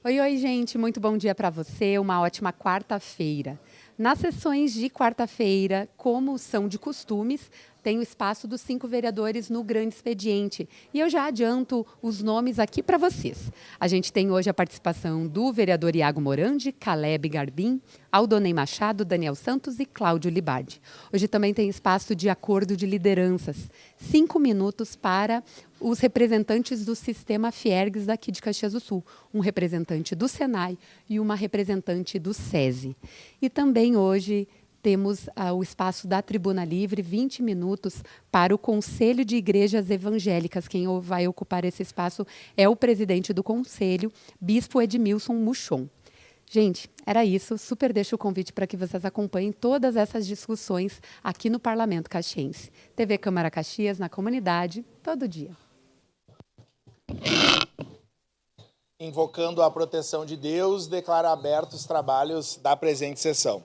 Oi, oi, gente. Muito bom dia para você. Uma ótima quarta-feira. Nas sessões de quarta-feira, como são de costumes, tem o espaço dos 5 vereadores no grande expediente. E eu já adianto os nomes aqui para vocês. A gente tem hoje a participação do vereador Iago Morandi, Caleb Garbim, Aldonei Machado, Daniel Santos e Cláudio Libardi. Hoje também tem espaço de acordo de lideranças. 5 minutos para os representantes do sistema Fiergs daqui de Caxias do Sul, um representante do Senai e uma representante do SESI. E também hoje temos o espaço da Tribuna Livre, 20 minutos para o Conselho de Igrejas Evangélicas. Quem vai ocupar esse espaço é o presidente do Conselho, Bispo Edmilson Muchon. Gente, era isso. Super deixo o convite para que vocês acompanhem todas essas discussões aqui no Parlamento Caxiense. TV Câmara Caxias, na comunidade, todo dia. Invocando a proteção de Deus, declaro abertos os trabalhos da presente sessão.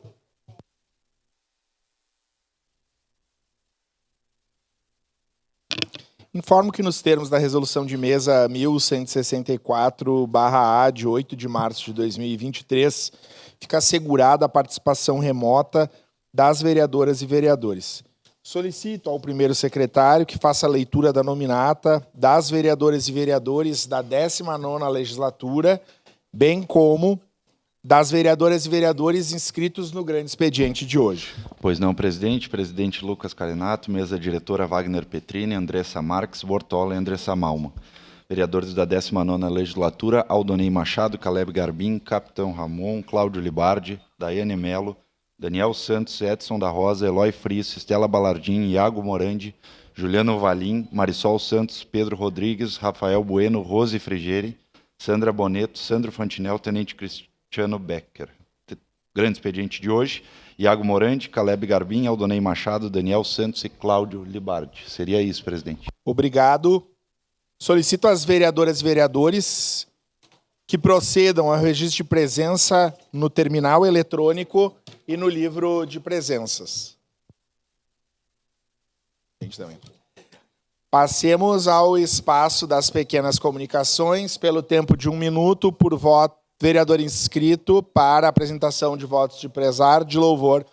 Informo que nos termos da resolução de mesa 1164/A de 8 de março de 2023, fica assegurada a participação remota das vereadoras e vereadores. Solicito ao primeiro secretário que faça a leitura da nominata das vereadoras e vereadores da 19ª legislatura, bem como das vereadoras e vereadores inscritos no grande expediente de hoje. Pois não, presidente. Presidente Lucas Carenato, mesa diretora Wagner Petrini, Andressa Marques, Bortola e Andressa Malma. Vereadores da 19ª legislatura, Aldonei Machado, Caleb Garbim, Capitão Ramon, Cláudio Libardi, Daiane Melo, Daniel Santos, Edson da Rosa, Eloy Friis, Estela Balardim, Iago Morandi, Juliano Valim, Marisol Santos, Pedro Rodrigues, Rafael Bueno, Rose Frigeri, Sandra Boneto, Sandro Fantinel, Tenente Cristiano Becker. Grande expediente de hoje, Iago Morandi, Caleb Garbim, Aldonei Machado, Daniel Santos e Cláudio Libardi. Seria isso, presidente. Obrigado. Solicito às vereadoras e vereadores que procedam ao registro de presença no terminal eletrônico e no livro de presenças. Passemos ao espaço das pequenas comunicações, pelo tempo de 1 minuto por voto, vereador inscrito para apresentação de votos de pesar, de louvor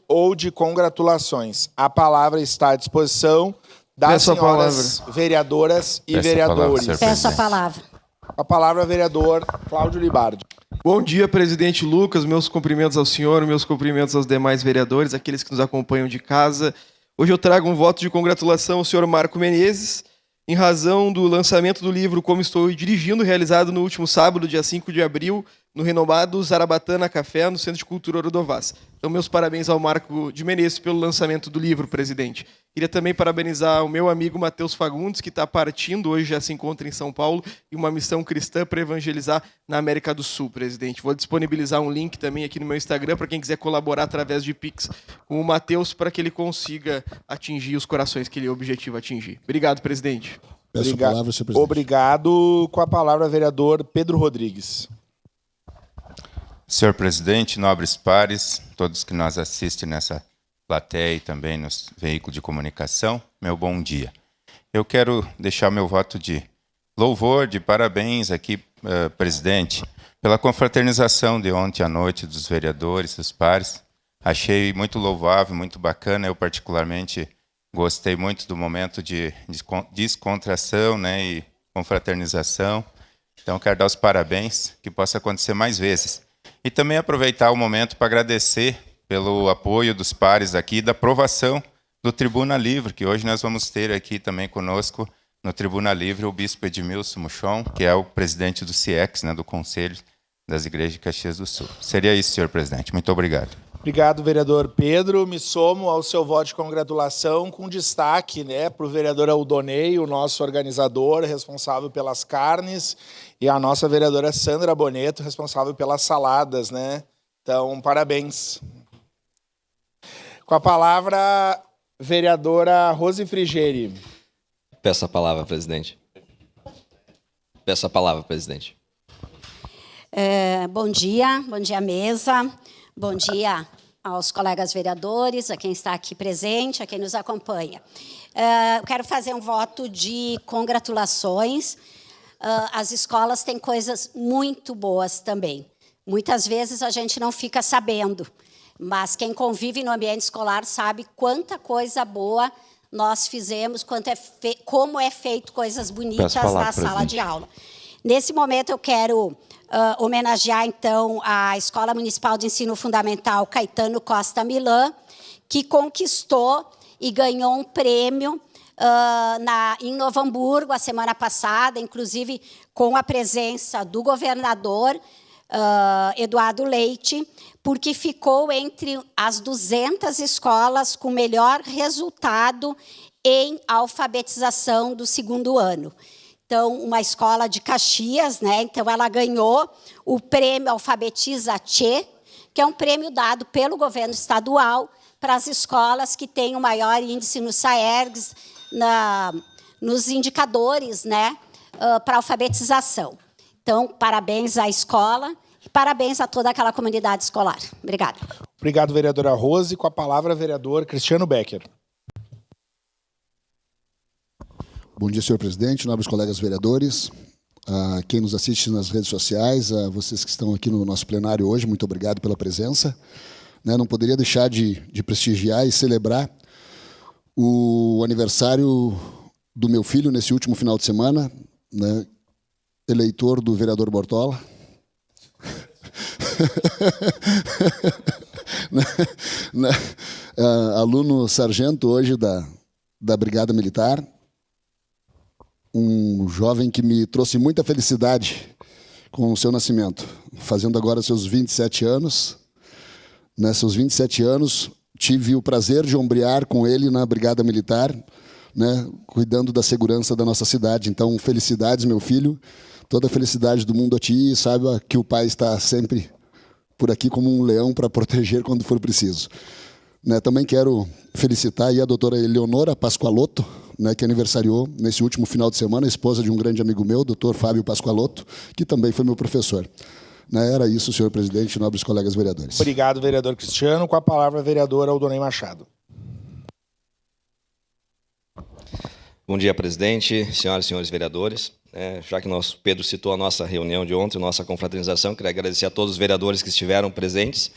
ou de congratulações. A palavra está à disposição das senhoras vereadoras e vereadores. Peço a palavra. A palavra, vereador Cláudio Libardi. Bom dia, presidente Lucas. Meus cumprimentos ao senhor, meus cumprimentos aos demais vereadores, aqueles que nos acompanham de casa. Hoje eu trago um voto de congratulação ao senhor Marco Menezes, em razão do lançamento do livro Como Estou Dirigindo, realizado no último sábado, dia 5 de abril, no renomado Zarabatana Café, no Centro de Cultura Orodovás. Então, meus parabéns ao Marco de Menezes pelo lançamento do livro, presidente. Queria também parabenizar o meu amigo Matheus Fagundes, que está partindo, hoje já se encontra em São Paulo, em uma missão cristã para evangelizar na América do Sul, presidente. Vou disponibilizar um link também aqui no meu Instagram para quem quiser colaborar através de Pix com o Matheus, para que ele consiga atingir os corações que ele objetiva atingir. Obrigado, presidente. Peço a palavra, senhor presidente. Obrigado. Com a palavra, vereador Pedro Rodrigues. Senhor presidente, nobres pares, todos que nos assistem nessa plateia e também nos veículos de comunicação, meu bom dia. Eu quero deixar meu voto de louvor, de parabéns aqui, presidente, pela confraternização de ontem à noite dos vereadores, dos pares. Achei muito louvável, muito bacana. Eu, particularmente, gostei muito do momento de descontração, né, e confraternização. Então, quero dar os parabéns, que possa acontecer mais vezes. E também aproveitar o momento para agradecer pelo apoio dos pares aqui, da aprovação do Tribuna Livre, que hoje nós vamos ter aqui também conosco no Tribuna Livre o Bispo Edmilson Muchon, que é o presidente do CIEX, né, do Conselho das Igrejas de Caxias do Sul. Seria isso, senhor presidente. Muito obrigado. Obrigado, vereador Pedro. Me somo ao seu voto de congratulação, com destaque, né, para o vereador Aldonei, o nosso organizador, responsável pelas carnes, e a nossa vereadora Sandra Boneto, responsável pelas saladas, né? Então, parabéns. Com a palavra, vereadora Rose Frigeri. Peço a palavra, presidente. Peço a palavra, presidente. Bom dia, mesa. Bom dia aos colegas vereadores, a quem está aqui presente, a quem nos acompanha. Eu quero fazer um voto de congratulações as escolas têm coisas muito boas também. Muitas vezes a gente não fica sabendo, mas quem convive no ambiente escolar sabe quanta coisa boa nós fizemos, como é feito coisas bonitas na sala de aula. Nesse momento, eu quero homenagear, então, a Escola Municipal de Ensino Fundamental Caetano Costa Milan, que conquistou e ganhou um prêmio em Novo Hamburgo, a semana passada, inclusive com a presença do governador Eduardo Leite, porque ficou entre as 200 escolas com melhor resultado em alfabetização do segundo ano. Então, uma escola de Caxias, né? Então, ela ganhou o prêmio Alfabetiza Tchê, que é um prêmio dado pelo governo estadual para as escolas que têm o maior índice no SAERGS, nos indicadores, né, para alfabetização. Então, parabéns à escola e parabéns a toda aquela comunidade escolar. Obrigada. Obrigado, vereadora Rose. Com a palavra, vereador Cristiano Becker. Bom dia, senhor presidente, nobres colegas vereadores, a quem nos assiste nas redes sociais, a vocês que estão aqui no nosso plenário hoje, muito obrigado pela presença. Não poderia deixar de prestigiar e celebrar o aniversário do meu filho nesse último final de semana, né, eleitor do vereador Bortola. Aluno sargento hoje da Brigada Militar, um jovem que me trouxe muita felicidade com o seu nascimento, fazendo agora seus 27 anos. Seus 27 anos, tive o prazer de ombrear com ele na Brigada Militar, né, cuidando da segurança da nossa cidade. Então, felicidades, meu filho, toda a felicidade do mundo a ti, e saiba que o pai está sempre por aqui como um leão para proteger quando for preciso. Também quero felicitar aí a doutora Eleonora Pascoalotto, que aniversariou nesse último final de semana, esposa de um grande amigo meu, doutor Fábio Pascoalotto, que também foi meu professor. Era isso, senhor presidente, nobres colegas vereadores. Obrigado, vereador Cristiano. Com a palavra, a vereadora Aldonei Machado. Bom dia, presidente, senhoras e senhores vereadores. Já que nosso Pedro citou a nossa reunião de ontem, nossa confraternização, queria agradecer a todos os vereadores que estiveram presentes.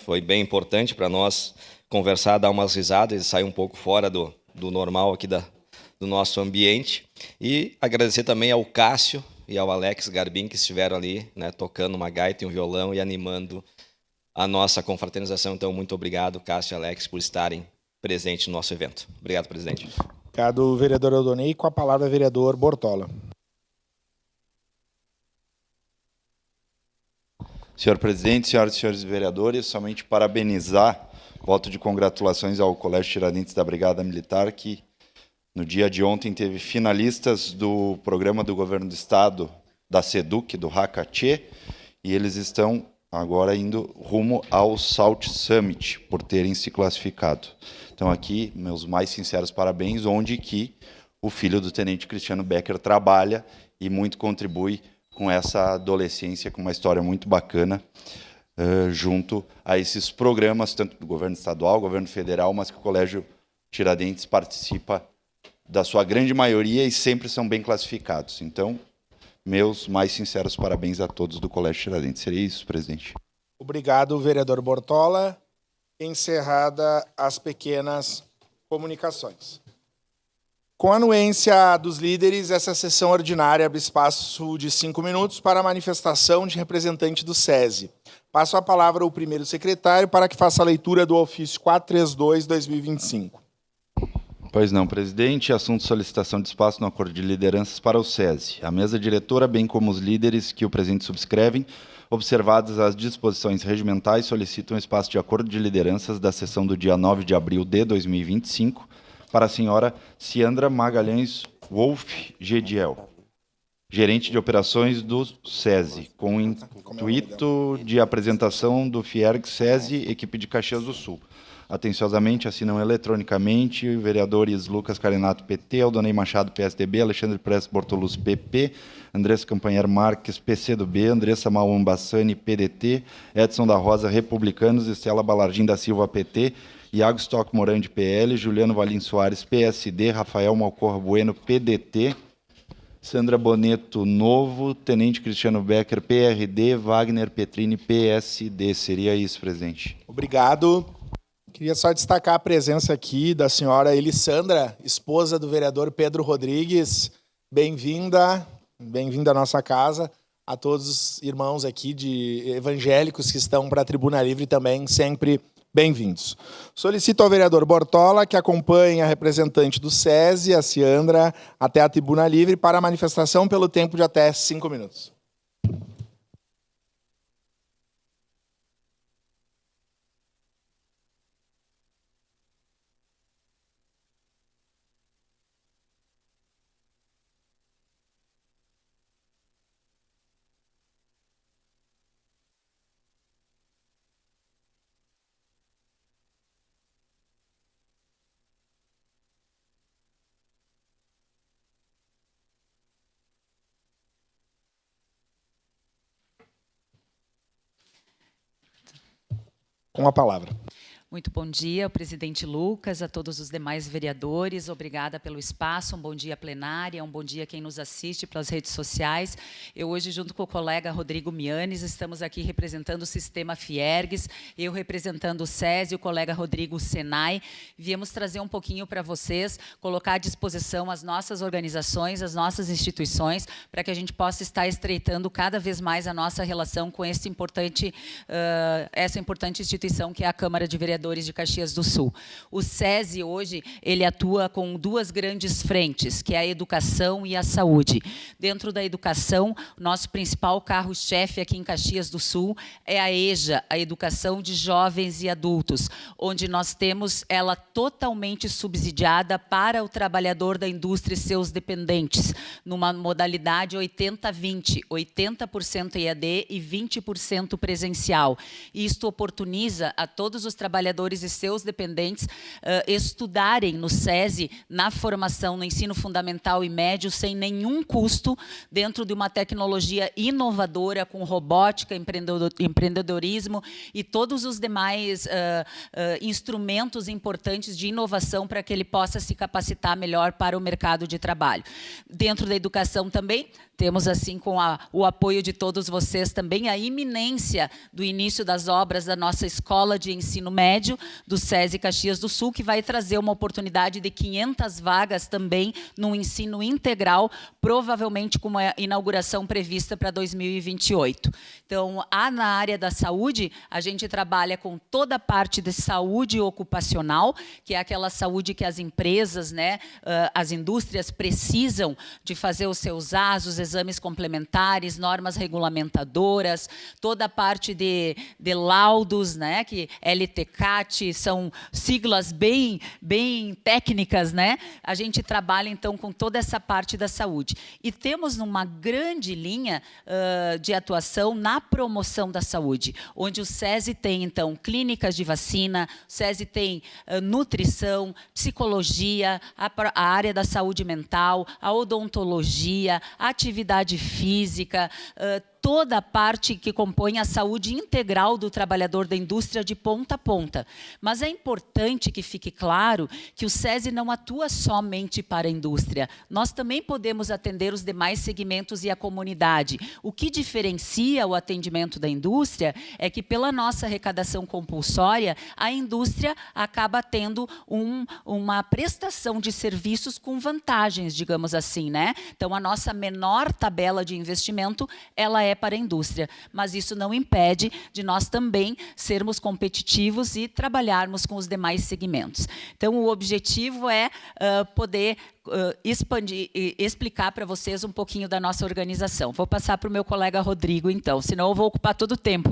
Foi bem importante para nós conversar, dar umas risadas e sair um pouco fora do normal aqui do nosso ambiente. E agradecer também ao Cássio e ao Alex Garbim, que estiveram ali, tocando uma gaita e um violão e animando a nossa confraternização. Então, muito obrigado, Cássio e Alex, por estarem presentes no nosso evento. Obrigado, presidente. Obrigado, vereador Aldonei. Com a palavra, vereador Bortola. Senhor presidente, senhoras e senhores vereadores, somente parabenizar, voto de congratulações ao Colégio Tiradentes da Brigada Militar, que no dia de ontem teve finalistas do programa do Governo do Estado, da SEDUC, do Hakatê, e eles estão agora indo rumo ao Salt Summit, por terem se classificado. Então aqui, meus mais sinceros parabéns, onde que o filho do tenente Cristiano Becker trabalha e muito contribui com essa adolescência, com uma história muito bacana, junto a esses programas, tanto do governo estadual, governo federal, mas que o Colégio Tiradentes participa da sua grande maioria e sempre são bem classificados. Então, meus mais sinceros parabéns a todos do Colégio Tiradentes. Seria isso, presidente. Obrigado, vereador Bortola. Encerrada as pequenas comunicações. Com a anuência dos líderes, essa sessão ordinária abre espaço de 5 minutos para a manifestação de representante do SESI. Passo a palavra ao primeiro secretário para que faça a leitura do ofício 432/2025. Pois não, presidente. Assunto solicitação de espaço no acordo de lideranças para o SESI. A mesa diretora, bem como os líderes que o presidente subscrevem, observadas as disposições regimentais, solicitam espaço de acordo de lideranças da sessão do dia 9 de abril de 2025 para a senhora Ciandra Magalhães Wolf Gediel, gerente de operações do SESI, com o intuito de apresentação do FIERG SESI, equipe de Caxias do Sul. Atenciosamente, assinam eletronicamente vereadores Lucas Carenato, PT, Aldonei Machado, PSDB, Alexandre Prestes Bortoluz, PP, Andressa Campanher Marques, PCdoB, Andressa Malman Bassani, PDT, Edson da Rosa, Republicanos, Estela Balardim da Silva, PT, Iago Stock Morandi, PL, Juliano Valim Soares, PSD, Rafael Malcorra Bueno, PDT, Sandra Boneto, Novo, Tenente Cristiano Becker, PRD, Wagner Petrini, PSD. Seria isso, presidente. Obrigado. Queria só destacar a presença aqui da senhora Elissandra, esposa do vereador Pedro Rodrigues. Bem-vinda, bem-vinda à nossa casa. A todos os irmãos aqui de evangélicos que estão para a Tribuna Livre também, sempre bem-vindos. Solicito ao vereador Bortola que acompanhe a representante do SESI, a Ciandra, até a Tribuna Livre para a manifestação pelo tempo de até 5 minutos. Com a palavra. Muito bom dia ao presidente Lucas, a todos os demais vereadores. Obrigada pelo espaço, um bom dia à plenária, um bom dia a quem nos assiste pelas redes sociais. Eu hoje, junto com o colega Rodrigo Mianes, estamos aqui representando o sistema Fiergues, eu representando o SESI, o colega Rodrigo Senai. Viemos trazer um pouquinho para vocês, colocar à disposição as nossas organizações, as nossas instituições, para que a gente possa estar estreitando cada vez mais a nossa relação com essa importante instituição que é a Câmara de Vereadores de Caxias do Sul. O SESI, hoje, ele atua com 2 grandes frentes, que é a educação e a saúde. Dentro da educação, nosso principal carro-chefe aqui em Caxias do Sul é a EJA, a Educação de Jovens e Adultos, onde nós temos ela totalmente subsidiada para o trabalhador da indústria e seus dependentes, numa modalidade 80-20, 80% EAD e 20% presencial. Isto oportuniza a todos os trabalhadores e seus dependentes estudarem no SESI, na formação, no ensino fundamental e médio, sem nenhum custo, dentro de uma tecnologia inovadora, com robótica, empreendedorismo e todos os demais instrumentos importantes de inovação para que ele possa se capacitar melhor para o mercado de trabalho. Dentro da educação também, temos, assim, com o apoio de todos vocês, também a iminência do início das obras da nossa Escola de Ensino Médio, do SESI Caxias do Sul, que vai trazer uma oportunidade de 500 vagas também no ensino integral, provavelmente com uma inauguração prevista para 2028. Então, na área da saúde, a gente trabalha com toda a parte de saúde ocupacional, que é aquela saúde que as empresas, as indústrias precisam de fazer os seus ASOS, exames complementares, normas regulamentadoras, toda a parte de laudos, que LTCAT, são siglas bem técnicas, A gente trabalha, então, com toda essa parte da saúde. E temos uma grande linha de atuação na promoção da saúde, onde o SESI tem, então, clínicas de vacina, o SESI tem nutrição, psicologia, a área da saúde mental, a odontologia, a atividade física, toda a parte que compõe a saúde integral do trabalhador da indústria de ponta a ponta. Mas é importante que fique claro que o SESI não atua somente para a indústria. Nós também podemos atender os demais segmentos e a comunidade. O que diferencia o atendimento da indústria é que, pela nossa arrecadação compulsória, a indústria acaba tendo uma prestação de serviços com vantagens, digamos assim, Então, a nossa menor tabela de investimento, ela é para a indústria, mas isso não impede de nós também sermos competitivos e trabalharmos com os demais segmentos. Então, o objetivo é poder expandir e explicar para vocês um pouquinho da nossa organização. Vou passar para o meu colega Rodrigo, então, senão eu vou ocupar todo o tempo,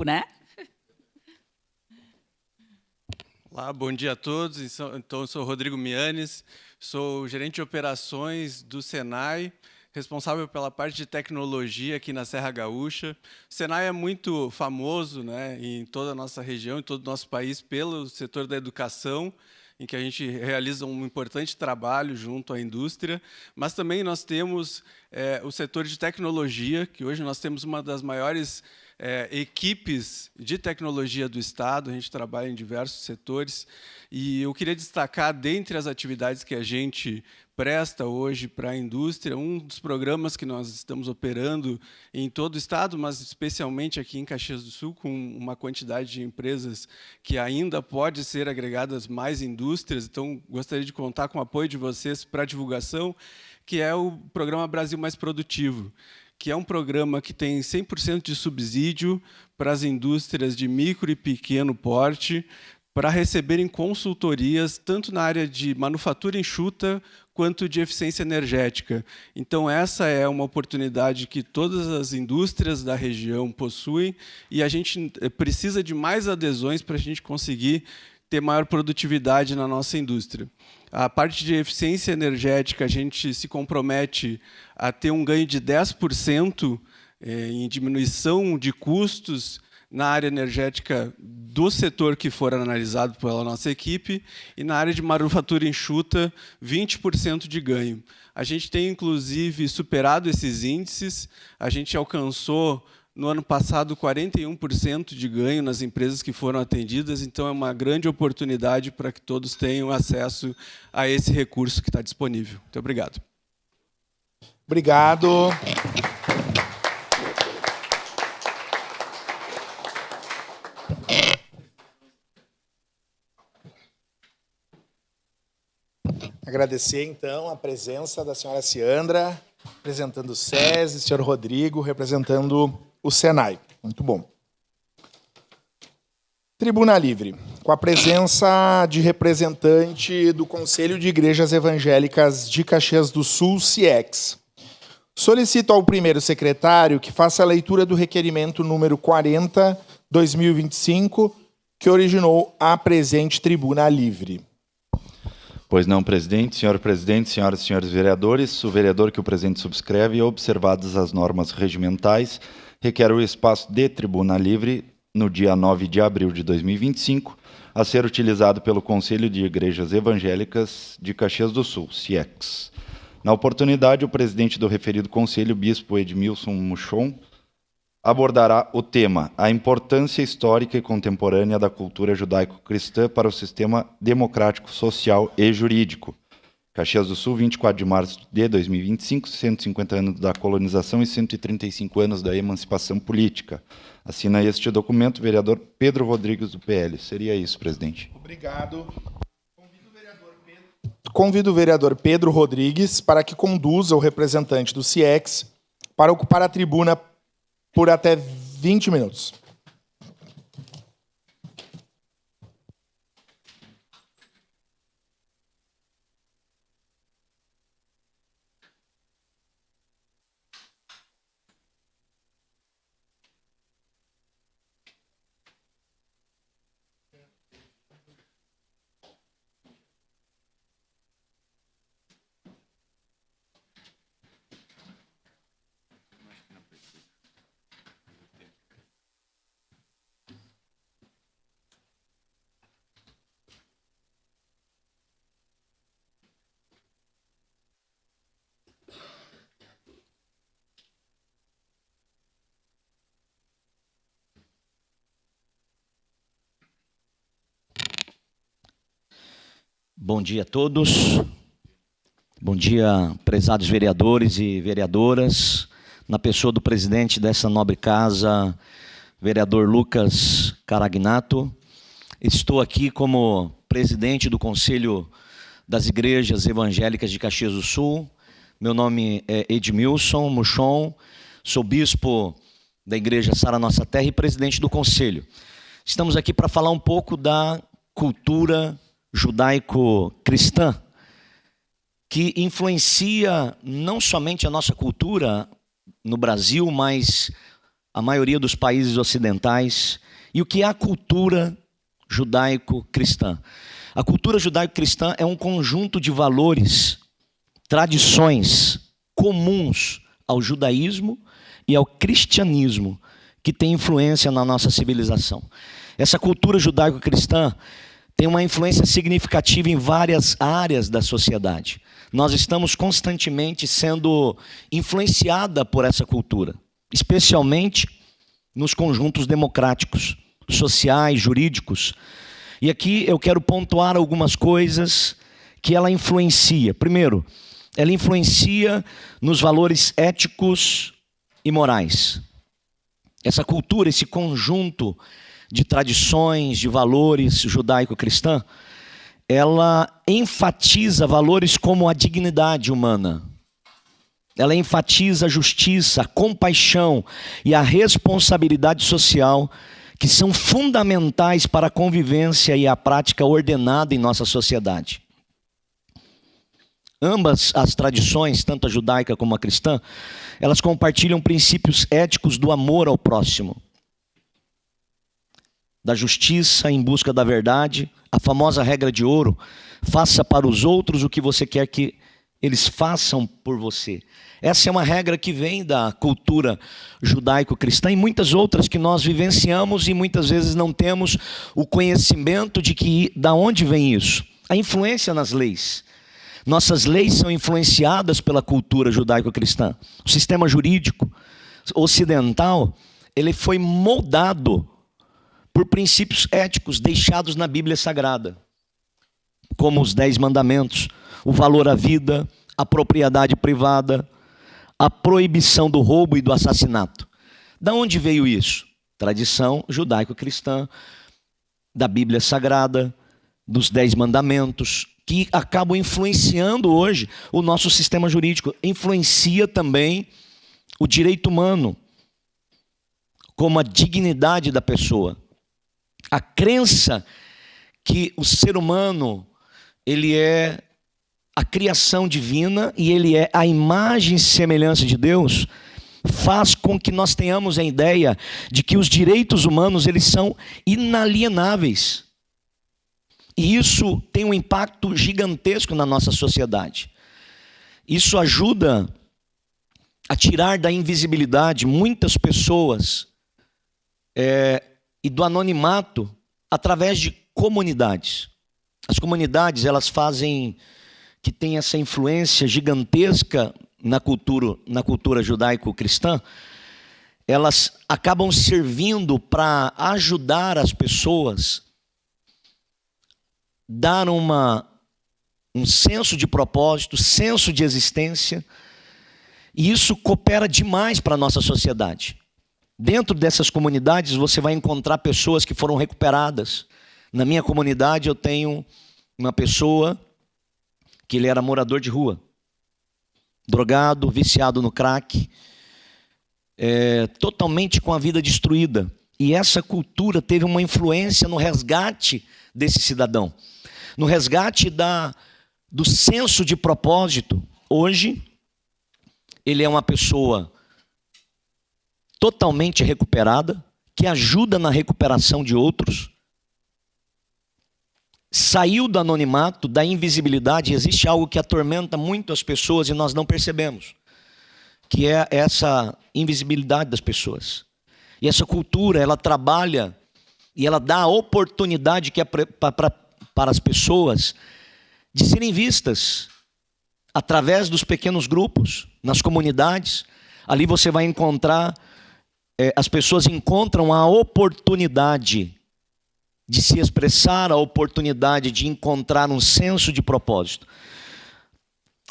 Olá, bom dia a todos. Então, eu sou Rodrigo Mianes, sou gerente de operações do Senai, responsável pela parte de tecnologia aqui na Serra Gaúcha. O Senai é muito famoso, em toda a nossa região, em todo o nosso país, pelo setor da educação, em que a gente realiza um importante trabalho junto à indústria, mas também nós temos o setor de tecnologia, que hoje nós temos uma das maiores equipes de tecnologia do Estado, a gente trabalha em diversos setores, e eu queria destacar, dentre as atividades que a gente presta hoje para a indústria. Um dos programas que nós estamos operando em todo o estado, mas especialmente aqui em Caxias do Sul, com uma quantidade de empresas que ainda pode ser agregadas mais indústrias. Então, gostaria de contar com o apoio de vocês para a divulgação, que é o programa Brasil Mais Produtivo, que é um programa que tem 100% de subsídio para as indústrias de micro e pequeno porte, para receberem consultorias, tanto na área de manufatura enxuta, quanto de eficiência energética. Então, essa é uma oportunidade que todas as indústrias da região possuem, e a gente precisa de mais adesões para a gente conseguir ter maior produtividade na nossa indústria. A parte de eficiência energética, a gente se compromete a ter um ganho de 10% em diminuição de custos na área energética do setor que for analisado pela nossa equipe, e na área de manufatura enxuta, 20% de ganho. A gente tem, inclusive, superado esses índices. A gente alcançou, no ano passado, 41% de ganho nas empresas que foram atendidas, então é uma grande oportunidade para que todos tenham acesso a esse recurso que está disponível. Muito obrigado. Obrigado. Agradecer, então, a presença da senhora Ciandra, representando o SESI, senhor Rodrigo, representando o Senai. Muito bom. Tribuna Livre, com a presença de representante do Conselho de Igrejas Evangélicas de Caxias do Sul, CIEX. Solicito ao primeiro secretário que faça a leitura do requerimento número 40/2025, que originou a presente Tribuna Livre. Pois não, presidente. Senhor presidente, senhoras e senhores vereadores, o vereador que o presente subscreve, observadas as normas regimentais, requer o espaço de tribuna livre no dia 9 de abril de 2025, a ser utilizado pelo Conselho de Igrejas Evangélicas de Caxias do Sul, CIEX. Na oportunidade, o presidente do referido conselho, bispo Edmilson Muchon, abordará o tema: a importância histórica e contemporânea da cultura judaico-cristã para o sistema democrático, social e jurídico. Caxias do Sul, 24 de março de 2025, 150 anos da colonização e 135 anos da emancipação política. Assina este documento o vereador Pedro Rodrigues, do PL. Seria isso, presidente. Obrigado. Convido o vereador Pedro Rodrigues para que conduza o representante do CIEX para ocupar a tribuna por até 20 minutos. Bom dia a todos. Bom dia, prezados vereadores e vereadoras. Na pessoa do presidente dessa nobre casa, vereador Lucas Caragnato. Estou aqui como presidente do Conselho das Igrejas Evangélicas de Caxias do Sul. Meu nome é Edmilson Muchon, sou bispo da Igreja Sara Nossa Terra e presidente do Conselho. Estamos aqui para falar um pouco da cultura judaico-cristã, que influencia não somente a nossa cultura no Brasil, mas a maioria dos países ocidentais. E o que é a cultura judaico-cristã? A cultura judaico-cristã é um conjunto de valores, tradições comuns ao judaísmo e ao cristianismo, que tem influência na nossa civilização. Essa cultura judaico-cristã tem uma influência significativa em várias áreas da sociedade. Nós estamos constantemente sendo influenciados por essa cultura, especialmente nos conjuntos democráticos, sociais, jurídicos. E aqui eu quero pontuar algumas coisas que ela influencia. Primeiro, ela influencia nos valores éticos e morais. Essa cultura, esse conjunto de tradições, de valores judaico-cristã, ela enfatiza valores como a dignidade humana. Ela enfatiza a justiça, a compaixão e a responsabilidade social, que são fundamentais para a convivência e a prática ordenada em nossa sociedade. Ambas as tradições, tanto a judaica como a cristã, elas compartilham princípios éticos do amor ao próximo, da justiça em busca da verdade, a famosa regra de ouro: faça para os outros o que você quer que eles façam por você. Essa é uma regra que vem da cultura judaico-cristã e muitas outras que nós vivenciamos e muitas vezes não temos o conhecimento da onde vem isso. A influência nas leis. Nossas leis são influenciadas pela cultura judaico-cristã. O sistema jurídico ocidental, ele foi moldado por princípios éticos deixados na Bíblia Sagrada, como os 10 mandamentos, o valor à vida, a propriedade privada, a proibição do roubo e do assassinato. Da onde veio isso? Tradição judaico-cristã, da Bíblia Sagrada, dos 10 mandamentos, que acabam influenciando hoje o nosso sistema jurídico. Influencia também o direito humano, como a dignidade da pessoa. A crença que o ser humano, ele é a criação divina e ele é a imagem e semelhança de Deus, faz com que nós tenhamos a ideia de que os direitos humanos, eles são inalienáveis. E isso tem um impacto gigantesco na nossa sociedade. Isso ajuda a tirar da invisibilidade muitas pessoas e do anonimato através de comunidades. As comunidades, elas fazem que tem essa influência gigantesca na cultura judaico-cristã. Elas acabam servindo para ajudar as pessoas, dar um senso de propósito, senso de existência, e isso coopera demais para a nossa sociedade. Dentro dessas comunidades você vai encontrar pessoas que foram recuperadas. Na minha comunidade eu tenho uma pessoa que ele era morador de rua, drogado, viciado no crack, totalmente com a vida destruída. E essa cultura teve uma influência no resgate desse cidadão, no resgate do senso de propósito. Hoje, ele é uma pessoa totalmente recuperada, que ajuda na recuperação de outros, saiu do anonimato, da invisibilidade. Existe algo que atormenta muito as pessoas e nós não percebemos, que é essa invisibilidade das pessoas. E essa cultura, ela trabalha e ela dá a oportunidade que é para as pessoas de serem vistas através dos pequenos grupos, nas comunidades. Ali você vai encontrar, as pessoas encontram a oportunidade de se expressar, a oportunidade de encontrar um senso de propósito.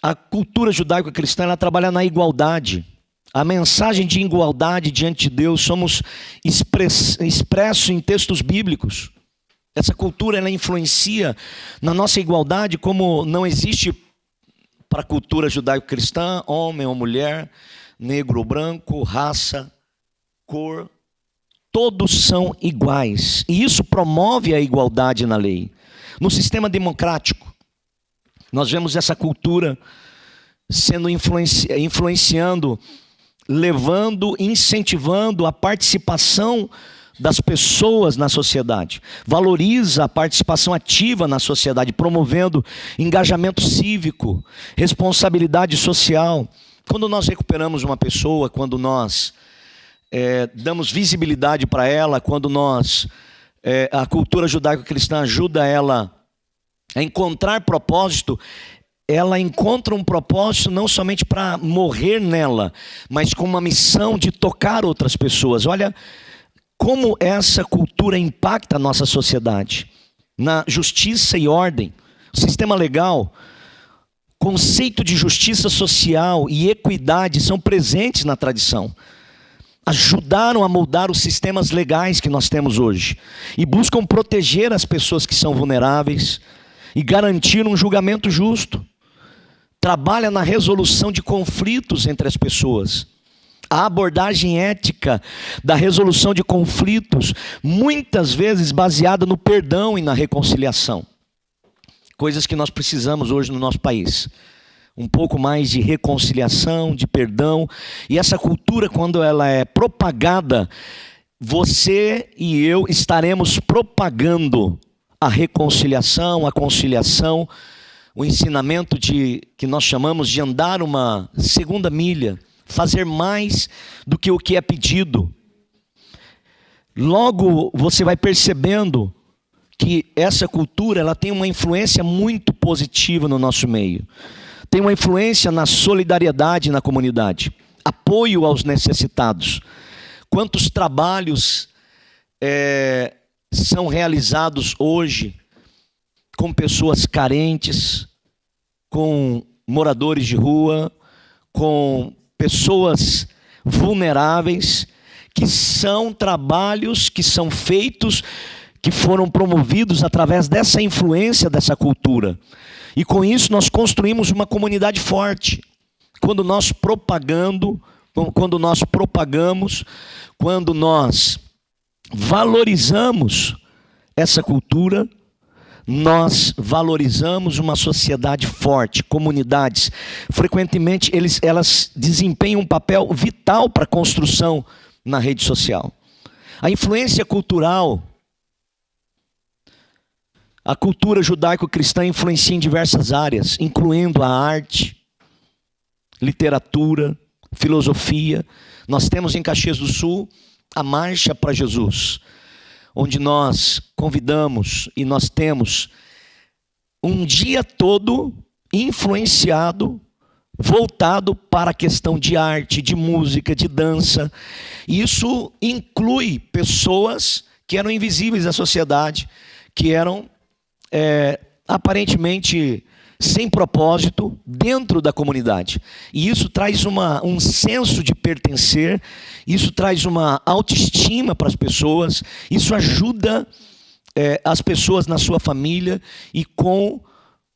A cultura judaico-cristã, ela trabalha na igualdade. A mensagem de igualdade diante de Deus somos expressos em textos bíblicos. Essa cultura, ela influencia na nossa igualdade, como não existe para a cultura judaico-cristã homem ou mulher, negro ou branco, raça, cor. Todos são iguais. E isso promove a igualdade na lei. No sistema democrático, nós vemos essa cultura sendo influenciando, levando, incentivando a participação das pessoas na sociedade. Valoriza a participação ativa na sociedade, promovendo engajamento cívico, responsabilidade social. Quando nós recuperamos uma pessoa, quando nós damos visibilidade para ela, quando a cultura judaico-cristã ajuda ela a encontrar propósito, ela encontra um propósito não somente para morrer nela, mas com uma missão de tocar outras pessoas. Olha como essa cultura impacta a nossa sociedade. Na justiça e ordem, o sistema legal, conceito de justiça social e equidade são presentes na tradição. Ajudaram a moldar os sistemas legais que nós temos hoje e buscam proteger as pessoas que são vulneráveis e garantir um julgamento justo. Trabalha na resolução de conflitos entre as pessoas. A abordagem ética da resolução de conflitos, muitas vezes baseada no perdão e na reconciliação. Coisas que nós precisamos hoje no nosso país. Um pouco mais de reconciliação, de perdão. E essa cultura, quando ela é propagada, você e eu estaremos propagando a reconciliação, a conciliação, o ensinamento que nós chamamos de andar uma segunda milha, fazer mais do que o que é pedido. Logo, você vai percebendo que essa cultura ela tem uma influência muito positiva no nosso meio. Tem uma influência na solidariedade na comunidade, apoio aos necessitados. Quantos trabalhos são realizados hoje com pessoas carentes, com moradores de rua, com pessoas vulneráveis, que são trabalhos que são feitos, que foram promovidos através dessa influência dessa cultura. E com isso nós construímos uma comunidade forte. Quando nós propagamos, quando nós valorizamos essa cultura, nós valorizamos uma sociedade forte, comunidades. Frequentemente elas desempenham um papel vital para a construção na rede social. A influência cultural, a cultura judaico-cristã influencia em diversas áreas, incluindo a arte, literatura, filosofia. Nós temos em Caxias do Sul a Marcha para Jesus, onde nós convidamos e nós temos um dia todo influenciado, voltado para a questão de arte, de música, de dança. Isso inclui pessoas que eram invisíveis à sociedade, que eram aparentemente sem propósito dentro da comunidade. E isso traz um senso de pertencer, isso traz uma autoestima para as pessoas, isso ajuda as pessoas na sua família e com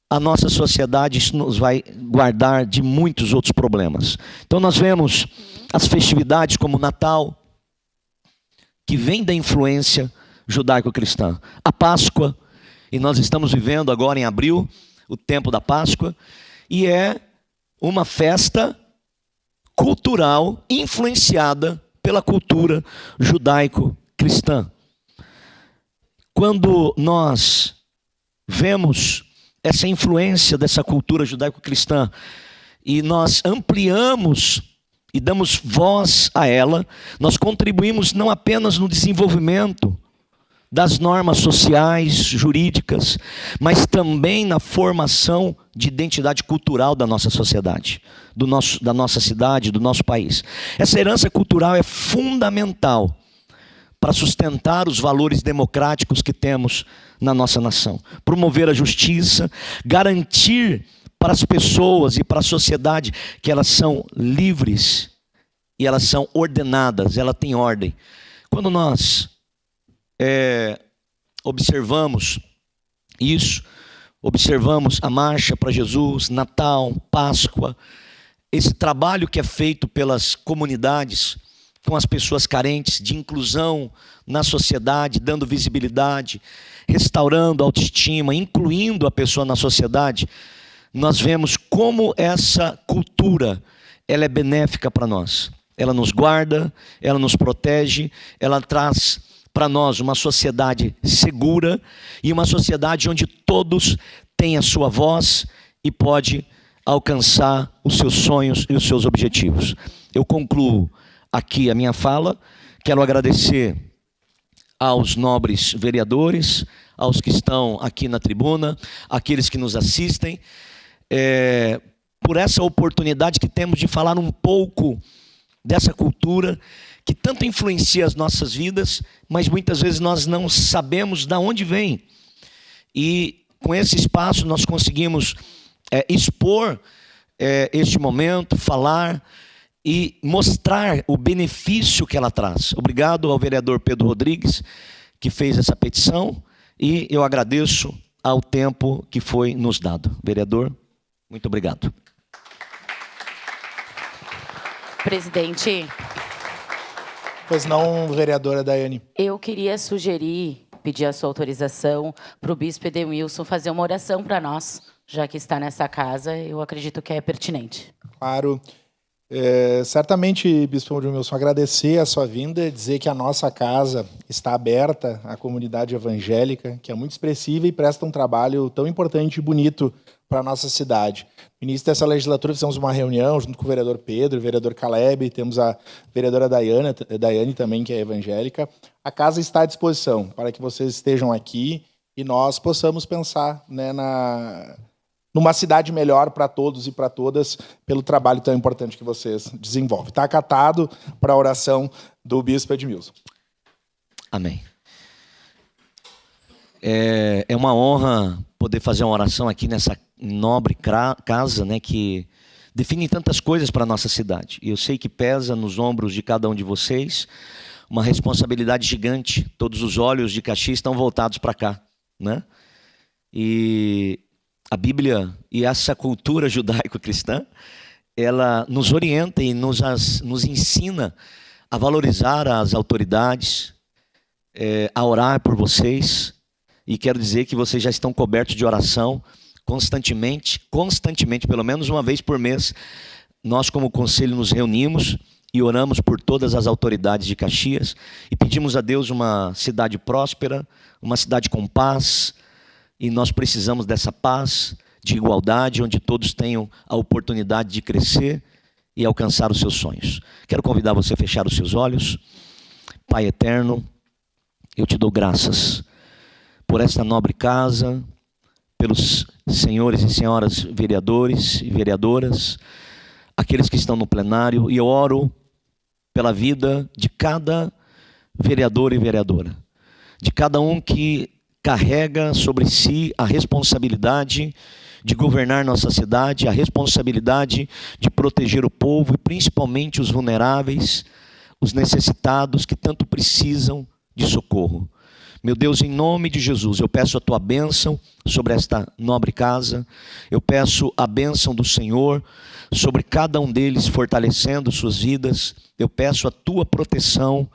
a nossa sociedade isso nos vai guardar de muitos outros problemas. Então nós vemos as festividades como o Natal, que vem da influência judaico-cristã. A Páscoa, e nós estamos vivendo agora em abril, o tempo da Páscoa, e é uma festa cultural influenciada pela cultura judaico-cristã. Quando nós vemos essa influência dessa cultura judaico-cristã e nós ampliamos e damos voz a ela, nós contribuímos não apenas no desenvolvimento das normas sociais, jurídicas, mas também na formação de identidade cultural da nossa sociedade, da nossa cidade, do nosso país. Essa herança cultural é fundamental para sustentar os valores democráticos que temos na nossa nação. Promover a justiça, garantir para as pessoas e para a sociedade que elas são livres e elas são ordenadas, ela tem ordem. Quando nós observamos isso, observamos a Marcha para Jesus, Natal, Páscoa, esse trabalho que é feito pelas comunidades com as pessoas carentes, de inclusão na sociedade, dando visibilidade, restaurando a autoestima, incluindo a pessoa na sociedade, nós vemos como essa cultura ela é benéfica para nós. Ela nos guarda, ela nos protege, ela traz para nós uma sociedade segura e uma sociedade onde todos têm a sua voz e pode alcançar os seus sonhos e os seus objetivos. Eu concluo aqui a minha fala. Quero agradecer aos nobres vereadores, aos que estão aqui na tribuna, aqueles que nos assistem, por essa oportunidade que temos de falar um pouco dessa cultura que tanto influencia as nossas vidas, mas muitas vezes nós não sabemos de onde vem. E com esse espaço nós conseguimos expor este momento, falar e mostrar o benefício que ela traz. Obrigado ao vereador Pedro Rodrigues, que fez essa petição, e eu agradeço ao tempo que foi nos dado. Vereador, muito obrigado. Presidente. Pois não, vereadora Daiane. Eu queria pedir a sua autorização para o bispo Edenilson fazer uma oração para nós, já que está nessa casa, eu acredito que é pertinente. Claro. Certamente, bispo Edmilson, agradecer a sua vinda, dizer que a nossa casa está aberta à comunidade evangélica, que é muito expressiva e presta um trabalho tão importante e bonito para a nossa cidade. No início dessa legislatura fizemos uma reunião junto com o vereador Pedro, o vereador Caleb, temos a vereadora Daiane também, que é evangélica. A casa está à disposição para que vocês estejam aqui e nós possamos pensar, né, numa cidade melhor para todos e para todas, pelo trabalho tão importante que vocês desenvolvem. Está acatado para a oração do bispo Edmilson. Amém. É uma honra poder fazer uma oração aqui nessa nobre casa, né, que define tantas coisas para a nossa cidade. E eu sei que pesa nos ombros de cada um de vocês uma responsabilidade gigante. Todos os olhos de Caxias estão voltados para cá, né? E a Bíblia e essa cultura judaico-cristã, ela nos orienta e nos ensina a valorizar as autoridades, a orar por vocês. E quero dizer que vocês já estão cobertos de oração constantemente, pelo menos uma vez por mês. Nós, como conselho, nos reunimos e oramos por todas as autoridades de Caxias e pedimos a Deus uma cidade próspera, uma cidade com paz. E nós precisamos dessa paz, de igualdade, onde todos tenham a oportunidade de crescer e alcançar os seus sonhos. Quero convidar você a fechar os seus olhos. Pai eterno, eu te dou graças por esta nobre casa, pelos senhores e senhoras vereadores e vereadoras, aqueles que estão no plenário, e eu oro pela vida de cada vereador e vereadora, de cada um que carrega sobre si a responsabilidade de governar nossa cidade, a responsabilidade de proteger o povo e principalmente os vulneráveis, os necessitados que tanto precisam de socorro. Meu Deus, em nome de Jesus, eu peço a tua bênção sobre esta nobre casa, eu peço a bênção do Senhor sobre cada um deles, fortalecendo suas vidas, eu peço a tua proteção.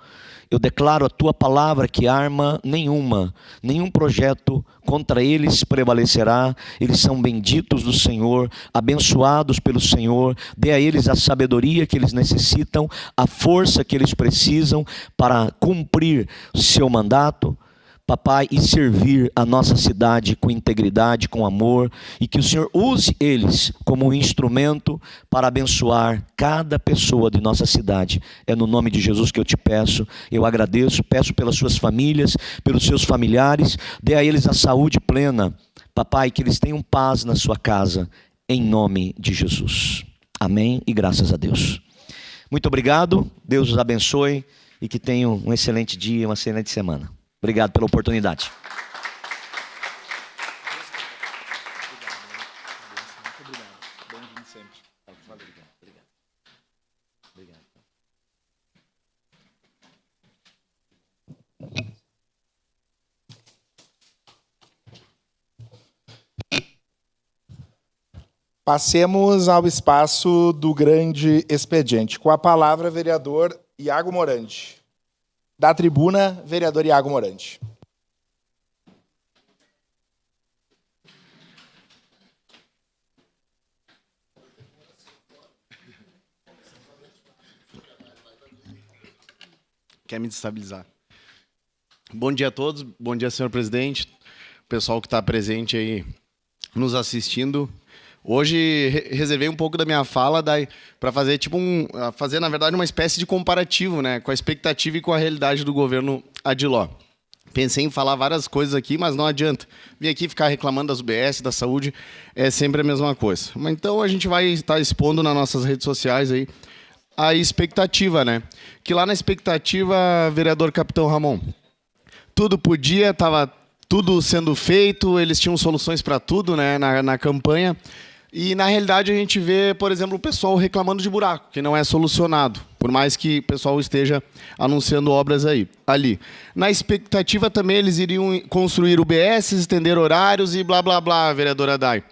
Eu declaro a tua palavra que arma nenhum projeto contra eles prevalecerá. Eles são benditos do Senhor, abençoados pelo Senhor. Dê a eles a sabedoria que eles necessitam, a força que eles precisam para cumprir o seu mandato, papai, e servir a nossa cidade com integridade, com amor, e que o Senhor use eles como um instrumento para abençoar cada pessoa de nossa cidade. É no nome de Jesus que eu te peço, eu agradeço, peço pelas suas famílias, pelos seus familiares, dê a eles a saúde plena, papai, que eles tenham paz na sua casa, em nome de Jesus. Amém e graças a Deus. Muito obrigado, Deus os abençoe e que tenham um excelente dia, uma excelente semana. Obrigado pela oportunidade. Passemos ao espaço do grande expediente. Com a palavra, vereador Iago Morandi. Da tribuna, vereador Iago Morandi. Quer me destabilizar. Bom dia a todos, bom dia, senhor presidente, o pessoal que está presente aí nos assistindo. Hoje reservei um pouco da minha fala para fazer na verdade uma espécie de comparativo, né, com a expectativa e com a realidade do governo Adiló. Pensei em falar várias coisas aqui, mas não adianta. Vim aqui ficar reclamando das UBS, da saúde, é sempre a mesma coisa. Mas então a gente vai estar expondo nas nossas redes sociais aí a expectativa, né? Que lá na expectativa, vereador Capitão Ramon, tudo podia, estava tudo sendo feito, eles tinham soluções para tudo, né, na campanha. E, na realidade, a gente vê, por exemplo, o pessoal reclamando de buraco, que não é solucionado, por mais que o pessoal esteja anunciando obras ali. Na expectativa também, eles iriam construir UBS, estender horários e blá, blá, blá, vereadora Dai.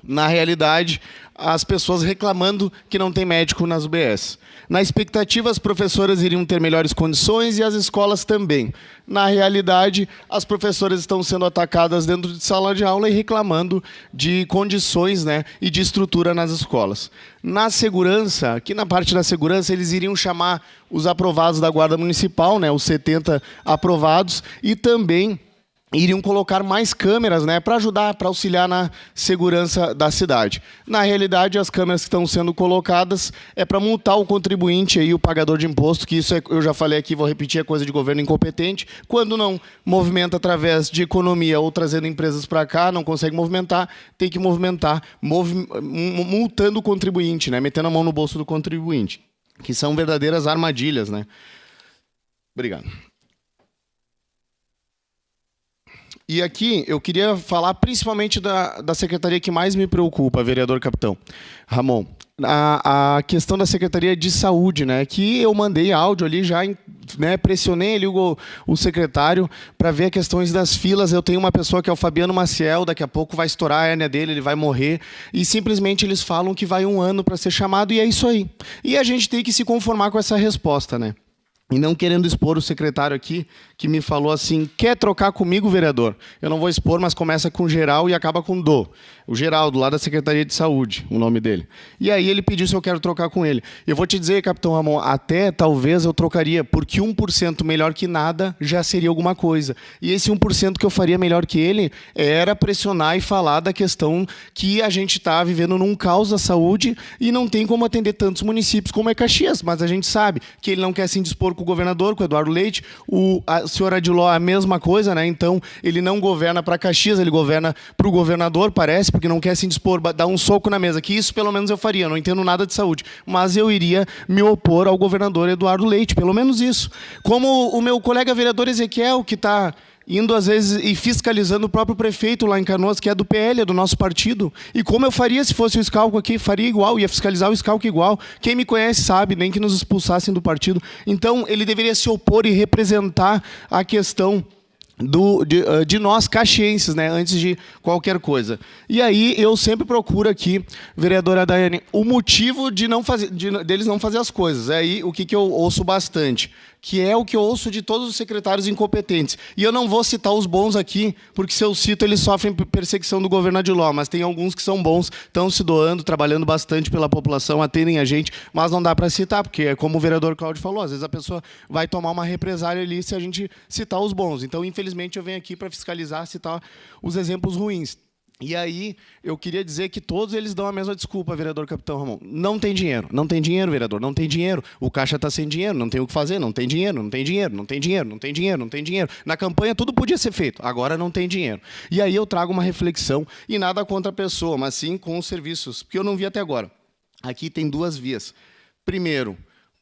Na realidade, as pessoas reclamando que não tem médico nas UBS. Na expectativa, as professoras iriam ter melhores condições e as escolas também. Na realidade, as professoras estão sendo atacadas dentro de sala de aula e reclamando de condições, né, e de estrutura nas escolas. Na segurança, aqui na parte da segurança, eles iriam chamar os aprovados da Guarda Municipal, né, os 70 aprovados, e também iriam colocar mais câmeras, né, para ajudar, para auxiliar na segurança da cidade. Na realidade, as câmeras que estão sendo colocadas é para multar o contribuinte, aí, o pagador de imposto, que isso eu já falei aqui, vou repetir, é coisa de governo incompetente. Quando não movimenta através de economia ou trazendo empresas para cá, não consegue movimentar, tem que movimentar multando o contribuinte, né, metendo a mão no bolso do contribuinte, que são verdadeiras armadilhas, né. Obrigado. E aqui eu queria falar principalmente da secretaria que mais me preocupa, vereador capitão Ramon. A questão da Secretaria de Saúde, né, que eu mandei áudio ali já, né, pressionei ali o secretário para ver as questões das filas. Eu tenho uma pessoa que é o Fabiano Maciel, daqui a pouco vai estourar a hérnia dele, ele vai morrer, e simplesmente eles falam que vai 1 ano para ser chamado, e é isso aí. E a gente tem que se conformar com essa resposta, né? E não querendo expor o secretário aqui, que me falou assim, quer trocar comigo, vereador? Eu não vou expor, mas começa com Geral e acaba com Do. O Geraldo, lá da Secretaria de Saúde, o nome dele. E aí ele pediu se eu quero trocar com ele. Eu vou te dizer, capitão Ramon, até talvez eu trocaria, porque 1% melhor que nada já seria alguma coisa. E esse 1% que eu faria melhor que ele era pressionar e falar da questão que a gente está vivendo num caos da saúde e não tem como atender tantos municípios como é Caxias. Mas a gente sabe que ele não quer se indispor com o governador, com o Eduardo Leite. O senhor Adiló a mesma coisa, né? Então ele não governa para Caxias, ele governa para o governador, parece, porque não quer se indispor, dar um soco na mesa, que isso pelo menos eu faria, eu não entendo nada de saúde, mas eu iria me opor ao governador Eduardo Leite, pelo menos isso. Como o meu colega vereador Ezequiel, que está indo às vezes e fiscalizando o próprio prefeito lá em Canoas, que é do PL, é do nosso partido. E como eu faria se fosse o Schalco aqui, faria igual, ia fiscalizar o Schalco igual. Quem me conhece sabe, nem que nos expulsassem do partido. Então ele deveria se opor e representar a questão de nós caxienses, né, antes de qualquer coisa. E aí eu sempre procuro aqui, vereadora Daiane, o motivo de não fazer, deles não fazer as coisas. É aí o que eu ouço bastante, que é o que eu ouço de todos os secretários incompetentes. E eu não vou citar os bons aqui, porque se eu cito, eles sofrem perseguição do governo Adiló, mas tem alguns que são bons, estão se doando, trabalhando bastante pela população, atendem a gente, mas não dá para citar, porque é como o vereador Cláudio falou, às vezes a pessoa vai tomar uma represália ali se a gente citar os bons. Então, infelizmente, eu venho aqui para fiscalizar, citar os exemplos ruins. E aí, eu queria dizer que todos eles dão a mesma desculpa, vereador capitão Ramon. Não tem dinheiro, vereador, não tem dinheiro. O caixa está sem dinheiro, não tem o que fazer, não tem dinheiro, não tem dinheiro, não tem dinheiro, não tem dinheiro, não tem dinheiro. Na campanha tudo podia ser feito, agora não tem dinheiro. E aí eu trago uma reflexão, e nada contra a pessoa, mas sim com os serviços, porque eu não vi até agora. Aqui tem 2 vias. Primeiro,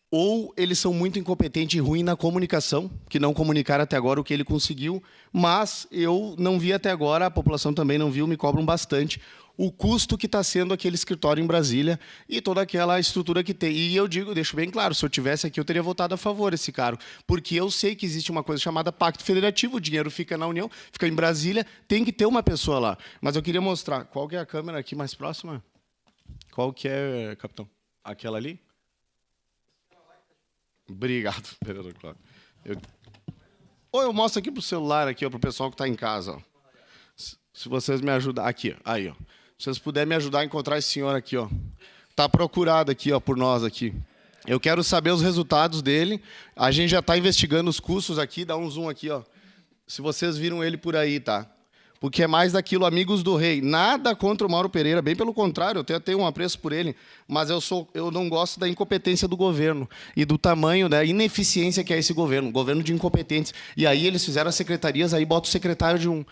ou eles são muito incompetentes e ruins na comunicação, que não comunicaram até agora o que ele conseguiu, mas eu não vi até agora, a população também não viu, me cobram bastante, o custo que está sendo aquele escritório em Brasília e toda aquela estrutura que tem. E eu digo, deixo bem claro, se eu tivesse aqui, eu teria votado a favor desse cargo, porque eu sei que existe uma coisa chamada Pacto Federativo, o dinheiro fica na União, fica em Brasília, tem que ter uma pessoa lá. Mas eu queria mostrar, qual que é a câmera aqui mais próxima? Qual que é, capitão? Aquela ali? Obrigado, vereador Cláudio. Ou eu mostro aqui para o celular, para o pessoal que está em casa. Ó. Se vocês me ajudarem. Aqui, aí. Ó. Se vocês puderem me ajudar a encontrar esse senhor aqui. Está procurado aqui, ó, por nós aqui. Eu quero saber os resultados dele. A gente já está investigando os custos aqui. Dá um zoom aqui. Ó. Se vocês viram ele por aí, tá? Porque é mais daquilo, amigos do rei. Nada contra o Mauro Pereira, bem pelo contrário, eu tenho um apreço por ele, mas eu não gosto da incompetência do governo e do tamanho da ineficiência que é esse governo de incompetentes. E aí eles fizeram as secretarias, aí bota o secretário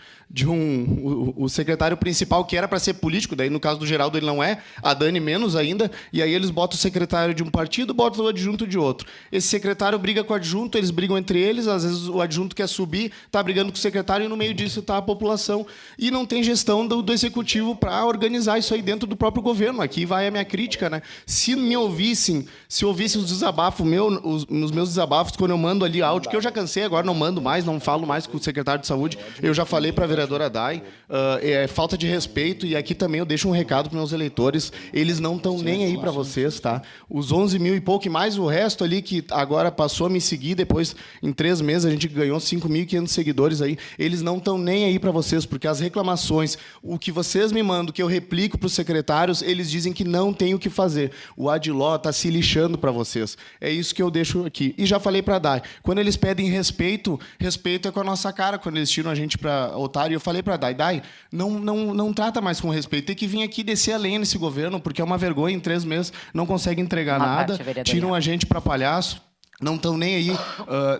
o secretário principal, que era para ser político, daí no caso do Geraldo ele não é, a Dani menos ainda, e aí eles botam o secretário de um partido, botam o adjunto de outro. Esse secretário briga com o adjunto, eles brigam entre eles, às vezes o adjunto quer subir, está brigando com o secretário e no meio disso está a população. comunicação e não tem gestão do executivo para organizar isso aí dentro do próprio governo. Aqui vai a minha crítica, né? Se me ouvissem, se ouvissem os desabafos os meus desabafos, quando eu mando ali áudio, que eu já cansei, agora não mando mais, não falo mais com o secretário de saúde, eu já falei para a vereadora Day, é falta de respeito, e aqui também eu deixo um recado para meus eleitores, eles não estão nem aí para vocês, tá? Os 11 mil e pouco, e mais o resto ali que agora passou a me seguir, depois, em 3 meses, a gente ganhou 5.500 seguidores aí, eles não estão nem aí para vocês, porque as reclamações, o que vocês me mandam, que eu replico para os secretários, eles dizem que não tem o que fazer. O Adiló está se lixando para vocês. É isso que eu deixo aqui. E já falei para a Day, quando eles pedem respeito, respeito é com a nossa cara, quando eles tiram a gente para otário, eu falei para a Day, não trata mais com respeito, tem que vir aqui descer a lenha nesse governo, porque é uma vergonha, em 3 meses não consegue entregar nada, tiram a gente para palhaço. Não estão nem aí,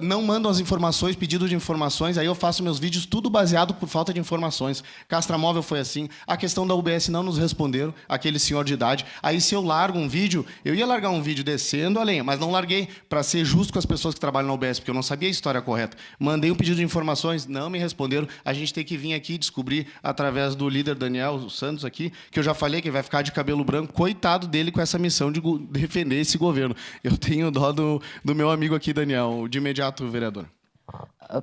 não mandam as informações, pedido de informações, aí eu faço meus vídeos tudo baseado por falta de informações. Castramóvel foi assim, a questão da UBS não nos responderam, aquele senhor de idade. Aí se eu largo um vídeo, eu ia largar um vídeo descendo a lenha, mas não larguei para ser justo com as pessoas que trabalham na UBS, porque eu não sabia a história correta. Mandei um pedido de informações, não me responderam. A gente tem que vir aqui descobrir, através do líder Daniel Santos aqui, que eu já falei que ele vai ficar de cabelo branco, coitado dele com essa missão de defender esse governo. Eu tenho dó do meu amigo aqui, Daniel, de imediato, vereador.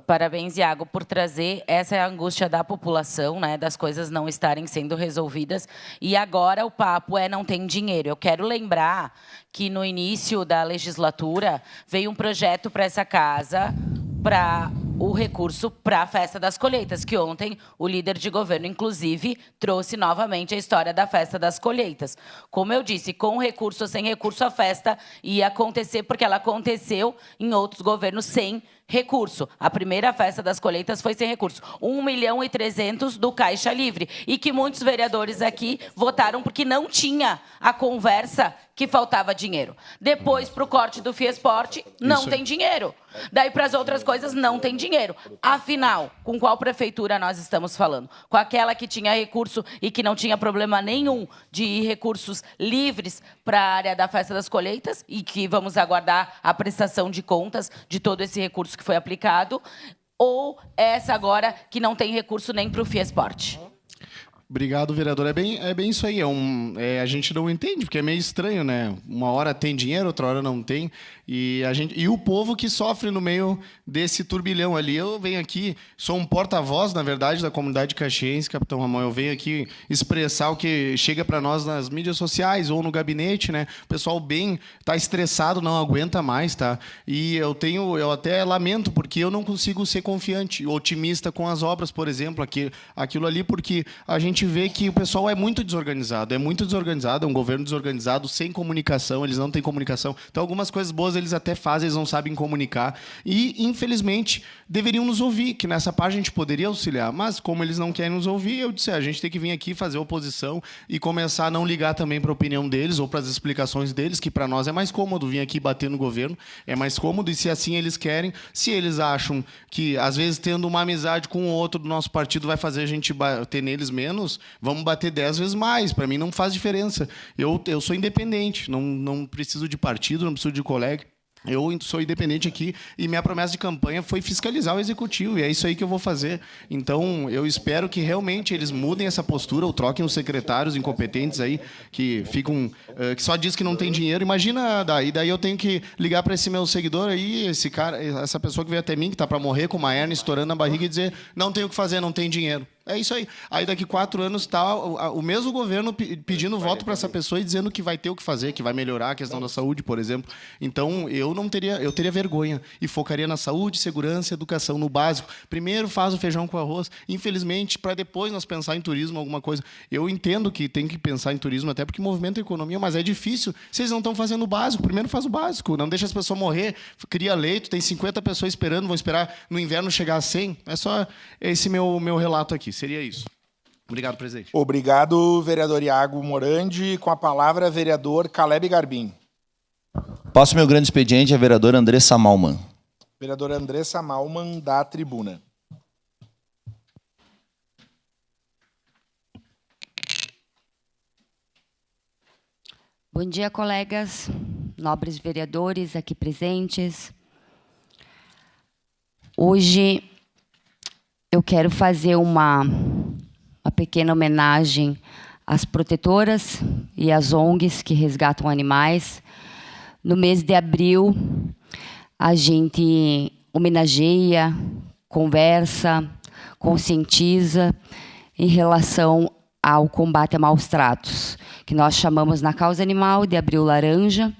Parabéns, Iago, por trazer essa angústia da população, né, das coisas não estarem sendo resolvidas. E agora o papo não tem dinheiro. Eu quero lembrar que no início da legislatura veio um projeto para essa casa para o recurso para a Festa das Colheitas, que ontem o líder de governo, inclusive, trouxe novamente a história da Festa das Colheitas. Como eu disse, com recurso ou sem recurso, a festa ia acontecer, porque ela aconteceu em outros governos sem recurso. A primeira Festa das Colheitas foi sem recurso. 1.300.000 do Caixa Livre. E que muitos vereadores aqui votaram porque não tinha a conversa que faltava dinheiro. Depois, para o corte do Fiesport, não tem dinheiro. Daí, para as outras coisas, não tem dinheiro. Afinal, com qual prefeitura nós estamos falando? Com aquela que tinha recurso e que não tinha problema nenhum de recursos livres para a área da Festa das Colheitas e que vamos aguardar a prestação de contas de todo esse recurso que foi aplicado, ou essa agora que não tem recurso nem para o Fiesport? Obrigado, vereador. É bem isso aí. A gente não entende, porque é meio estranho, né? Uma hora tem dinheiro, outra hora não tem. E o povo que sofre no meio desse turbilhão ali. Eu venho aqui, sou um porta-voz, na verdade, da comunidade caxiense, Capitão Ramon. Eu venho aqui expressar o que chega para nós nas mídias sociais ou no gabinete, né? O pessoal está estressado, não aguenta mais, tá? E eu até lamento, porque eu não consigo ser confiante, otimista com as obras, por exemplo, aquilo ali, porque a gente vê que o pessoal é muito desorganizado, é um governo desorganizado, sem comunicação, eles não têm comunicação. Então, algumas coisas boas eles até fazem, eles não sabem comunicar. E, infelizmente, deveriam nos ouvir, que nessa parte a gente poderia auxiliar. Mas, como eles não querem nos ouvir, eu disse, a gente tem que vir aqui fazer oposição e começar a não ligar também para a opinião deles ou para as explicações deles, que para nós é mais cômodo vir aqui bater no governo, é mais cômodo, e se assim eles querem, se eles acham que, às vezes, tendo uma amizade com o outro do nosso partido vai fazer a gente bater neles menos, vamos bater 10 vezes mais. Para mim não faz diferença. Eu sou independente, não preciso de partido, não preciso de colega. Eu sou independente aqui e minha promessa de campanha foi fiscalizar o executivo, e é isso aí que eu vou fazer. Então, eu espero que realmente eles mudem essa postura ou troquem os secretários incompetentes aí, que ficam, que só diz que não tem dinheiro. Imagina, daí eu tenho que ligar para esse meu seguidor aí, esse cara, essa pessoa que veio até mim, que está para morrer com uma hernia estourando na barriga, e dizer, não tem o que fazer, não tem dinheiro. É isso aí. Aí daqui 4 anos está o mesmo governo pedindo voto para essa pessoa e dizendo que vai ter o que fazer, que vai melhorar a questão da saúde, por exemplo. Então, eu teria vergonha e focaria na saúde, segurança, educação, no básico. Primeiro faz o feijão com arroz, infelizmente, para depois nós pensar em turismo, alguma coisa. Eu entendo que tem que pensar em turismo, até porque movimenta a economia, mas é difícil. Vocês não estão fazendo o básico. Primeiro faz o básico, não deixa as pessoas morrer, cria leito, tem 50 pessoas esperando, vão esperar no inverno chegar a 100. É só esse meu relato aqui. Seria isso. Obrigado, presidente. Obrigado, vereador Iago Morandi. Com a palavra, vereador Caleb Garbim. Passo meu grande expediente à vereadora Andressa Malman. Vereadora Andressa Malman, da tribuna. Bom dia, colegas, nobres vereadores aqui presentes. Hoje eu quero fazer uma pequena homenagem às protetoras e às ONGs que resgatam animais. No mês de abril, a gente homenageia, conversa, conscientiza em relação ao combate a maus tratos, que nós chamamos na Causa Animal de Abril Laranja.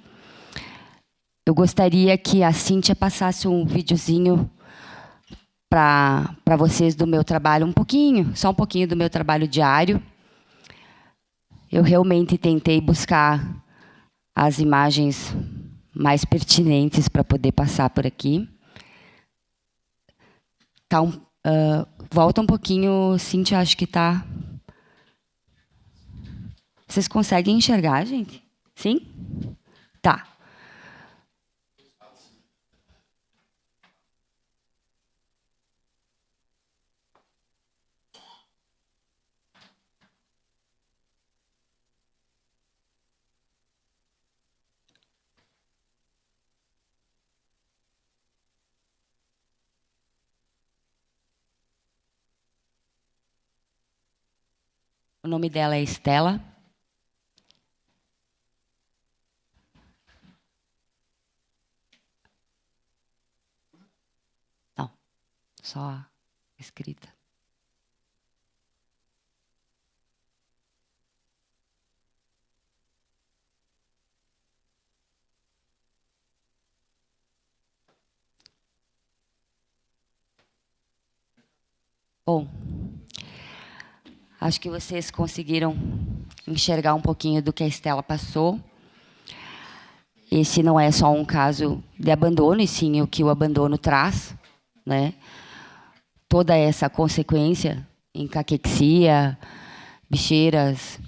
Eu gostaria que a Cíntia passasse um videozinho para vocês do meu trabalho, só um pouquinho do meu trabalho diário. Eu realmente tentei buscar as imagens mais pertinentes para poder passar por aqui. Tá volta um pouquinho, Cíntia, acho que tá... Vocês conseguem enxergar, gente? Sim? Tá. O nome dela é Estela. Não, só a escrita. Bom, acho que vocês conseguiram enxergar um pouquinho do que a Estela passou. Esse não é só um caso de abandono, e sim o que o abandono traz, né? Toda essa consequência em caquexia, bicheiras.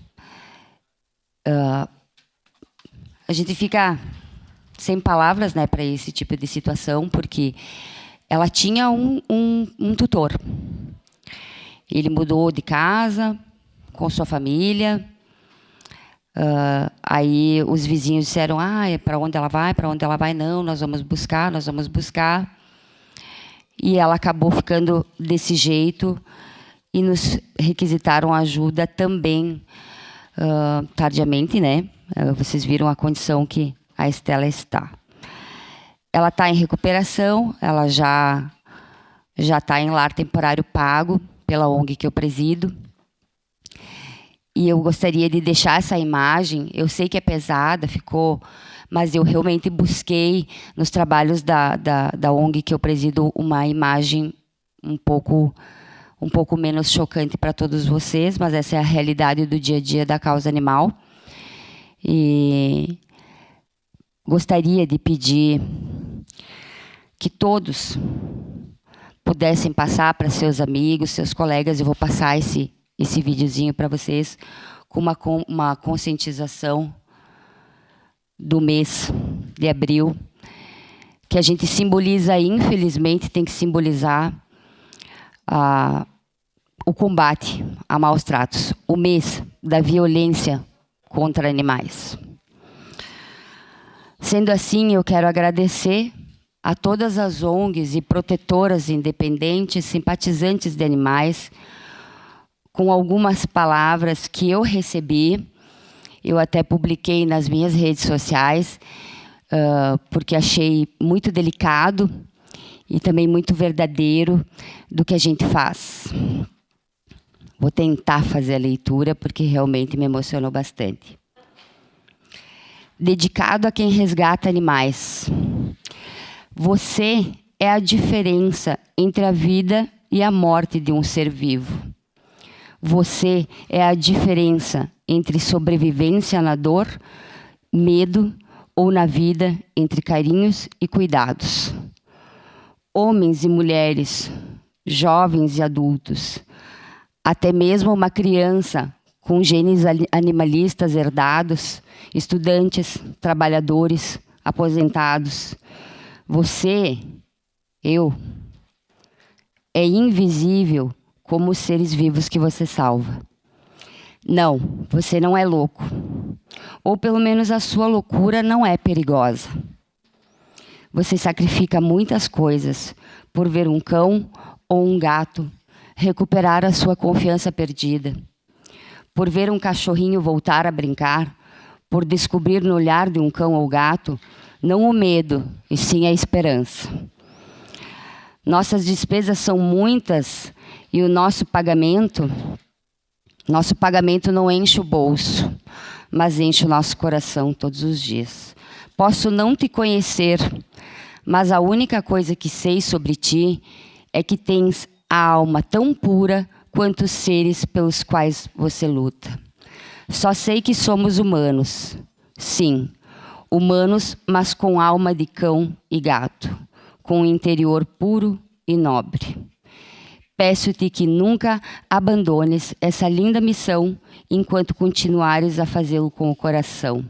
A gente fica sem palavras, né, para esse tipo de situação, porque ela tinha um tutor. Ele mudou de casa com sua família. Aí os vizinhos disseram: para onde ela vai? Para onde ela vai? Não, nós vamos buscar, nós vamos buscar. E ela acabou ficando desse jeito e nos requisitaram ajuda também tardiamente, né? Vocês viram a condição que a Estela está. Ela está em recuperação, ela já está em lar temporário pago pela ONG que eu presido. E eu gostaria de deixar essa imagem. Eu sei que é pesada, mas eu realmente busquei nos trabalhos da ONG que eu presido uma imagem um pouco menos chocante para todos vocês, mas essa é a realidade do dia a dia da causa animal. E gostaria de pedir que todos pudessem passar para seus amigos, seus colegas. Eu vou passar esse videozinho para vocês com uma conscientização do mês de abril, que a gente simboliza, infelizmente, tem que simbolizar o combate a maus tratos, o mês da violência contra animais. Sendo assim, eu quero agradecer a todas as ONGs e protetoras independentes, simpatizantes de animais, com algumas palavras que eu recebi. Eu até publiquei nas minhas redes sociais, porque achei muito delicado e também muito verdadeiro do que a gente faz. Vou tentar fazer a leitura, porque realmente me emocionou bastante. Dedicado a quem resgata animais. Você é a diferença entre a vida e a morte de um ser vivo. Você é a diferença entre sobrevivência na dor, medo ou na vida, entre carinhos e cuidados. Homens e mulheres, jovens e adultos, até mesmo uma criança com genes animalistas herdados, estudantes, trabalhadores, aposentados. Você, é invisível como os seres vivos que você salva. Não, você não é louco. Ou pelo menos a sua loucura não é perigosa. Você sacrifica muitas coisas por ver um cão ou um gato recuperar a sua confiança perdida, por ver um cachorrinho voltar a brincar, por descobrir no olhar de um cão ou gato não o medo, e sim a esperança. Nossas despesas são muitas e o nosso pagamento não enche o bolso, mas enche o nosso coração todos os dias. Posso não te conhecer, mas a única coisa que sei sobre ti é que tens a alma tão pura quanto os seres pelos quais você luta. Só sei que somos humanos. Sim, humanos, mas com alma de cão e gato, com um interior puro e nobre. Peço-te que nunca abandones essa linda missão enquanto continuares a fazê-lo com o coração.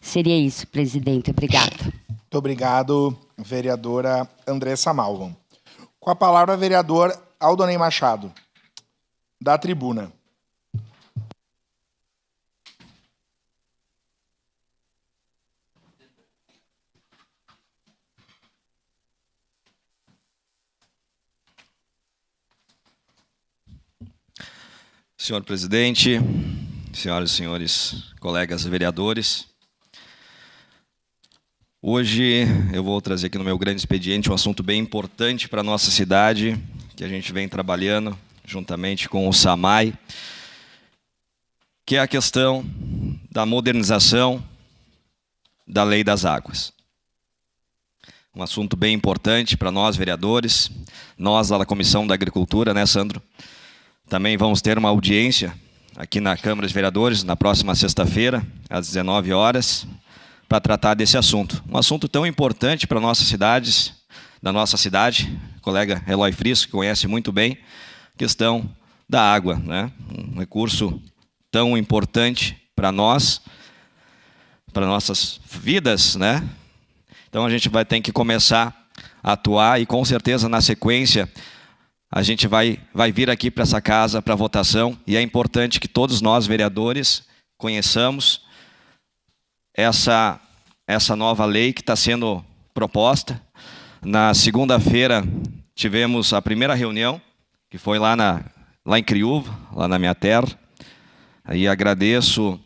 Seria isso, presidente. Obrigada. Muito obrigado, vereadora Andressa Malman. Com a palavra, vereador Aldonei Machado, da tribuna. Senhor presidente, senhoras e senhores colegas vereadores, hoje eu vou trazer aqui no meu grande expediente um assunto bem importante para a nossa cidade, que a gente vem trabalhando juntamente com o SAMAI, que é a questão da modernização da Lei das Águas. Um assunto bem importante para nós, vereadores, nós lá da Comissão da Agricultura, né, Sandro? Também vamos ter uma audiência aqui na Câmara de Vereadores na próxima sexta-feira, às 19 horas, para tratar desse assunto. Um assunto tão importante para nossas cidades, da nossa cidade, o colega Eloy Frisco, que conhece muito bem, questão da água, né? Um recurso tão importante para nós, para nossas vidas, né? Então a gente vai ter que começar a atuar e com certeza na sequência a gente vai vir aqui para essa casa para votação e é importante que todos nós, vereadores, conheçamos essa nova lei que está sendo proposta. Na segunda-feira tivemos a primeira reunião, que foi lá em Criúva, lá na minha terra. Aí agradeço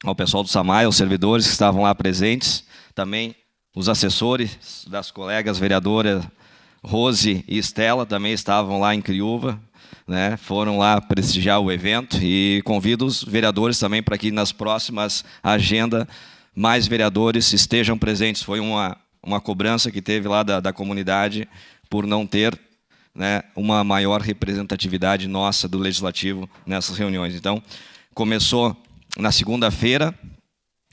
ao pessoal do SAMAI, aos servidores que estavam lá presentes, também os assessores das colegas vereadoras Rose e Estela também estavam lá em Criúva, né? Foram lá prestigiar o evento e convido os vereadores também para que nas próximas agendas mais vereadores estejam presentes. Foi uma cobrança que teve lá da comunidade por não ter, né, uma maior representatividade nossa do Legislativo nessas reuniões. Então, começou na segunda-feira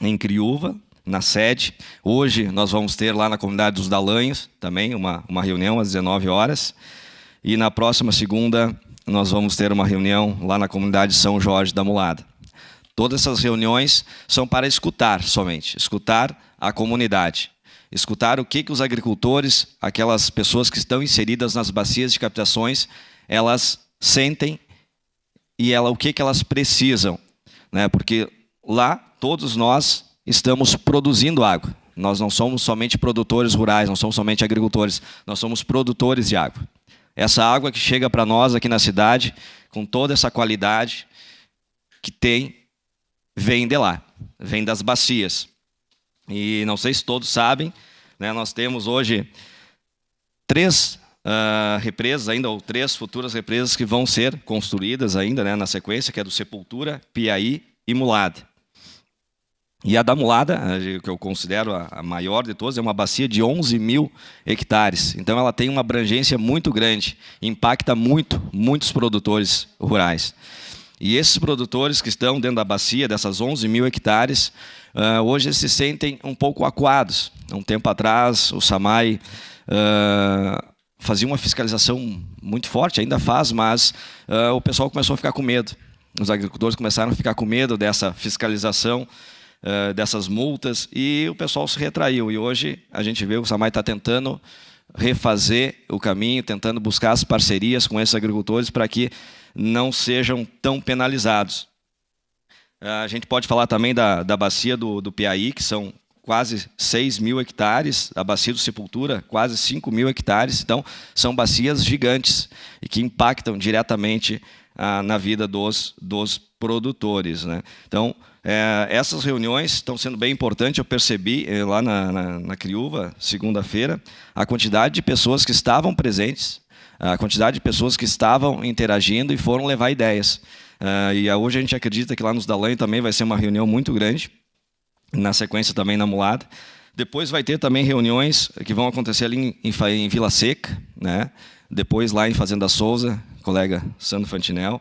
em Criúva, na sede. Hoje nós vamos ter lá na comunidade dos Dalanhos também uma reunião às 19 horas. E na próxima segunda nós vamos ter uma reunião lá na comunidade São Jorge da Mulada. Todas essas reuniões são para escutar somente, escutar a comunidade, escutar o que os agricultores, aquelas pessoas que estão inseridas nas bacias de captações, elas sentem e o que elas precisam, né? Porque lá todos nós estamos produzindo água. Nós não somos somente produtores rurais, não somos somente agricultores, nós somos produtores de água. Essa água que chega para nós aqui na cidade, com toda essa qualidade que tem, vem de lá, vem das bacias. E não sei se todos sabem, né, nós temos hoje 3 represas ainda, ou 3 futuras represas que vão ser construídas ainda, né, na sequência, que é do Sepultura, Piaí e Mulada. E a da Mulada, que eu considero a maior de todas, é uma bacia de 11 mil hectares. Então ela tem uma abrangência muito grande, impacta muitos produtores rurais. E esses produtores que estão dentro da bacia, dessas 11 mil hectares, hoje se sentem um pouco acuados. Há um tempo atrás, o SAMAI fazia uma fiscalização muito forte, ainda faz, mas o pessoal começou a ficar com medo. Os agricultores começaram a ficar com medo dessa fiscalização, dessas multas, e o pessoal se retraiu. E hoje a gente vê que o SAMAI está tentando refazer o caminho, tentando buscar as parcerias com esses agricultores para que não sejam tão penalizados. A gente pode falar também da bacia do Piaí, que são quase 6 mil hectares, a bacia do Sepultura, quase 5 mil hectares. Então, são bacias gigantes e que impactam diretamente na vida dos produtores, né? Então, essas reuniões estão sendo bem importantes. Eu percebi lá na Criúva, segunda-feira, a quantidade de pessoas que estavam presentes, a quantidade de pessoas que estavam interagindo e foram levar ideias. E hoje a gente acredita que lá nos Dalanhe também vai ser uma reunião muito grande, na sequência também na Mulada. Depois vai ter também reuniões que vão acontecer ali em Vila Seca, né? Depois lá em Fazenda Souza, colega Sandro Fantinel.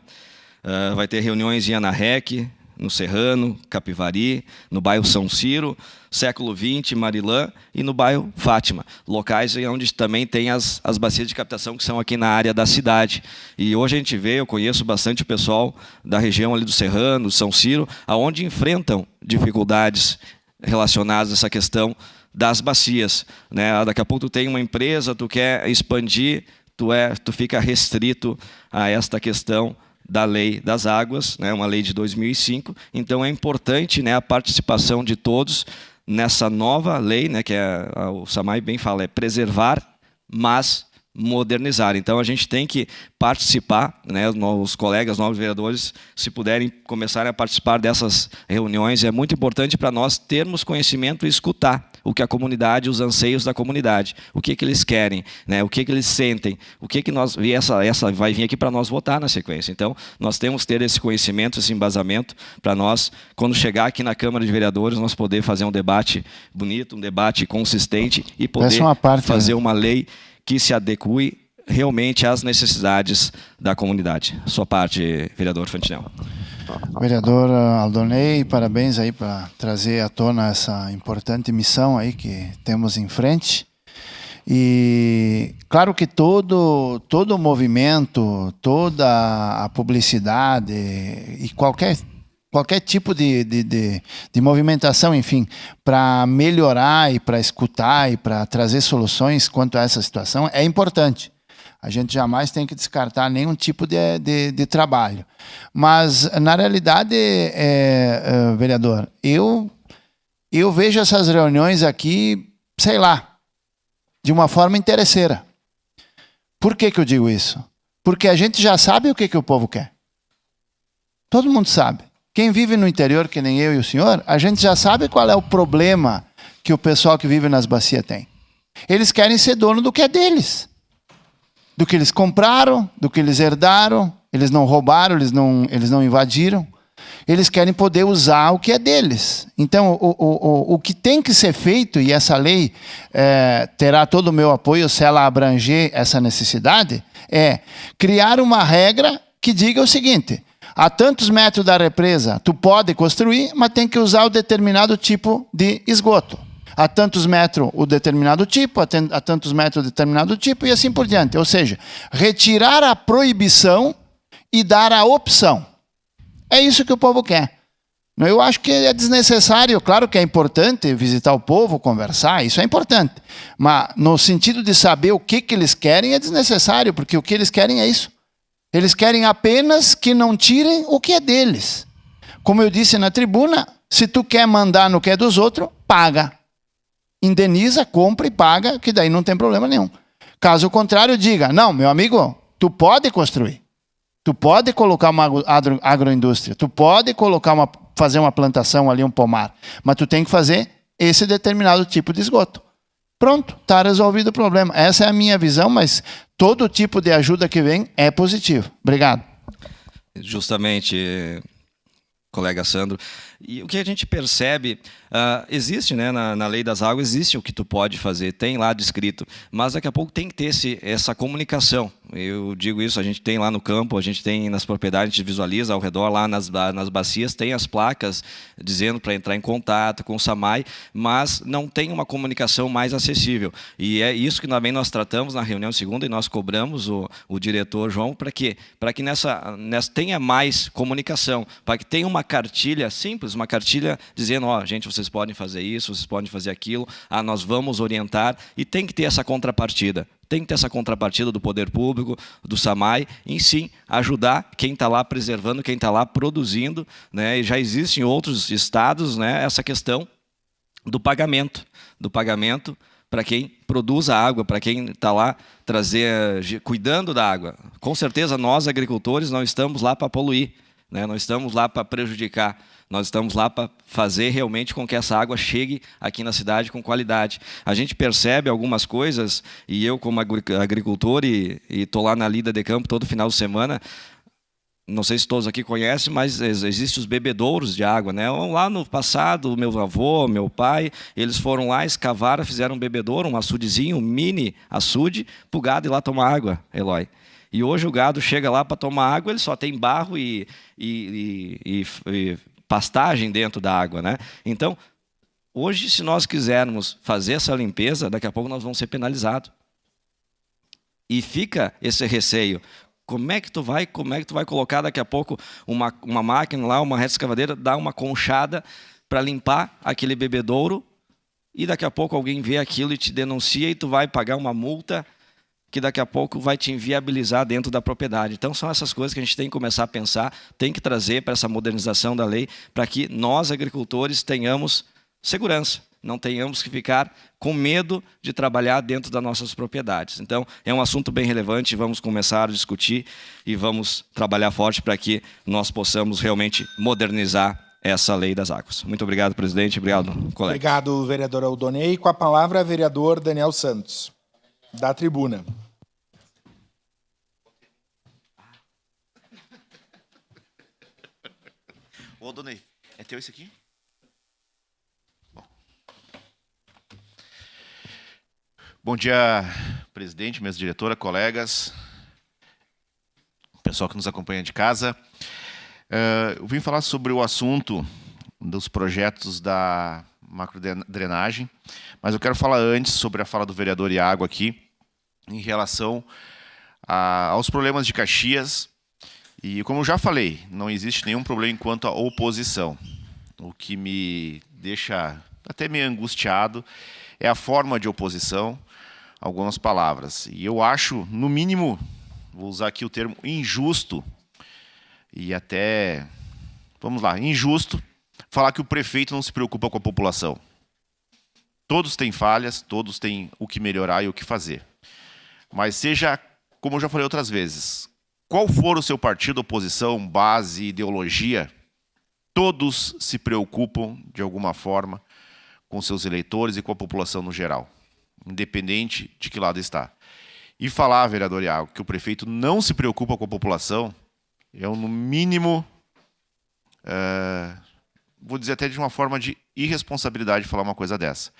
Vai ter reuniões em Anarrec, no Serrano, Capivari, no bairro São Ciro, Século XX, Marilã e no bairro Fátima. Locais onde também tem as bacias de captação que são aqui na área da cidade. E hoje a gente vê, eu conheço bastante o pessoal da região ali do Serrano, do São Ciro, aonde enfrentam dificuldades relacionadas a essa questão das bacias, né? Daqui a pouco tu tem uma empresa, tu quer expandir, tu fica restrito a esta questão da Lei das Águas, né, uma lei de 2005. Então, é importante, né, a participação de todos nessa nova lei, né, que o Samay bem fala, é preservar, mas modernizar. Então, a gente tem que participar, né, os colegas, novos vereadores, se puderem começar a participar dessas reuniões, é muito importante para nós termos conhecimento e escutar o que a comunidade, os anseios da comunidade, o que eles querem, né, o que eles sentem, o que nós... E essa vai vir aqui para nós votar na sequência. Então, nós temos que ter esse conhecimento, esse embasamento, para nós, quando chegar aqui na Câmara de Vereadores, nós poder fazer um debate bonito, um debate consistente e poder fazer uma lei que se adeque realmente às necessidades da comunidade. Sua parte, vereador Fantinel. Vereador Aldonei, parabéns aí para trazer à tona essa importante missão aí que temos em frente. E claro que todo o movimento, toda a publicidade e qualquer tipo de movimentação, enfim, para melhorar e para escutar e para trazer soluções quanto a essa situação é importante. A gente jamais tem que descartar nenhum tipo de trabalho. Mas, na realidade, vereador, eu vejo essas reuniões aqui, sei lá, de uma forma interesseira. Por que eu digo isso? Porque a gente já sabe o que o povo quer. Todo mundo sabe. Quem vive no interior, que nem eu e o senhor, a gente já sabe qual é o problema que o pessoal que vive nas bacias tem. Eles querem ser dono do que é deles. Do que eles compraram, do que eles herdaram, eles não roubaram, eles não invadiram. Eles querem poder usar o que é deles. Então, o que tem que ser feito, e essa lei terá todo o meu apoio se ela abranger essa necessidade, é criar uma regra que diga o seguinte: a tantos metros da represa tu pode construir, mas tem que usar o determinado tipo de esgoto. A tantos metros o determinado tipo, a tantos metros o determinado tipo, e assim por diante. Ou seja, retirar a proibição e dar a opção. É isso que o povo quer. Eu acho que é desnecessário, claro que é importante visitar o povo, conversar, isso é importante. Mas no sentido de saber o que eles querem é desnecessário, porque o que eles querem é isso. Eles querem apenas que não tirem o que é deles. Como eu disse na tribuna, se tu quer mandar no que é dos outros, paga. Indeniza, compra e paga, que daí não tem problema nenhum. Caso contrário, diga: não, meu amigo, tu pode construir. Tu pode colocar uma agroindústria. Tu pode fazer uma plantação ali, um pomar. Mas tu tem que fazer esse determinado tipo de esgoto. Pronto, está resolvido o problema. Essa é a minha visão, mas todo tipo de ajuda que vem é positivo. Obrigado. Justamente, colega Sandro. E o que a gente percebe, existe, né, na Lei das Águas, existe o que tu pode fazer, tem lá descrito, mas daqui a pouco tem que ter essa comunicação. Eu digo isso, a gente tem lá no campo, a gente tem nas propriedades, a gente visualiza ao redor, lá nas bacias, tem as placas dizendo para entrar em contato com o Samay, mas não tem uma comunicação mais acessível. E é isso que também nós tratamos na reunião de segunda, e nós cobramos o diretor João para que nessa tenha mais comunicação, para que tenha uma cartilha simples, uma cartilha dizendo: ó, gente, vocês podem fazer isso, vocês podem fazer aquilo, nós vamos orientar, e tem que ter essa contrapartida. Tem que ter essa contrapartida do poder público, do Samay, em sim ajudar quem está lá preservando, quem está lá produzindo, né? E já existe em outros estados, né, essa questão do pagamento para quem produz a água, para quem está lá cuidando da água. Com certeza, nós, agricultores, não estamos lá para poluir, né? Não estamos lá para prejudicar, nós estamos lá para fazer realmente com que essa água chegue aqui na cidade com qualidade. A gente percebe algumas coisas, e eu como agricultor, e estou lá na lida de campo todo final de semana, não sei se todos aqui conhecem, mas existem os bebedouros de água, né? Lá no passado, meu avô, meu pai, eles foram lá, escavaram, fizeram um bebedouro, um açudezinho, um mini açude, para o gado ir lá tomar água, Eloy. E hoje o gado chega lá para tomar água, ele só tem barro e pastagem dentro da água, né? Então, hoje, se nós quisermos fazer essa limpeza, daqui a pouco nós vamos ser penalizados. E fica esse receio. Como é que tu vai colocar daqui a pouco uma máquina lá, uma reta escavadeira, dar uma conchada para limpar aquele bebedouro e daqui a pouco alguém vê aquilo e te denuncia e tu vai pagar uma multa que daqui a pouco vai te inviabilizar dentro da propriedade. Então são essas coisas que a gente tem que começar a pensar, tem que trazer para essa modernização da lei para que nós, agricultores, tenhamos segurança. Não tenhamos que ficar com medo de trabalhar dentro das nossas propriedades. Então, é um assunto bem relevante, vamos começar a discutir e vamos trabalhar forte para que nós possamos realmente modernizar essa lei das águas. Muito obrigado, presidente. Obrigado, colega. Obrigado, vereador Aldonei. Com a palavra, vereador Daniel Santos, da tribuna. Ô, Aldonei, é teu esse aqui? Bom dia, presidente, mesa diretora, colegas, pessoal que nos acompanha de casa. Eu vim falar sobre o assunto dos projetos da macrodrenagem, mas eu quero falar antes sobre a fala do vereador Iago aqui, em relação aos problemas de Caxias. E como eu já falei, não existe nenhum problema enquanto à oposição. O que me deixa até meio angustiado é a forma de oposição, algumas palavras. E eu acho, no mínimo, vou usar aqui o termo injusto, e até, vamos lá, injusto, falar que o prefeito não se preocupa com a população. Todos têm falhas, todos têm o que melhorar e o que fazer. Mas seja, como eu já falei outras vezes, qual for o seu partido, oposição, base, ideologia, todos se preocupam, de alguma forma, com seus eleitores e com a população no geral, independente de que lado está. E falar, vereador Iago, que o prefeito não se preocupa com a população, eu, no mínimo, vou dizer até de uma forma de irresponsabilidade falar uma coisa dessa.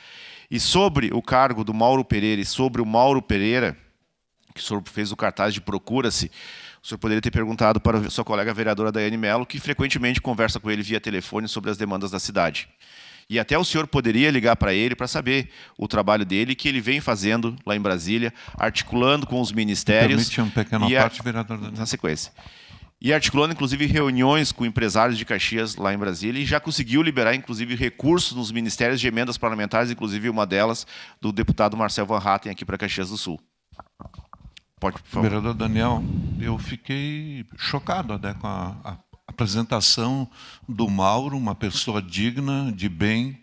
E sobre o cargo do Mauro Pereira e sobre o Mauro Pereira, que o senhor fez o cartaz de Procura-se, o senhor poderia ter perguntado para a sua colega vereadora Daiane Mello, que frequentemente conversa com ele via telefone sobre as demandas da cidade. E até o senhor poderia ligar para ele para saber o trabalho dele, que ele vem fazendo lá em Brasília, articulando com os ministérios. Permite uma pequena parte, vereador. Na sequência. E articulando, inclusive, reuniões com empresários de Caxias lá em Brasília, e já conseguiu liberar, inclusive, recursos nos ministérios de emendas parlamentares, inclusive uma delas do deputado Marcel Van Hatten aqui para Caxias do Sul. Pode, por favor. Vereador Daniel, eu fiquei chocado até com a apresentação do Mauro, uma pessoa digna, de bem,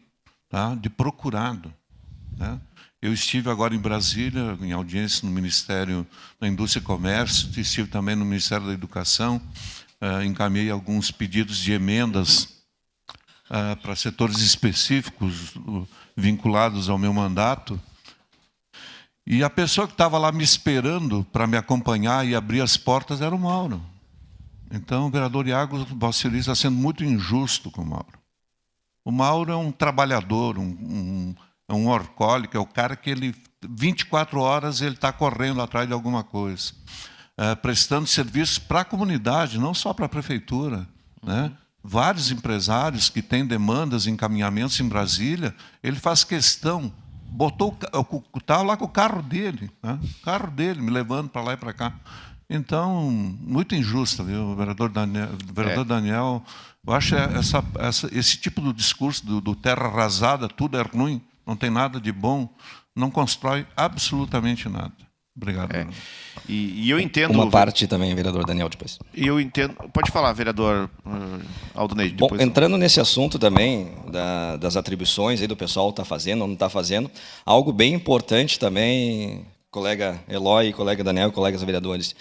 tá? De procurado, né? Eu estive agora em Brasília, em audiência no Ministério da Indústria e Comércio, estive também no Ministério da Educação, encaminhei alguns pedidos de emendas para setores específicos vinculados ao meu mandato. E a pessoa que estava lá me esperando para me acompanhar e abrir as portas era o Mauro. Então, o vereador Iago Balceri está sendo muito injusto com o Mauro. O Mauro é um trabalhador, é um orcólico, é o cara que ele 24 horas ele está correndo atrás de alguma coisa, prestando serviços para a comunidade, não só para a prefeitura, né? Vários empresários que têm demandas, encaminhamentos em Brasília, ele faz questão, estava lá com o carro dele, né? O carro dele, me levando para lá e para cá. Então, muito injusta, viu, vereador Daniel. Eu acho esse tipo de discurso do terra arrasada, tudo é ruim, não tem nada de bom, não constrói absolutamente nada. Obrigado. E eu entendo... Uma parte também, vereador Daniel, depois. E eu entendo... Pode falar, vereador Aldonei. Bom, entrando nesse assunto também, das atribuições aí do pessoal está fazendo ou não está fazendo, algo bem importante também, colega Eloy, colega Daniel, colegas vereadores.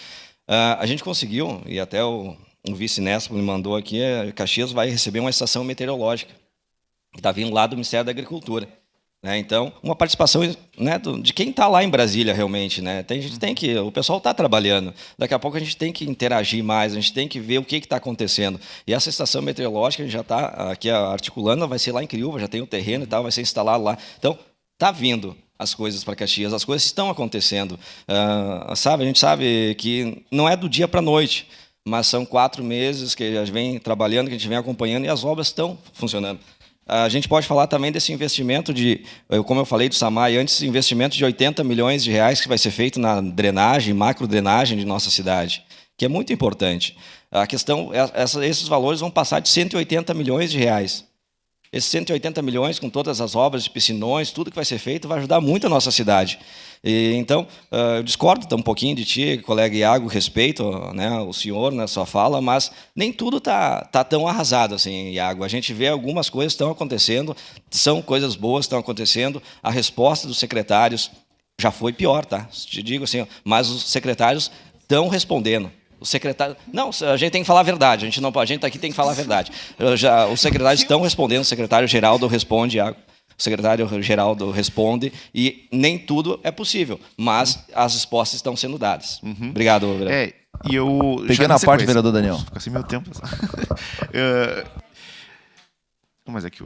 A gente conseguiu, e até o vice-Nespo me mandou aqui, Caxias vai receber uma estação meteorológica, que está vindo lá do Ministério da Agricultura. Então, uma participação, né, de quem está lá em Brasília realmente. Né? O pessoal está trabalhando. Daqui a pouco a gente tem que interagir mais, a gente tem que ver o que está acontecendo. E essa estação meteorológica, a gente já está aqui articulando, vai ser lá em Criúva, já tem o terreno e tal, vai ser instalado lá. Então, está vindo as coisas para Caxias, as coisas estão acontecendo. A gente sabe que não é do dia para a noite, mas são 4 meses que a gente vem trabalhando, que a gente vem acompanhando e as obras estão funcionando. A gente pode falar também desse investimento como eu falei do SAMAI antes, investimento de 80 milhões de reais que vai ser feito na drenagem, macro-drenagem de nossa cidade, que é muito importante. A questão, esses valores vão passar de 180 milhões de reais. Esses 180 milhões, com todas as obras de piscinões, tudo que vai ser feito, vai ajudar muito a nossa cidade. Então, eu discordo um pouquinho de ti, colega Iago, respeito, né, o senhor na sua fala, mas nem tudo tá tão arrasado assim, Iago. A gente vê algumas coisas estão acontecendo, são coisas boas que estão acontecendo. A resposta dos secretários já foi pior, tá? Te digo assim, mas os secretários estão respondendo. O secretário... Não, a gente tem que falar a verdade, a gente aqui tem que falar a verdade. Os secretários estão respondendo, o secretário Geraldo responde, Iago. O secretário Geraldo responde e nem tudo é possível, mas as respostas estão sendo dadas. Obrigado, vereador. E eu... Peguei na parte, vereador Daniel. Fica assim meu tempo. Mas aqui...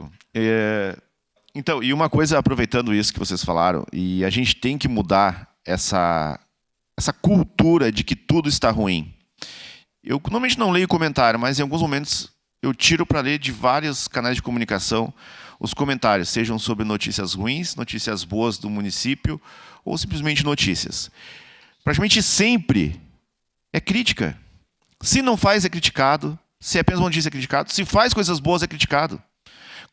Então, e uma coisa, aproveitando isso que vocês falaram, e a gente tem que mudar essa cultura de que tudo está ruim. Eu normalmente não leio comentário, mas em alguns momentos eu tiro para ler de vários canais de comunicação os comentários, sejam sobre notícias ruins, notícias boas do município, ou simplesmente notícias. Praticamente sempre é crítica. Se não faz, é criticado. Se é apenas uma notícia, é criticado. Se faz coisas boas, é criticado.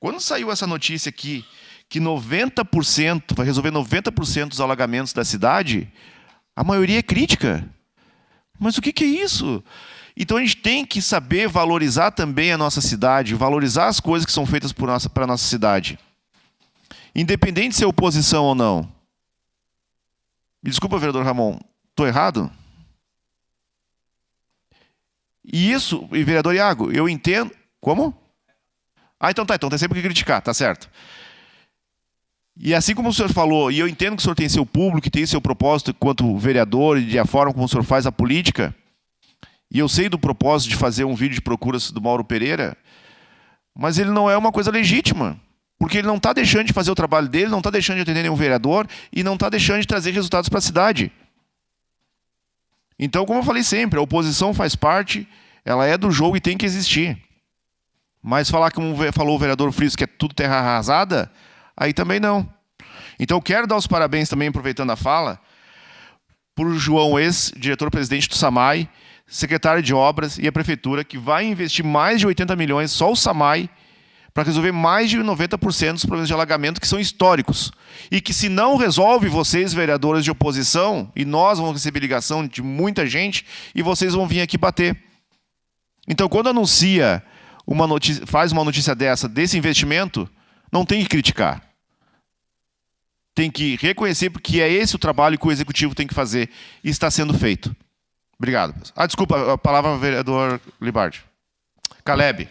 Quando saiu essa notícia aqui, que 90% vai resolver 90% dos alagamentos da cidade, a maioria é crítica. Mas o que é isso? Então a gente tem que saber valorizar também a nossa cidade, valorizar as coisas que são feitas para a nossa cidade. Independente de ser oposição ou não. Me desculpa, vereador Ramon, estou errado? E isso, e vereador Iago, eu entendo... Como? Então então tem sempre que criticar, tá certo. E assim como o senhor falou, e eu entendo que o senhor tem seu público, que tem seu propósito enquanto vereador, e a forma como o senhor faz a política, e eu sei do propósito de fazer um vídeo de procuras do Mauro Pereira, mas ele não é uma coisa legítima, porque ele não está deixando de fazer o trabalho dele, não está deixando de atender nenhum vereador, e não está deixando de trazer resultados para a cidade. Então, como eu falei sempre, a oposição faz parte, ela é do jogo e tem que existir. Mas falar, como falou o vereador Friso, que é tudo terra arrasada, aí também não. Então, eu quero dar os parabéns também, aproveitando a fala, para o João, ex-diretor-presidente do SAMAI, secretário de Obras e a Prefeitura, que vai investir mais de 80 milhões, só o SAMAI, para resolver mais de 90% dos problemas de alagamento que são históricos. E que se não resolve, vocês, vereadores de oposição, e nós vamos receber ligação de muita gente, e vocês vão vir aqui bater. Então, quando anuncia uma notícia, faz uma notícia desse investimento, não tem que criticar. Tem que reconhecer, porque é esse o trabalho que o Executivo tem que fazer, e está sendo feito. Obrigado. Desculpa, a palavra ao vereador Libardi. Caleb.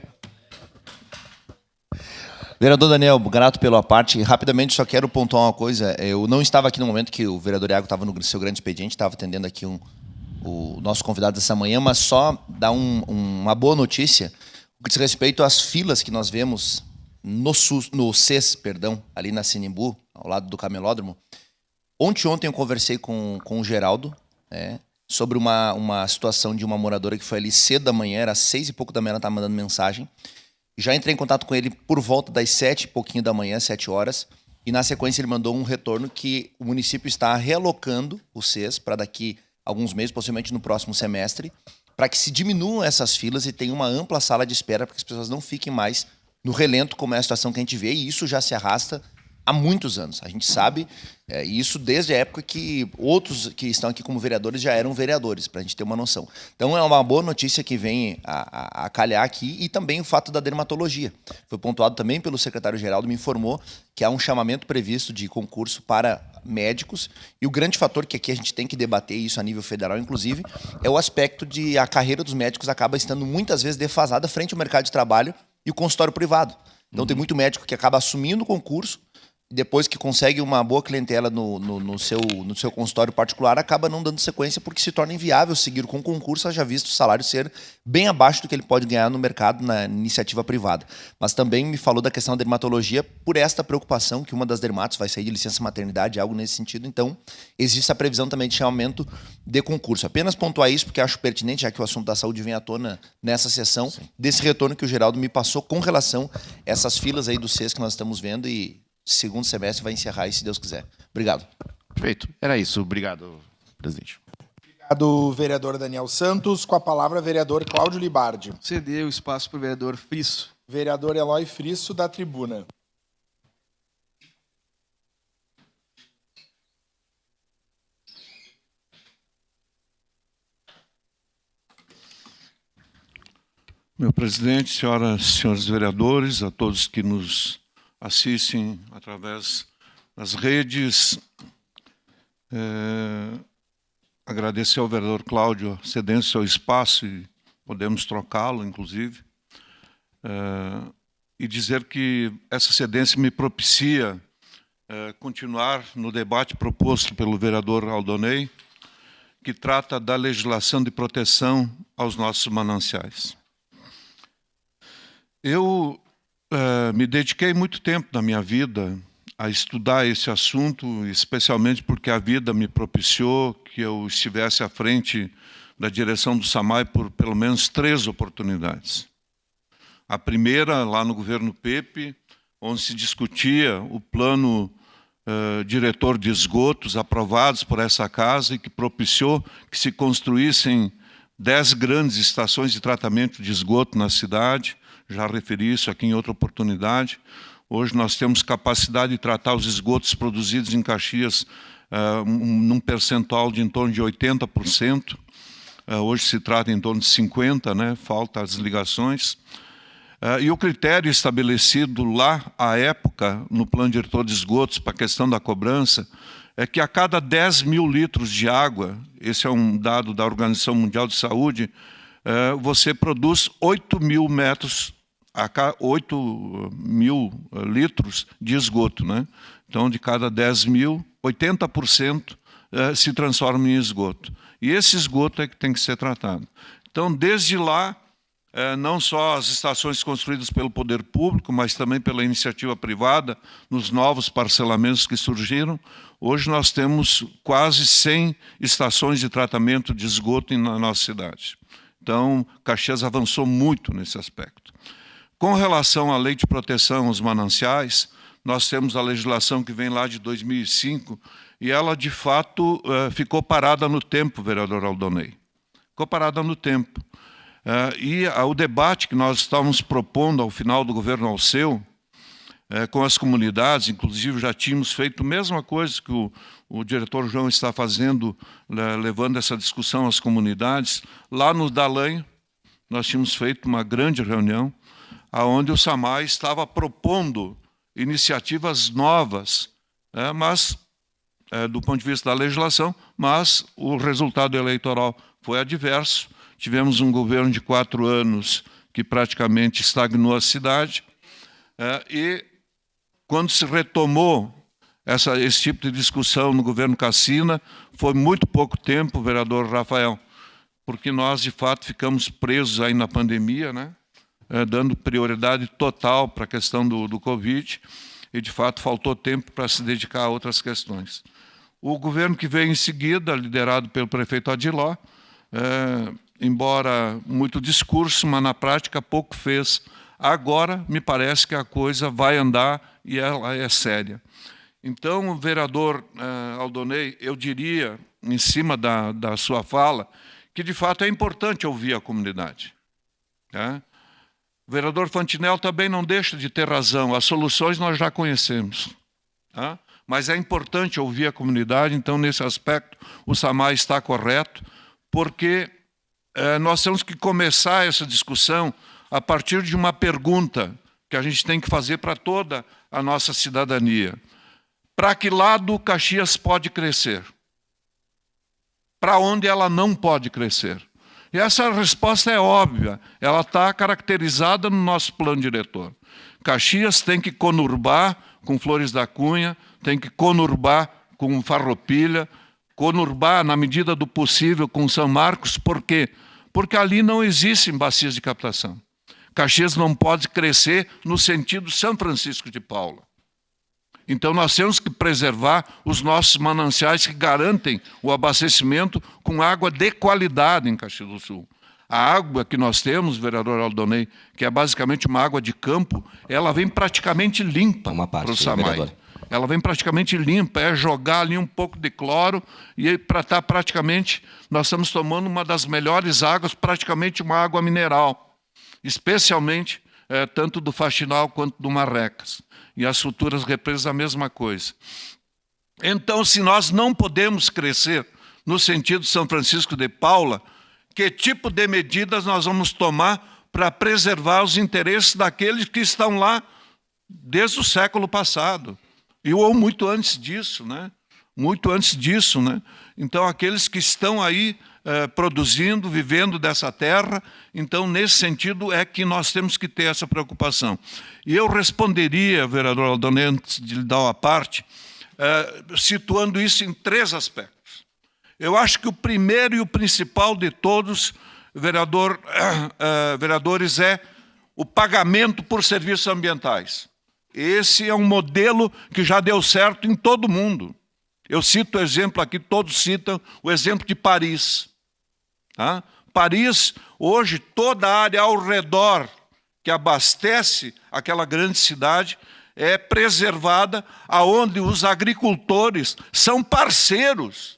Vereador Daniel, grato pela parte. Rapidamente, só quero pontuar uma coisa. Eu não estava aqui no momento que o vereador Iago estava no seu grande expediente, estava atendendo aqui o nosso convidado dessa manhã, mas só dar uma boa notícia, o que diz respeito às filas que nós vemos no CES, ali na Sinimbu, ao lado do Camelódromo. Ontem eu conversei com o Geraldo, sobre uma situação de uma moradora que foi ali cedo da manhã, era 6 e pouco da manhã, ela estava mandando mensagem. Já entrei em contato com ele por volta das 7 e pouquinho da manhã, 7 horas, e na sequência ele mandou um retorno que o município está realocando o CES para daqui a alguns meses, possivelmente no próximo semestre, para que se diminuam essas filas e tenha uma ampla sala de espera para que as pessoas não fiquem mais no relento, como é a situação que a gente vê, e isso já se arrasta há muitos anos. A gente sabe isso desde a época que outros que estão aqui como vereadores já eram vereadores, para a gente ter uma noção. Então, é uma boa notícia que vem a calhar aqui, e também o fato da dermatologia. Foi pontuado também pelo secretário Geraldo, me informou que há um chamamento previsto de concurso para médicos, e o grande fator que aqui a gente tem que debater, isso a nível federal, inclusive, é o aspecto de a carreira dos médicos acaba estando muitas vezes defasada frente ao mercado de trabalho e o consultório privado. Então, tem muito médico que acaba assumindo o concurso, e depois que consegue uma boa clientela no seu consultório particular, acaba não dando sequência porque se torna inviável seguir com o concurso, haja visto o salário ser bem abaixo do que ele pode ganhar no mercado, na iniciativa privada. Mas também me falou da questão da dermatologia por esta preocupação que uma das dermatos vai sair de licença maternidade, algo nesse sentido. Então, existe a previsão também de chamamento de concurso. Apenas pontuar isso porque acho pertinente, já que o assunto da saúde vem à tona nessa sessão, desse retorno que o Geraldo me passou com relação a essas filas aí do CES que nós estamos vendo, e segundo semestre vai encerrar aí, se Deus quiser. Obrigado. Perfeito. Era isso. Obrigado, presidente. Obrigado, vereador Daniel Santos. Com a palavra, vereador Cláudio Libardi. Ceder o espaço para o vereador Frisso. Vereador Eloy Frisso, da tribuna. Meu presidente, senhoras e senhores vereadores, a todos que nos assistem através das redes, agradecer ao vereador Cláudio a cedência ao espaço, e podemos trocá-lo, inclusive, e dizer que essa cedência me propicia continuar no debate proposto pelo vereador Aldonei, que trata da legislação de proteção aos nossos mananciais. Eu me dediquei muito tempo da minha vida a estudar esse assunto, especialmente porque a vida me propiciou que eu estivesse à frente da direção do SAMAI por pelo menos 3 oportunidades. A primeira, lá no governo Pepe, onde se discutia o plano diretor de esgotos aprovados por essa casa e que propiciou que se construíssem 10 grandes estações de tratamento de esgoto na cidade. Já referi isso aqui em outra oportunidade. Hoje nós temos capacidade de tratar os esgotos produzidos em Caxias num percentual de em torno de 80%. Hoje se trata em torno de 50%, né? Falta as ligações. E o critério estabelecido lá, à época, no plano diretor de esgotos, para a questão da cobrança, é que a cada 10 mil litros de água, esse é um dado da Organização Mundial de Saúde, você produz 8 mil metros, 8 mil litros de esgoto, né? Então, de cada 10 mil, 80% se transforma em esgoto. E esse esgoto é que tem que ser tratado. Então, desde lá, não só as estações construídas pelo poder público, mas também pela iniciativa privada, nos novos parcelamentos que surgiram, hoje nós temos quase 100 estações de tratamento de esgoto na nossa cidade. Então, Caxias avançou muito nesse aspecto. Com relação à lei de proteção aos mananciais, nós temos a legislação que vem lá de 2005, e ela, de fato, ficou parada no tempo, vereador Aldonei. Ficou parada no tempo. E o debate que nós estávamos propondo ao final do governo Alceu, com as comunidades, inclusive já tínhamos feito a mesma coisa que o diretor João está fazendo, levando essa discussão às comunidades. Lá no Dalanho, nós tínhamos feito uma grande reunião, onde o SAMAI estava propondo iniciativas novas, mas do ponto de vista da legislação, mas o resultado eleitoral foi adverso. Tivemos um governo de 4 anos que praticamente estagnou a cidade, e quando se retomou esse tipo de discussão no governo Cassina, foi muito pouco tempo, vereador Rafael, porque nós, de fato, ficamos presos aí na pandemia, né? Dando prioridade total para a questão do Covid, e, de fato, faltou tempo para se dedicar a outras questões. O governo que veio em seguida, liderado pelo prefeito Adiló, embora muito discurso, mas na prática pouco fez. Agora, me parece que a coisa vai andar e ela é séria. Então, vereador Aldonei, eu diria, em cima da sua fala, que de fato é importante ouvir a comunidade. O vereador Fantinel também não deixa de ter razão, as soluções nós já conhecemos. Tá? Mas é importante ouvir a comunidade, então, nesse aspecto, o SAMAI está correto, porque nós temos que começar essa discussão a partir de uma pergunta que a gente tem que fazer para toda a nossa cidadania. Para que lado Caxias pode crescer? Para onde ela não pode crescer? E essa resposta é óbvia, ela está caracterizada no nosso plano diretor. Caxias tem que conurbar com Flores da Cunha, tem que conurbar com Farroupilha, conurbar, na medida do possível, com São Marcos. Por quê? Porque ali não existem bacias de captação. Caxias não pode crescer no sentido São Francisco de Paula. Então, nós temos que preservar os nossos mananciais que garantem o abastecimento com água de qualidade em Caxias do Sul. A água que nós temos, vereador Aldonei, que é basicamente uma água de campo, ela vem praticamente limpa para o SAMAI. Ela vem praticamente limpa, é jogar ali um pouco de cloro e para estar praticamente, nós estamos tomando uma das melhores águas, praticamente uma água mineral, especialmente tanto do Faxinal quanto do Marrecas. E as futuras represas a mesma coisa. Então, se nós não podemos crescer no sentido São Francisco de Paula, que tipo de medidas nós vamos tomar para preservar os interesses daqueles que estão lá desde o século passado? Ou muito antes disso, né? Muito antes disso, né? Então, aqueles que estão aí produzindo, vivendo dessa terra, então, nesse sentido, é que nós temos que ter essa preocupação. E eu responderia, vereador Aldonei, antes de lhe dar uma parte, situando isso em 3 aspectos. Eu acho que o primeiro e o principal de todos, vereadores, é o pagamento por serviços ambientais. Esse é um modelo que já deu certo em todo o mundo. Eu cito o exemplo aqui, todos citam o exemplo de Paris. Tá? Paris, hoje, toda a área ao redor que abastece aquela grande cidade é preservada, aonde os agricultores são parceiros.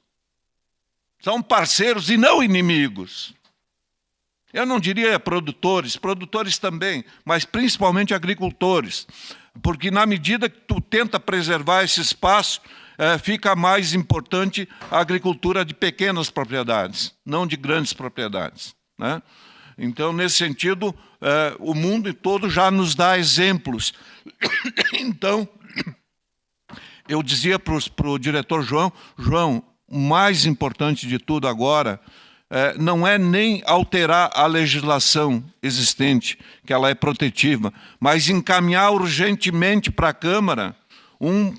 São parceiros e não inimigos. Eu não diria produtores, produtores também, mas principalmente agricultores. Porque na medida que tu tenta preservar esse espaço, fica mais importante a agricultura de pequenas propriedades, não de grandes propriedades, né? Então, nesse sentido, o mundo todo já nos dá exemplos. Então, eu dizia para o diretor João, o mais importante de tudo agora não é nem alterar a legislação existente, que ela é protetiva, mas encaminhar urgentemente para a Câmara um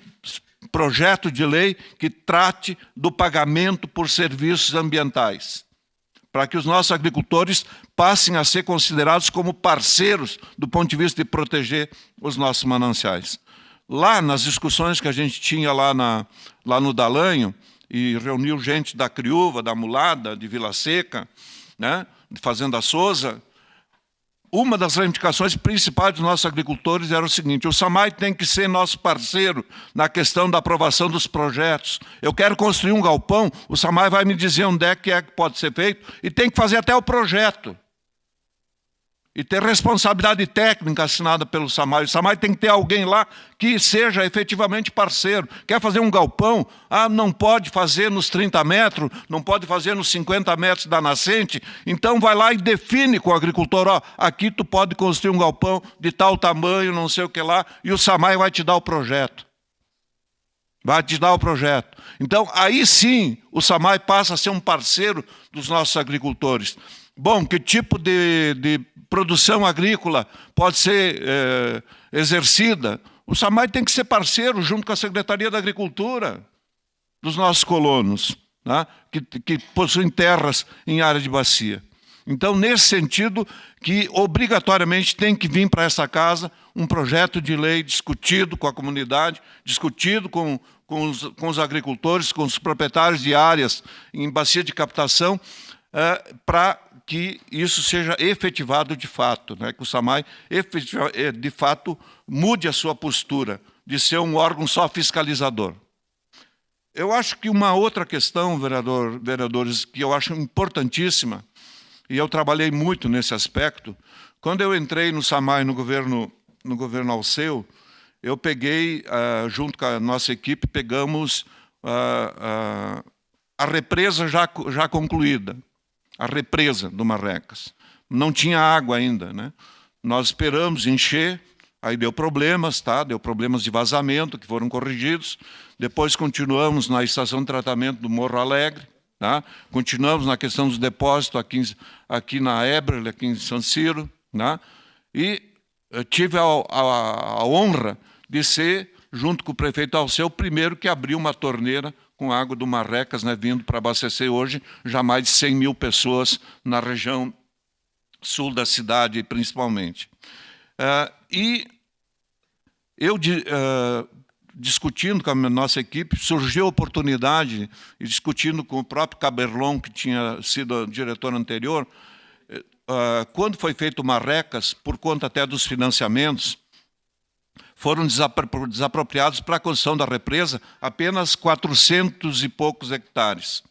projeto de lei que trate do pagamento por serviços ambientais, para que os nossos agricultores passem a ser considerados como parceiros do ponto de vista de proteger os nossos mananciais. Lá nas discussões que a gente tinha lá no Dalanho, e reuniu gente da Criúva, da Mulada, de Vila Seca, né, de Fazenda Souza, uma das reivindicações principais dos nossos agricultores era o seguinte: o SAMAI tem que ser nosso parceiro na questão da aprovação dos projetos. Eu quero construir um galpão, o SAMAI vai me dizer onde é que pode ser feito e tem que fazer até o projeto. E ter responsabilidade técnica assinada pelo SAMAI. O SAMAI tem que ter alguém lá que seja efetivamente parceiro. Quer fazer um galpão? Não pode fazer nos 30 metros, não pode fazer nos 50 metros da nascente. Então vai lá e define com o agricultor, aqui tu pode construir um galpão de tal tamanho, não sei o que lá, e o SAMAI vai te dar o projeto. Vai te dar o projeto. Então, aí sim, o SAMAI passa a ser um parceiro dos nossos agricultores. Bom, que tipo de produção agrícola pode ser exercida? O SAMAI tem que ser parceiro, junto com a Secretaria da Agricultura, dos nossos colonos, né, que possuem terras em área de bacia. Então, nesse sentido, que obrigatoriamente tem que vir para essa casa um projeto de lei discutido com a comunidade, discutido com os agricultores, com os proprietários de áreas em bacia de captação, para que isso seja efetivado de fato, né? Que o SAMAI, de fato, mude a sua postura de ser um órgão só fiscalizador. Eu acho que uma outra questão, vereadores, que eu acho importantíssima, e eu trabalhei muito nesse aspecto, quando eu entrei no SAMAI, no governo Alceu, eu peguei, junto com a nossa equipe, pegamos a represa já concluída, a represa do Marrecas. Não tinha água ainda, né? Nós esperamos encher, aí deu problemas, tá? Deu problemas de vazamento que foram corrigidos. Depois continuamos na estação de tratamento do Morro Alegre, tá? Continuamos na questão dos depósitos aqui na Eberle, aqui em San Ciro, tá? E tive a honra de ser, junto com o prefeito Alceu, o primeiro que abriu uma torneira com água do Marrecas, né, vindo para abastecer hoje já mais de 100 mil pessoas na região sul da cidade, principalmente. E eu, discutindo com a nossa equipe, surgiu a oportunidade, e discutindo com o próprio Caberlon, que tinha sido diretor anterior, quando foi feito o Marrecas, por conta até dos financiamentos, foram desapropriados para a construção da represa apenas 400 e poucos hectares.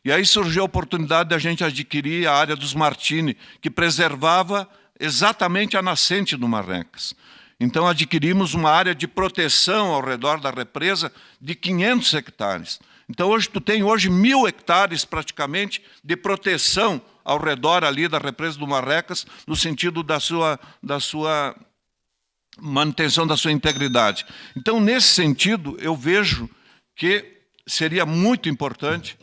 E aí surgiu a oportunidade de a gente adquirir a área dos Martini, que preservava exatamente a nascente do Marrecas. Então adquirimos uma área de proteção ao redor da represa de 500 hectares. Então hoje tu tem 1.000 hectares praticamente de proteção ao redor ali da represa do Marrecas, no sentido da sua manutenção da sua integridade. Então, nesse sentido, eu vejo que seria muito importante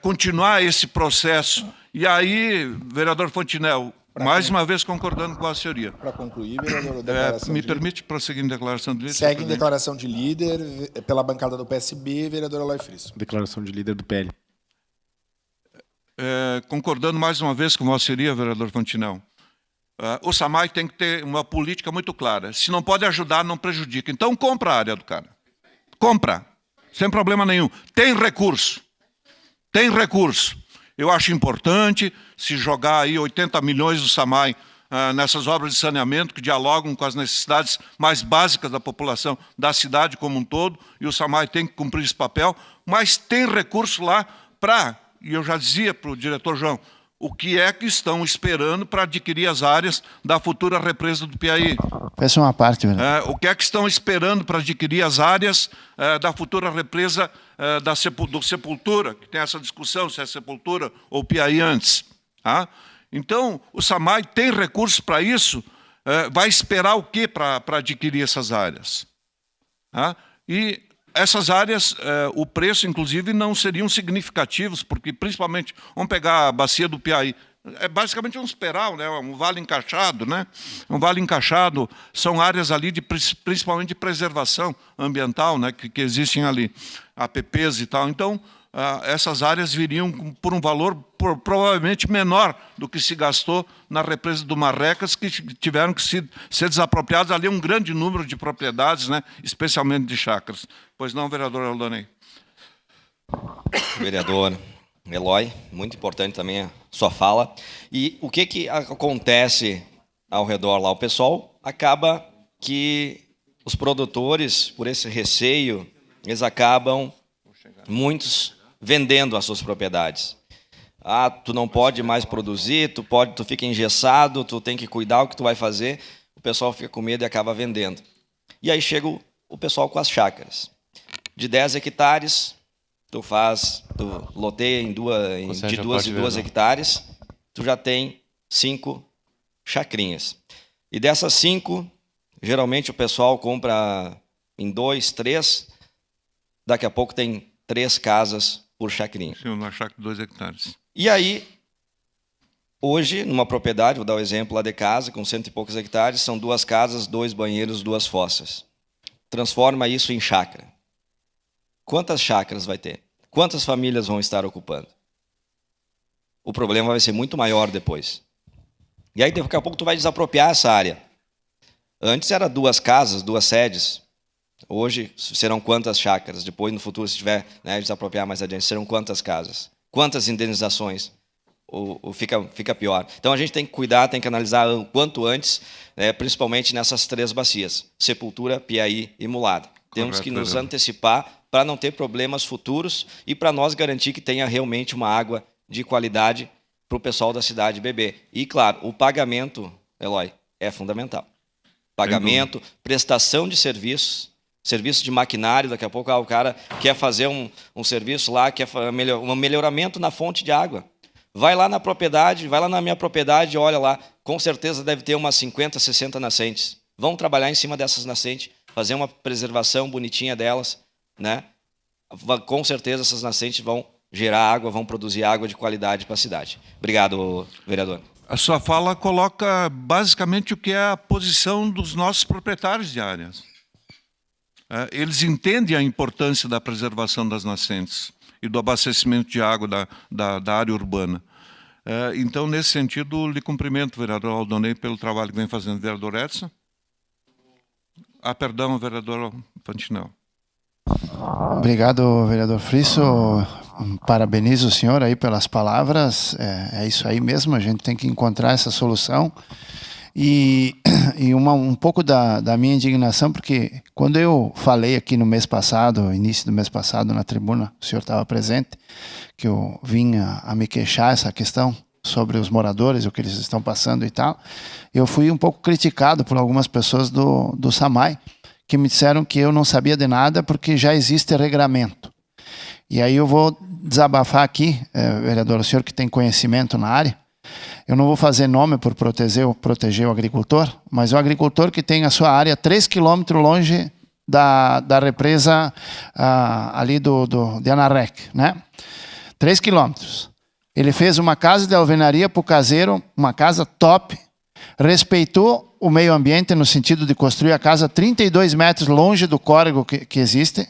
continuar esse processo. E aí, vereador Fontinel, mais uma vez concordando com a senhoria. Para concluir, vereador, me permite prosseguir em declaração de líder? Segue em declaração de líder, pela bancada do PSB, vereador Eloy Friso. Declaração de líder do PL. Concordando mais uma vez com a senhoria, vereador Fontinel. O SAMAI tem que ter uma política muito clara. Se não pode ajudar, não prejudica. Então, compra a área do cara. Compra. Sem problema nenhum. Tem recurso. Tem recurso. Eu acho importante se jogar aí 80 milhões do SAMAI nessas obras de saneamento que dialogam com as necessidades mais básicas da população da cidade como um todo, e o SAMAI tem que cumprir esse papel, mas tem recurso lá para, e eu já dizia para o diretor João, o que é que estão esperando para adquirir as áreas da futura represa do Piauí? Peço uma parte, velho. O que é que estão esperando para adquirir as áreas da futura represa do Sepultura, que tem essa discussão se é Sepultura ou Piauí antes. Tá? Então, o SAMAI tem recursos para isso, vai esperar o quê para adquirir essas áreas? Tá? E essas áreas, o preço, inclusive, não seriam significativos, porque, principalmente, vamos pegar a bacia do Piauí, é basicamente um esperal, né? Um vale encaixado, né? Um vale encaixado, são áreas ali principalmente de preservação ambiental, né? que existem ali, APPs e tal. Então, essas áreas viriam por um valor provavelmente menor do que se gastou na represa do Marrecas, que tiveram que ser desapropriadas ali um grande número de propriedades, né? Especialmente de chácaras. Pois não, vereador Aldonei? Vereador Eloy, muito importante também a sua fala. E o que acontece ao redor lá? O pessoal acaba que os produtores, por esse receio, eles acabam, muitos, vendendo as suas propriedades. Tu não pode mais produzir, tu fica engessado, tu tem que cuidar o que tu vai fazer, o pessoal fica com medo e acaba vendendo. E aí chega o pessoal com as chácaras. De 10 hectares, tu loteia de 2 hectares, tu já tem 5 chacrinhas. E dessas 5, geralmente o pessoal compra em 2, 3, daqui a pouco tem 3 casas por chacrinha. Sim, uma chácara de 2 hectares. E aí, hoje, numa propriedade, vou dar o exemplo lá de casa, com 100 e poucos hectares, são 2 casas, 2 banheiros, 2 fossas. Transforma isso em chácara. Quantas chácaras vai ter? Quantas famílias vão estar ocupando? O problema vai ser muito maior depois. E aí, daqui a pouco, tu vai desapropriar essa área. Antes era 2 casas, 2 sedes. Hoje serão quantas chácaras? Depois, no futuro, se tiver desapropriar mais adiante, serão quantas casas? Quantas indenizações? Fica pior. Então, a gente tem que cuidar, tem que analisar o quanto antes, principalmente nessas 3 bacias, Sepultura, Piauí e Mulada. Temos que nos antecipar para não ter problemas futuros e para nós garantir que tenha realmente uma água de qualidade para o pessoal da cidade beber. E, claro, o pagamento, Eloy, é fundamental. pagamento, prestação de serviços, serviço de maquinário. Daqui a pouco o cara quer fazer um serviço lá, quer um melhoramento na fonte de água. Vai lá na propriedade, vai lá na minha propriedade, olha lá, com certeza deve ter umas 50, 60 nascentes. Vão trabalhar em cima dessas nascentes, fazer uma preservação bonitinha delas, né? Com certeza essas nascentes vão gerar água, vão produzir água de qualidade para a cidade. Obrigado, vereador. A sua fala coloca basicamente o que é a posição dos nossos proprietários de áreas. Eles entendem a importância da preservação das nascentes e do abastecimento de água da área urbana. Então, nesse sentido, lhe cumprimento, vereador Aldonei, pelo trabalho que vem fazendo o vereador Edson. Perdão, vereador Fantinel. Obrigado, vereador Frisso. Parabenizo o senhor aí pelas palavras. É isso aí mesmo, a gente tem que encontrar essa solução. E um pouco da minha indignação, porque quando eu falei aqui no mês passado, início do mês passado, na tribuna, o senhor estava presente, que eu vim a me queixar essa questão sobre os moradores, o que eles estão passando e tal, eu fui um pouco criticado por algumas pessoas do SAMAI, que me disseram que eu não sabia de nada porque já existe regramento. E aí eu vou desabafar aqui, vereador, o senhor que tem conhecimento na área, eu não vou fazer nome por proteger o agricultor, mas o agricultor que tem a sua área 3 quilômetros longe da represa ali de Anarec, né? 3 quilômetros. Ele fez uma casa de alvenaria para o caseiro, uma casa top, respeitou o meio ambiente no sentido de construir a casa 32 metros longe do córrego que existe,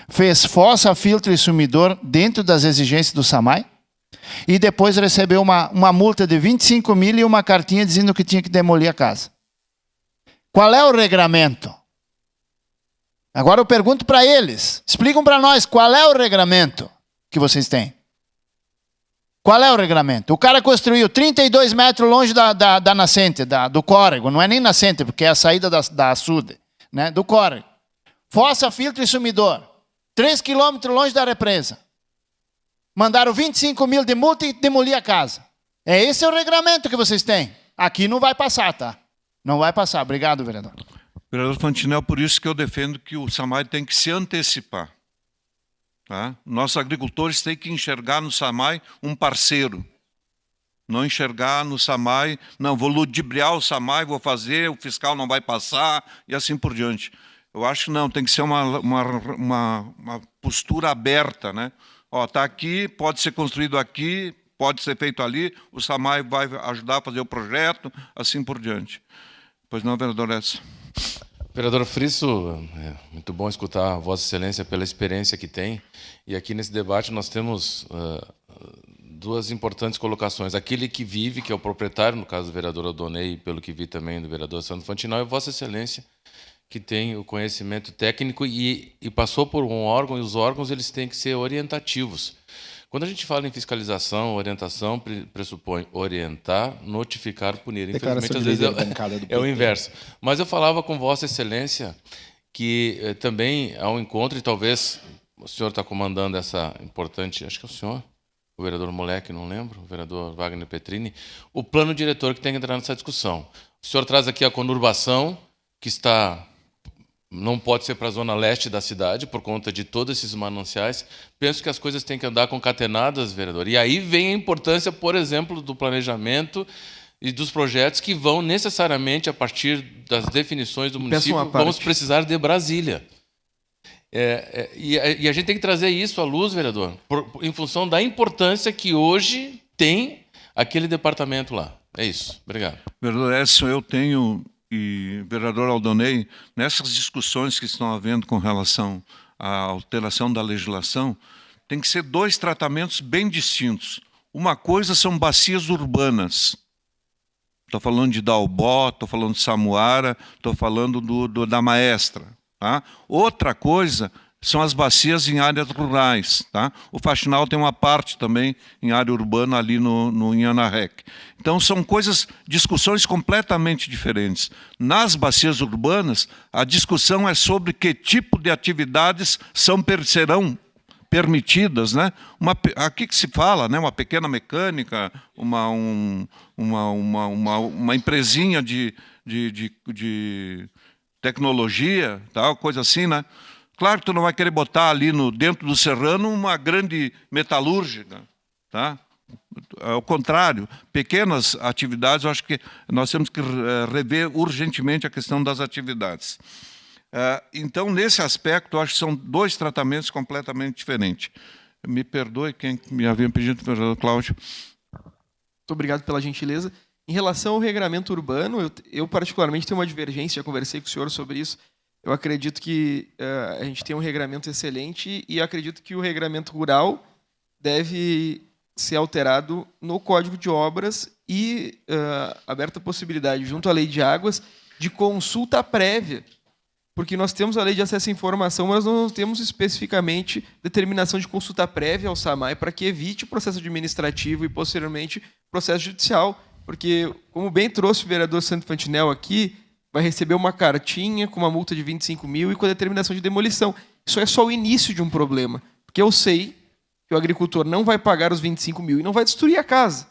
fez fossa, filtro e sumidor dentro das exigências do SAMAI, e depois recebeu uma multa de 25 mil e uma cartinha dizendo que tinha que demolir a casa. Qual é o regramento? Agora eu pergunto para eles, explicam para nós qual é o regramento que vocês têm. Qual é o regramento? O cara construiu 32 metros longe da nascente, do córrego, não é nem nascente, porque é a saída da açude, né? Do córrego. Fossa, filtro e sumidor. 3 quilômetros longe da represa. Mandaram 25 mil de multa e demolir a casa. Esse é o regramento que vocês têm. Aqui não vai passar, tá? Não vai passar. Obrigado, vereador. Vereador Fantinel, por isso que eu defendo que o SAMAI tem que se antecipar. Tá? Nossos agricultores têm que enxergar no SAMAI um parceiro. Não enxergar no SAMAI, não, vou ludibriar o SAMAI, vou fazer, o fiscal não vai passar e assim por diante. Eu acho que não, tem que ser uma postura aberta, né? Ó, tá aqui, pode ser construído aqui, pode ser feito ali, o SAMAI vai ajudar a fazer o projeto, assim por diante. Pois não, vereador Edson. Vereador Frisso, é muito bom escutar a Vossa Excelência pela experiência que tem. E aqui nesse debate nós temos duas importantes colocações. Aquele que vive, que é o proprietário, no caso do vereador Aldonei, pelo que vi também do vereador Sandro Fantinel, e Vossa Excelência, que tem o conhecimento técnico e passou por um órgão, e os órgãos eles têm que ser orientativos. Quando a gente fala em fiscalização, orientação, pressupõe orientar, notificar, punir. Infelizmente, às vezes é o inverso. Mas eu falava com Vossa Excelência que também há um encontro, e talvez o senhor está comandando essa importante, acho que é o senhor, o vereador Moleque, não lembro, o vereador Wagner Petrini, o plano diretor que tem que entrar nessa discussão. O senhor traz aqui a conurbação, que não pode ser para a zona leste da cidade, por conta de todos esses mananciais. Penso que as coisas têm que andar concatenadas, vereador. E aí vem a importância, por exemplo, do planejamento e dos projetos que vão necessariamente, a partir das definições do município, vamos precisar de Brasília. E a gente tem que trazer isso à luz, vereador, em função da importância que hoje tem aquele departamento lá. É isso. Obrigado. Vereador Edson, eu tenho... E, vereador Aldonei, nessas discussões que estão havendo com relação à alteração da legislação, tem que ser dois tratamentos bem distintos. Uma coisa são bacias urbanas. Estou falando de Dalbó, estou falando de Samuara, estou falando da Maestra. Tá? Outra coisa são as bacias em áreas rurais. Tá? O Faxinal tem uma parte também em área urbana ali no Inhanarec. Então, são discussões completamente diferentes. Nas bacias urbanas, a discussão é sobre que tipo de atividades serão permitidas, né? Aqui que se fala, né? Uma pequena mecânica, uma empresinha de tecnologia, tal, coisa assim, né? Claro que tu não vai querer botar ali dentro do Serrano uma grande metalúrgica, tá? Ao contrário, pequenas atividades, eu acho que nós temos que rever urgentemente a questão das atividades. Então, nesse aspecto, eu acho que são dois tratamentos completamente diferentes. Me perdoe quem me havia pedido, vereador Cláudio. Muito obrigado pela gentileza. Em relação ao regramento urbano, eu particularmente tenho uma divergência, já conversei com o senhor sobre isso. Eu acredito que a gente tem um regramento excelente e acredito que o regramento rural deve ser alterado no Código de Obras e aberta a possibilidade, junto à Lei de Águas, de consulta prévia. Porque nós temos a Lei de Acesso à Informação, mas não temos especificamente determinação de consulta prévia ao SAMAI para que evite o processo administrativo e, posteriormente, processo judicial. Porque, como bem trouxe o vereador Santo Fantinel aqui, vai receber uma cartinha com uma multa de 25 mil e com a determinação de demolição. Isso é só o início de um problema. Porque eu sei que o agricultor não vai pagar os 25 mil e não vai destruir a casa.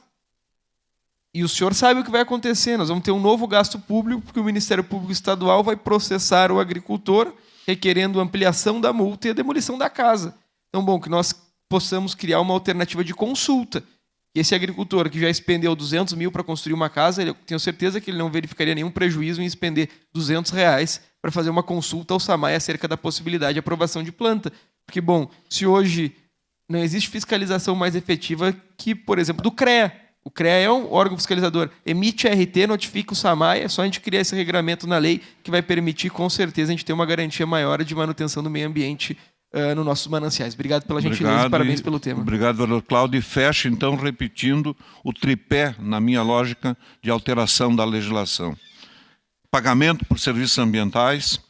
E o senhor sabe o que vai acontecer. Nós vamos ter um novo gasto público, porque o Ministério Público Estadual vai processar o agricultor, requerendo ampliação da multa e a demolição da casa. Então, bom, que nós possamos criar uma alternativa de consulta. E esse agricultor que já expendeu 200 mil para construir uma casa, eu tenho certeza que ele não verificaria nenhum prejuízo em expender R$200 para fazer uma consulta ao SAMAI acerca da possibilidade de aprovação de planta. Porque, bom, se hoje não existe fiscalização mais efetiva que, por exemplo, do CREA. O CREA é um órgão fiscalizador. Emite RT, notifica o SAMAI, é só a gente criar esse regramento na lei que vai permitir, com certeza, a gente ter uma garantia maior de manutenção do meio ambiente nos nossos mananciais. Obrigado pela gentileza e parabéns pelo tema. Obrigado, vereador Cláudio. E fecho, então, repetindo o tripé, na minha lógica, de alteração da legislação. Pagamento por serviços ambientais,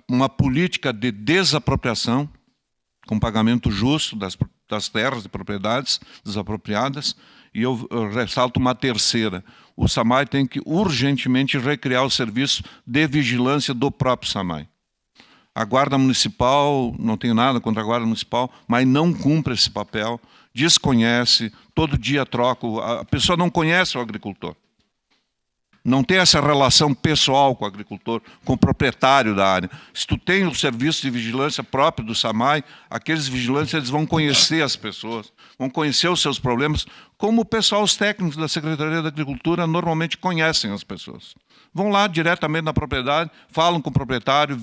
uma política de desapropriação, com pagamento justo das terras e propriedades desapropriadas, e eu ressalto uma terceira. O SAMAI tem que urgentemente recriar o serviço de vigilância do próprio SAMAI. A Guarda Municipal, não tenho nada contra a Guarda Municipal, mas não cumpre esse papel, desconhece, todo dia troca, a pessoa não conhece o agricultor. Não tem essa relação pessoal com o agricultor, com o proprietário da área. Se tu tem o serviço de vigilância próprio do SAMAI, aqueles vigilantes eles vão conhecer as pessoas, vão conhecer os seus problemas, como o pessoal, os técnicos da Secretaria da Agricultura normalmente conhecem as pessoas. Vão lá diretamente na propriedade, falam com o proprietário,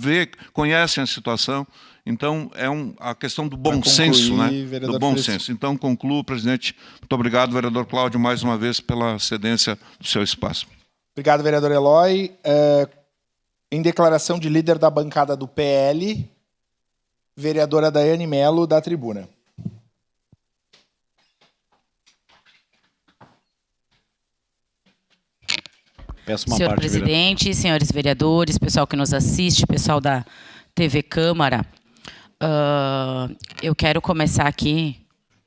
conhecem a situação. Então, é a questão do bom senso, né? Do bom senso. Então, concluo, presidente. Muito obrigado, vereador Cláudio, mais uma vez, pela cedência do seu espaço. Obrigado, vereador Eloy. Em declaração de líder da bancada do PL, vereadora Daiane Melo, da tribuna. Senhor presidente, senhores vereadores, pessoal que nos assiste, pessoal da TV Câmara, eu quero começar aqui,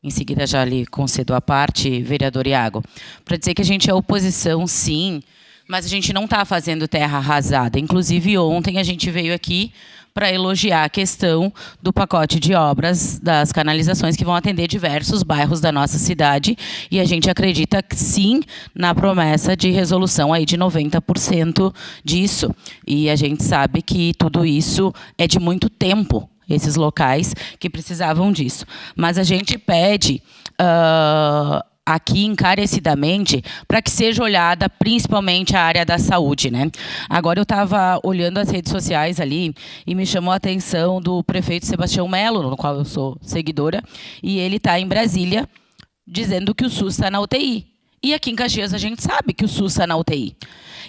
em seguida já lhe concedo a parte, vereador Iago, para dizer que a gente é oposição, sim, mas a gente não está fazendo terra arrasada. Inclusive, ontem a gente veio aqui para elogiar a questão do pacote de obras das canalizações que vão atender diversos bairros da nossa cidade, e a gente acredita sim na promessa de resolução aí de 90% disso. E a gente sabe que tudo isso é de muito tempo, esses locais que precisavam disso. Mas a gente pede aqui encarecidamente para que seja olhada principalmente a área da saúde, né? Agora eu estava olhando as redes sociais ali e me chamou a atenção do prefeito Sebastião Melo, no qual eu sou seguidora, e ele está em Brasília dizendo que o SUS está na UTI. E aqui em Caxias a gente sabe que o SUS está na UTI.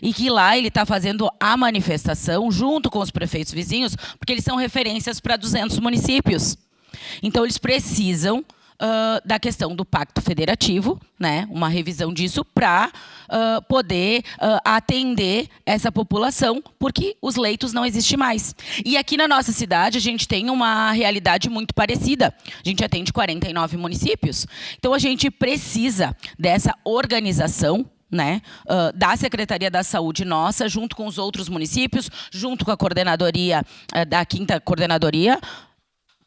E que lá ele está fazendo a manifestação junto com os prefeitos vizinhos, porque eles são referências para 200 municípios. Então eles precisam da questão do pacto federativo, né, uma revisão disso para poder atender essa população, porque os leitos não existem mais. E aqui na nossa cidade a gente tem uma realidade muito parecida. A gente atende 49 municípios. Então a gente precisa dessa organização, né, da Secretaria da Saúde nossa, junto com os outros municípios, junto com a coordenadoria da 5ª Coordenadoria,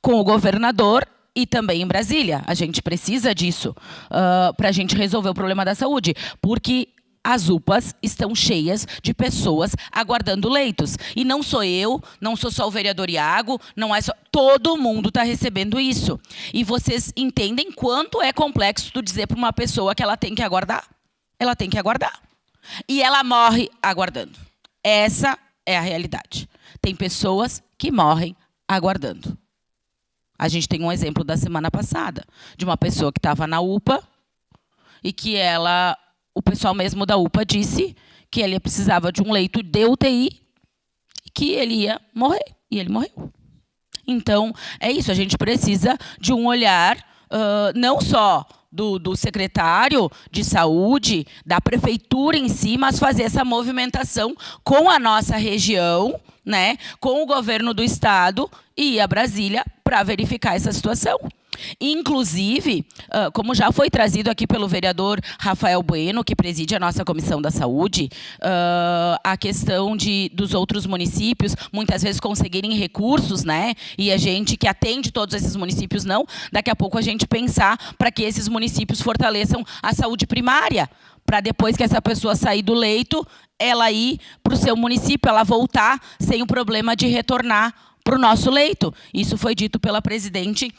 com o governador, e também em Brasília. A gente precisa disso para a gente resolver o problema da saúde. Porque as UPAs estão cheias de pessoas aguardando leitos. E não sou eu, não sou só o vereador Iago, não é só... Todo mundo está recebendo isso. E vocês entendem quanto é complexo tu dizer para uma pessoa que ela tem que aguardar? Ela tem que aguardar. E ela morre aguardando. Essa é a realidade. Tem pessoas que morrem aguardando. A gente tem um exemplo da semana passada, de uma pessoa que estava na UPA e que o pessoal mesmo da UPA disse que ele precisava de um leito de UTI e que ele ia morrer. E ele morreu. Então, é isso. A gente precisa de um olhar, não só do secretário de saúde, da prefeitura em si, mas fazer essa movimentação com a nossa região, né, com o governo do estado e ir a Brasília para verificar essa situação. Inclusive, como já foi trazido aqui pelo vereador Rafael Bueno, que preside a nossa Comissão da Saúde, a questão dos outros municípios muitas vezes conseguirem recursos, né? E a gente que atende todos esses municípios não, daqui a pouco a gente pensar para que esses municípios fortaleçam a saúde primária, para depois que essa pessoa sair do leito, ela ir para o seu município, ela voltar sem o problema de retornar para o nosso leito. Isso foi dito pela presidente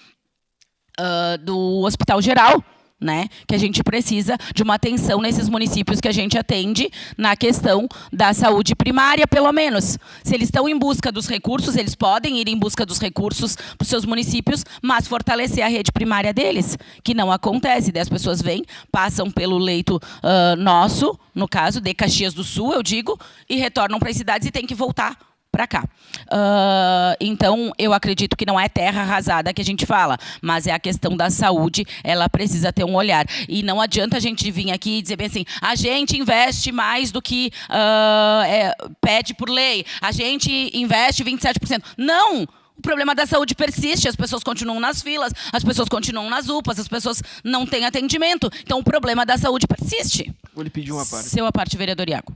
do Hospital Geral, né? Que a gente precisa de uma atenção nesses municípios que a gente atende na questão da saúde primária, pelo menos. Se eles estão em busca dos recursos, eles podem ir em busca dos recursos para os seus municípios, mas fortalecer a rede primária deles, que não acontece. Daí as pessoas vêm, passam pelo leito nosso, no caso, de Caxias do Sul, eu digo, e retornam para as cidades e têm que voltar para cá. Então, eu acredito que não é terra arrasada que a gente fala, mas é a questão da saúde, ela precisa ter um olhar. E não adianta a gente vir aqui e dizer bem assim, a gente investe mais do que pede por lei, a gente investe 27%. Não! O problema da saúde persiste, as pessoas continuam nas filas, as pessoas continuam nas UPAs, as pessoas não têm atendimento. Então, o problema da saúde persiste. Vou lhe pedir uma parte. Seu a parte, vereador Iago.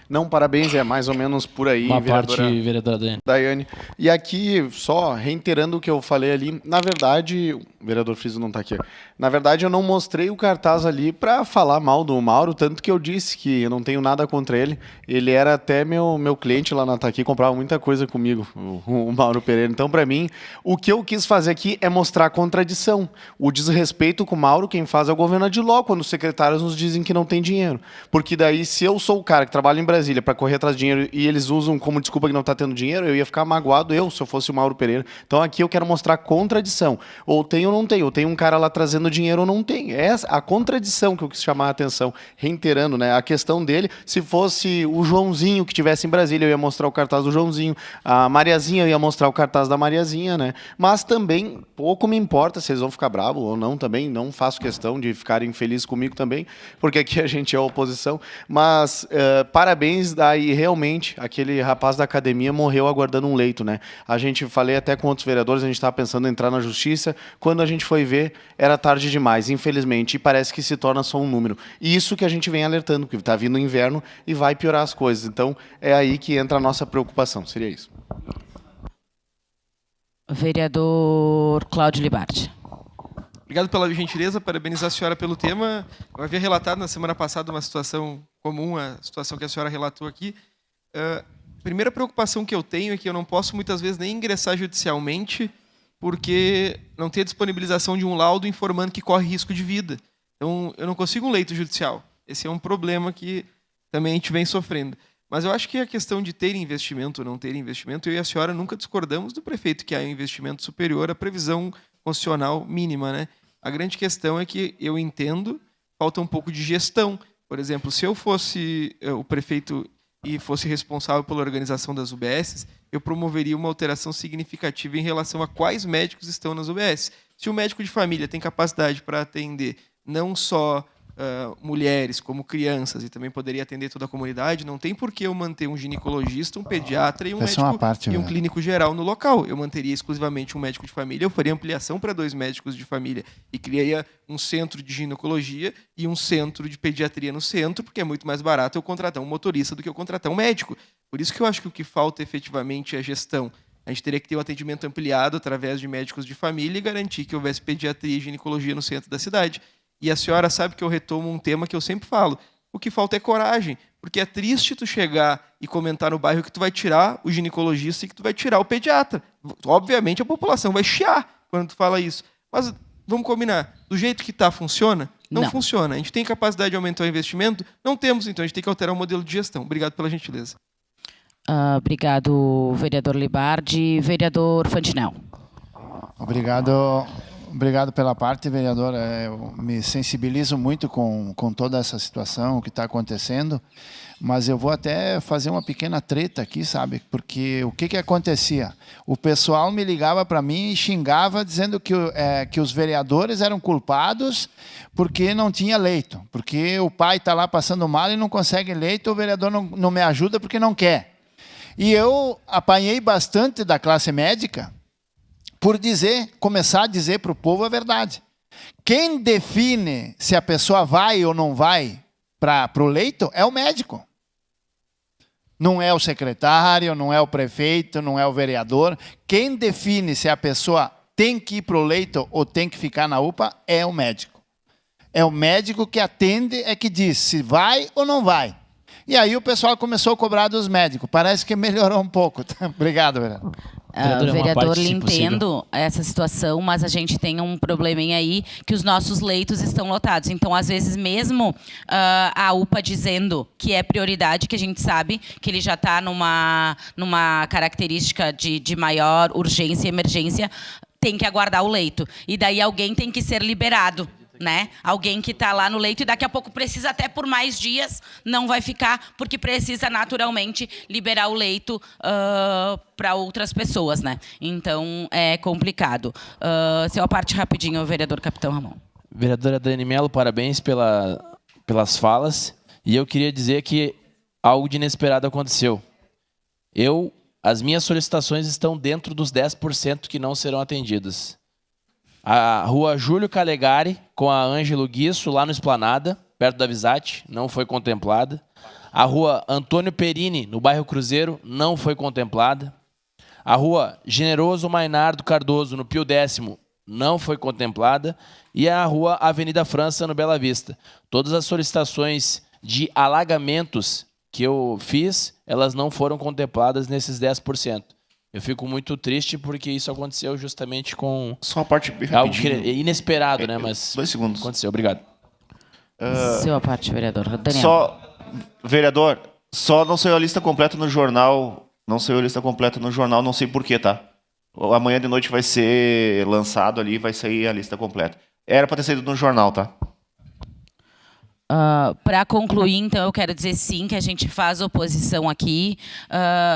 Não, parabéns, é mais ou menos por aí, uma parte, vereadora Daiane. E aqui, só reiterando o que eu falei ali, na verdade, o vereador Friso não está aqui, na verdade eu não mostrei o cartaz ali para falar mal do Mauro, tanto que eu disse que eu não tenho nada contra ele, ele era até meu cliente lá na Taqui, comprava muita coisa comigo, o Mauro Pereira. Então, para mim, o que eu quis fazer aqui é mostrar a contradição, o desrespeito com o Mauro, quem faz é o governo Adiló, quando os secretários nos dizem que não tem dinheiro, porque daí se eu sou o cara que trabalha em Brasília para correr atrás de dinheiro e eles usam como desculpa que não está tendo dinheiro, eu ia ficar magoado se eu fosse o Mauro Pereira. Então aqui eu quero mostrar a contradição. Ou tem ou não tem. Ou tem um cara lá trazendo dinheiro ou não tem. É a contradição que eu quis chamar a atenção. Reiterando, né? A questão dele, se fosse o Joãozinho que estivesse em Brasília, eu ia mostrar o cartaz do Joãozinho. A Mariazinha, eu ia mostrar o cartaz da Mariazinha, né? Mas também, pouco me importa se eles vão ficar bravos ou não também. Não faço questão de ficarem felizes comigo também, porque aqui a gente é a oposição. Mas parabéns, daí realmente aquele rapaz da academia morreu aguardando um leito, né? A gente, falei até com outros vereadores, a gente estava pensando em entrar na justiça, quando a gente foi ver, era tarde demais, infelizmente, e parece que se torna só um número. E isso que a gente vem alertando, porque está vindo o inverno e vai piorar as coisas. Então, é aí que entra a nossa preocupação, seria isso. Vereador Cláudio Libardi. Obrigado pela gentileza, parabenizar a senhora pelo tema. Eu havia relatado na semana passada uma situação comum, a situação que a senhora relatou aqui. A primeira preocupação que eu tenho é que eu não posso muitas vezes nem ingressar judicialmente porque não tem a disponibilização de um laudo informando que corre risco de vida. Então, eu não consigo um leito judicial. Esse é um problema que também a gente vem sofrendo. Mas eu acho que a questão de ter investimento ou não ter investimento, eu e a senhora nunca discordamos do prefeito que há um investimento superior à previsão constitucional mínima, né? A grande questão é que eu entendo, falta um pouco de gestão. Por exemplo, se eu fosse o prefeito e fosse responsável pela organização das UBSs, eu promoveria uma alteração significativa em relação a quais médicos estão nas UBS. Se o médico de família tem capacidade para atender não só mulheres, como crianças, e também poderia atender toda a comunidade, não tem por que eu manter um ginecologista, um pediatra e um médico e um clínico geral no local. Eu manteria exclusivamente um médico de família, eu faria ampliação para 2 médicos de família e criaria um centro de ginecologia e um centro de pediatria no centro, porque é muito mais barato eu contratar um motorista do que eu contratar um médico. Por isso que eu acho que o que falta efetivamente é a gestão. A gente teria que ter um atendimento ampliado através de médicos de família e garantir que houvesse pediatria e ginecologia no centro da cidade. E a senhora sabe que eu retomo um tema que eu sempre falo. O que falta é coragem, porque é triste tu chegar e comentar no bairro que tu vai tirar o ginecologista e que tu vai tirar o pediatra. Obviamente a população vai chiar quando tu fala isso. Mas vamos combinar, do jeito que está, funciona? Não funciona. A gente tem capacidade de aumentar o investimento? Não temos, então a gente tem que alterar o modelo de gestão. Obrigado pela gentileza. Obrigado, vereador Libardi. Vereador Fantinel. Obrigado pela parte, vereador. Eu me sensibilizo muito com toda essa situação, o que está acontecendo, mas eu vou até fazer uma pequena treta aqui, sabe? Porque o que acontecia? O pessoal me ligava para mim e xingava, dizendo que os vereadores eram culpados porque não tinha leito, porque o pai está lá passando mal e não consegue leito, o vereador não me ajuda porque não quer. E eu apanhei bastante da classe médica por começar a dizer para o povo a verdade. Quem define se a pessoa vai ou não vai para o leito é o médico. Não é o secretário, não é o prefeito, não é o vereador. Quem define se a pessoa tem que ir para o leito ou tem que ficar na UPA é o médico. É o médico que atende, que diz se vai ou não vai. E aí o pessoal começou a cobrar dos médicos. Parece que melhorou um pouco. Obrigado, vereador. Vereador, lhe entendo essa situação, mas a gente tem um probleminha aí que os nossos leitos estão lotados. Então, às vezes, mesmo a UPA dizendo que é prioridade, que a gente sabe que ele já está numa característica de maior urgência e emergência, tem que aguardar o leito. E daí alguém tem que ser liberado. Né? Alguém que está lá no leito e daqui a pouco precisa até por mais dias, não vai ficar, porque precisa naturalmente liberar o leito para outras pessoas. Né? Então, é complicado. Seu parte rapidinho, vereador Capitão Ramon. Vereadora Dani Mello, parabéns pelas falas. E eu queria dizer que algo de inesperado aconteceu. As minhas solicitações estão dentro dos 10% que não serão atendidas. A rua Júlio Calegari, com a Ângelo Guiço, lá no Esplanada, perto da Visate, não foi contemplada. A rua Antônio Perini, no bairro Cruzeiro, não foi contemplada. A rua Generoso Mainardo Cardoso, no Pio Décimo, não foi contemplada. E a rua Avenida França, no Bela Vista. Todas as solicitações de alagamentos que eu fiz, elas não foram contempladas nesses 10%. Eu fico muito triste porque isso aconteceu justamente com... Só uma parte bem algo rapidinho. inesperado, né? Mas 2 segundos. Aconteceu, obrigado. Sua parte, vereador. Daniel. Vereador, só não saiu a lista completa no jornal. Não saiu a lista completa no jornal, não sei porquê, tá? Amanhã de noite vai ser lançado ali, vai sair a lista completa. Era para ter saído no jornal, tá? Para concluir, então, eu quero dizer sim que a gente faz oposição aqui,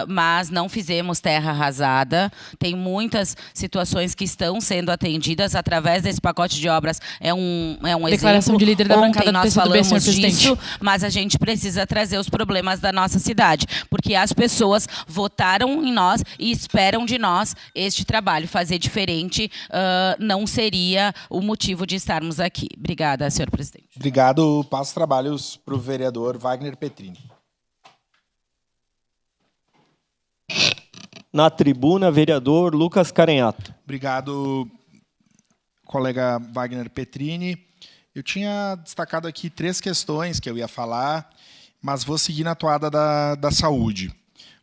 mas não fizemos terra arrasada. Tem muitas situações que estão sendo atendidas através desse pacote de obras. É um Declaração exemplo. de líder da Ontem bancada do nós PCdoB, falamos senhor presidente. disso, mas a gente precisa trazer os problemas da nossa cidade, porque as pessoas votaram em nós e esperam de nós este trabalho. Fazer diferente não seria o motivo de estarmos aqui. Obrigada, senhor presidente. Obrigado. Passo trabalhos para o vereador Wagner Petrini. Na tribuna, vereador Lucas Carenhato. Obrigado, colega Wagner Petrini. Eu tinha destacado aqui 3 questões que eu ia falar, mas vou seguir na toada da saúde,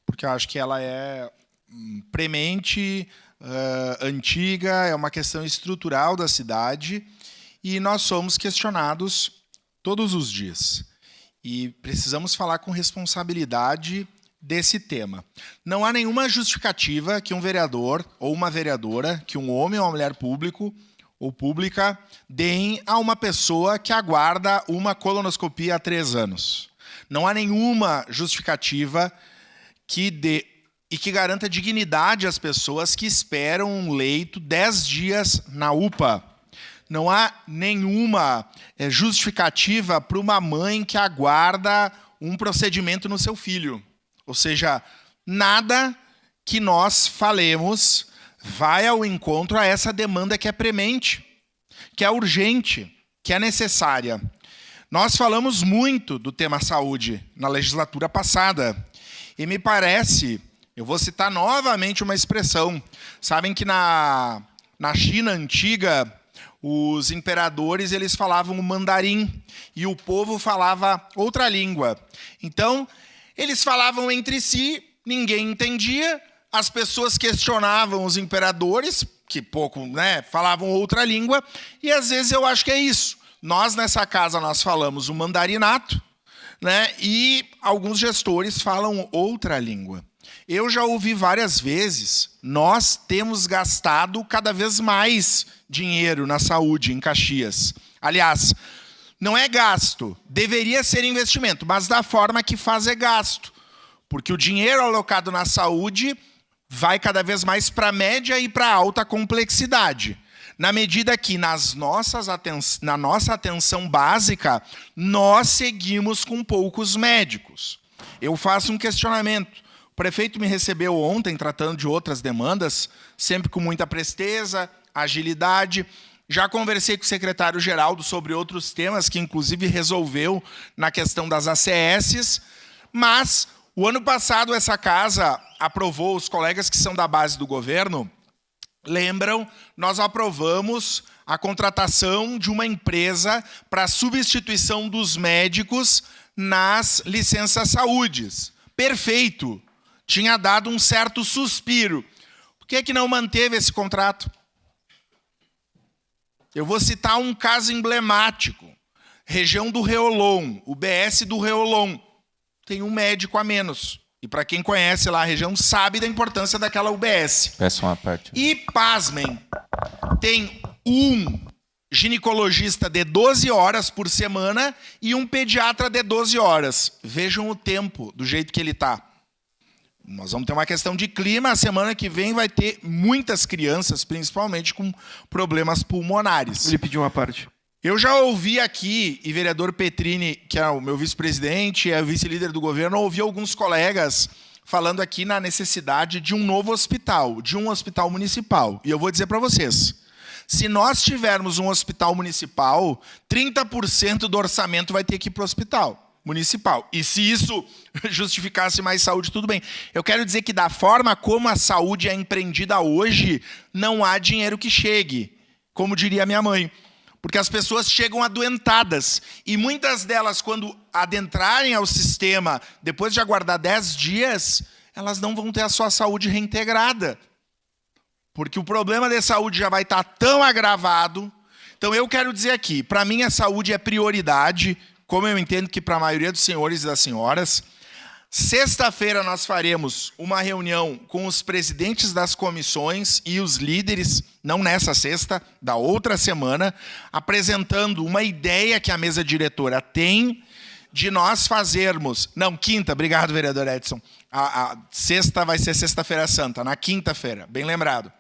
porque eu acho que ela é premente, antiga, é uma questão estrutural da cidade e nós somos questionados todos os dias. E precisamos falar com responsabilidade desse tema. Não há nenhuma justificativa que um vereador ou uma vereadora, que um homem ou uma mulher público ou pública, deem a uma pessoa que aguarda uma colonoscopia há 3 anos. Não há nenhuma justificativa que dê e que garanta dignidade às pessoas que esperam um leito 10 dias na UPA. Não há nenhuma justificativa para uma mãe que aguarda um procedimento no seu filho. Ou seja, nada que nós falemos vai ao encontro a essa demanda que é premente, que é urgente, que é necessária. Nós falamos muito do tema saúde na legislatura passada. E me parece, eu vou citar novamente uma expressão. Sabem que na China antiga, Os imperadores, eles falavam o mandarim e o povo falava outra língua. Então, eles falavam entre si, ninguém entendia, as pessoas questionavam os imperadores, que pouco, né, falavam outra língua, e às vezes eu acho que é isso. Nós, nessa casa, nós falamos o mandarinato, né, e alguns gestores falam outra língua. Eu já ouvi várias vezes, nós temos gastado cada vez mais dinheiro na saúde em Caxias. Aliás, não é gasto, deveria ser investimento, mas da forma que faz é gasto. Porque o dinheiro alocado na saúde vai cada vez mais para a média e para a alta complexidade. Na medida que na nossa atenção básica, nós seguimos com poucos médicos. Eu faço um questionamento. O prefeito me recebeu ontem, tratando de outras demandas, sempre com muita presteza, agilidade. Já conversei com o secretário Geraldo sobre outros temas, que inclusive resolveu na questão das ACS, mas o ano passado essa casa aprovou, os colegas que são da base do governo, lembram, nós aprovamos a contratação de uma empresa para a substituição dos médicos nas licenças saúdes. Perfeito! Tinha dado um certo suspiro. Por que que não manteve esse contrato? Eu vou citar um caso emblemático. Região do Reolon, o BS do Reolon. Tem um médico a menos. E para quem conhece lá a região, sabe da importância daquela UBS. Peço uma parte. E, pasmem, tem um ginecologista de 12 horas por semana e um pediatra de 12 horas. Vejam o tempo, do jeito que ele está. Nós vamos ter uma questão de clima. A semana que vem vai ter muitas crianças, principalmente com problemas pulmonares. Ele pediu uma parte. Eu já ouvi aqui, e vereador Petrini, que é o meu vice-presidente, é o vice-líder do governo, ouvi alguns colegas falando aqui na necessidade de um novo hospital, de um hospital municipal. E eu vou dizer para vocês, se nós tivermos um hospital municipal, 30% do orçamento vai ter que ir para o hospital municipal. E se isso justificasse mais saúde, tudo bem. Eu quero dizer que da forma como a saúde é empreendida hoje, não há dinheiro que chegue, como diria minha mãe. Porque as pessoas chegam adoentadas. E muitas delas, quando adentrarem ao sistema, depois de aguardar 10 dias, elas não vão ter a sua saúde reintegrada. Porque o problema de saúde já vai estar tão agravado. Então eu quero dizer aqui, para mim a saúde é prioridade, como eu entendo que para a maioria dos senhores e das senhoras. Sexta-feira nós faremos uma reunião com os presidentes das comissões e os líderes, não nessa sexta, da outra semana, apresentando uma ideia que a mesa diretora tem de nós fazermos... Não, quinta, obrigado, vereador Edson. A sexta vai ser sexta-feira santa, na quinta-feira, bem lembrado.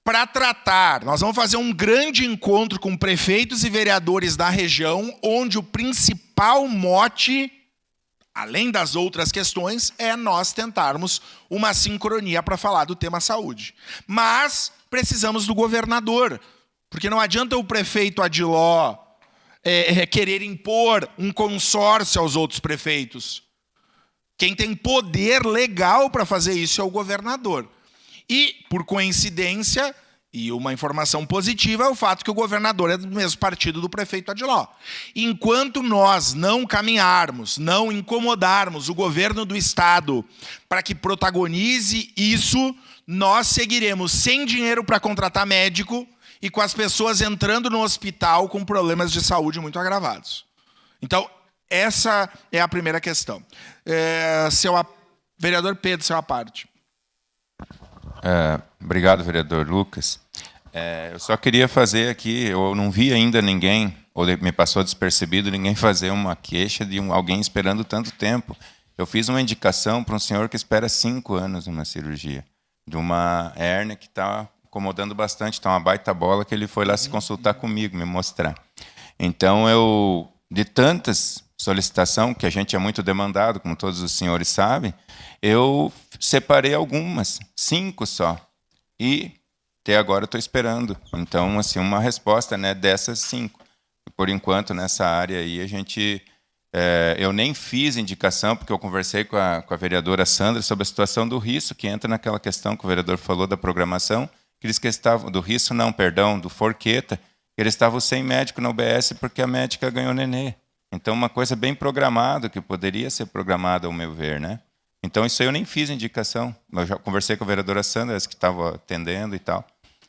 Para tratar, nós vamos fazer um grande encontro com prefeitos e vereadores da região, onde o principal mote, além das outras questões, é nós tentarmos uma sincronia para falar do tema saúde. Mas precisamos do governador, porque não adianta o prefeito Adiló querer impor um consórcio aos outros prefeitos. Quem tem poder legal para fazer isso é o governador. E, por coincidência, e uma informação positiva, é o fato que o governador é do mesmo partido do prefeito Adiló. Enquanto nós não caminharmos, não incomodarmos o governo do estado para que protagonize isso, nós seguiremos sem dinheiro para contratar médico e com as pessoas entrando no hospital com problemas de saúde muito agravados. Então, essa é a primeira questão. Vereador Pedro, sua parte. Obrigado, vereador Lucas. Eu só queria fazer aqui, eu não vi ainda ninguém, ou me passou despercebido, ninguém fazer uma queixa de alguém esperando tanto tempo. Eu fiz uma indicação para um senhor que espera 5 anos numa cirurgia, de uma hérnia que está incomodando bastante, está uma baita bola, que ele foi lá se consultar comigo, me mostrar. Então, de tantas solicitações, que a gente é muito demandado, como todos os senhores sabem, eu separei algumas, 5 só. E até agora estou esperando. Então, assim, uma resposta, né, dessas 5. Por enquanto, nessa área aí, eu nem fiz indicação, porque eu conversei com a vereadora Sandra sobre a situação do risco, que entra naquela questão que o vereador falou da programação, aqueles que estavam, do Risso não, perdão, do Forqueta, eles estavam sem médico na UBS porque a médica ganhou nenê. Então, uma coisa bem programada, que poderia ser programada, ao meu ver, né? Então, isso aí eu nem fiz indicação. Eu já conversei com a vereadora Sandra, que estava atendendo e tal.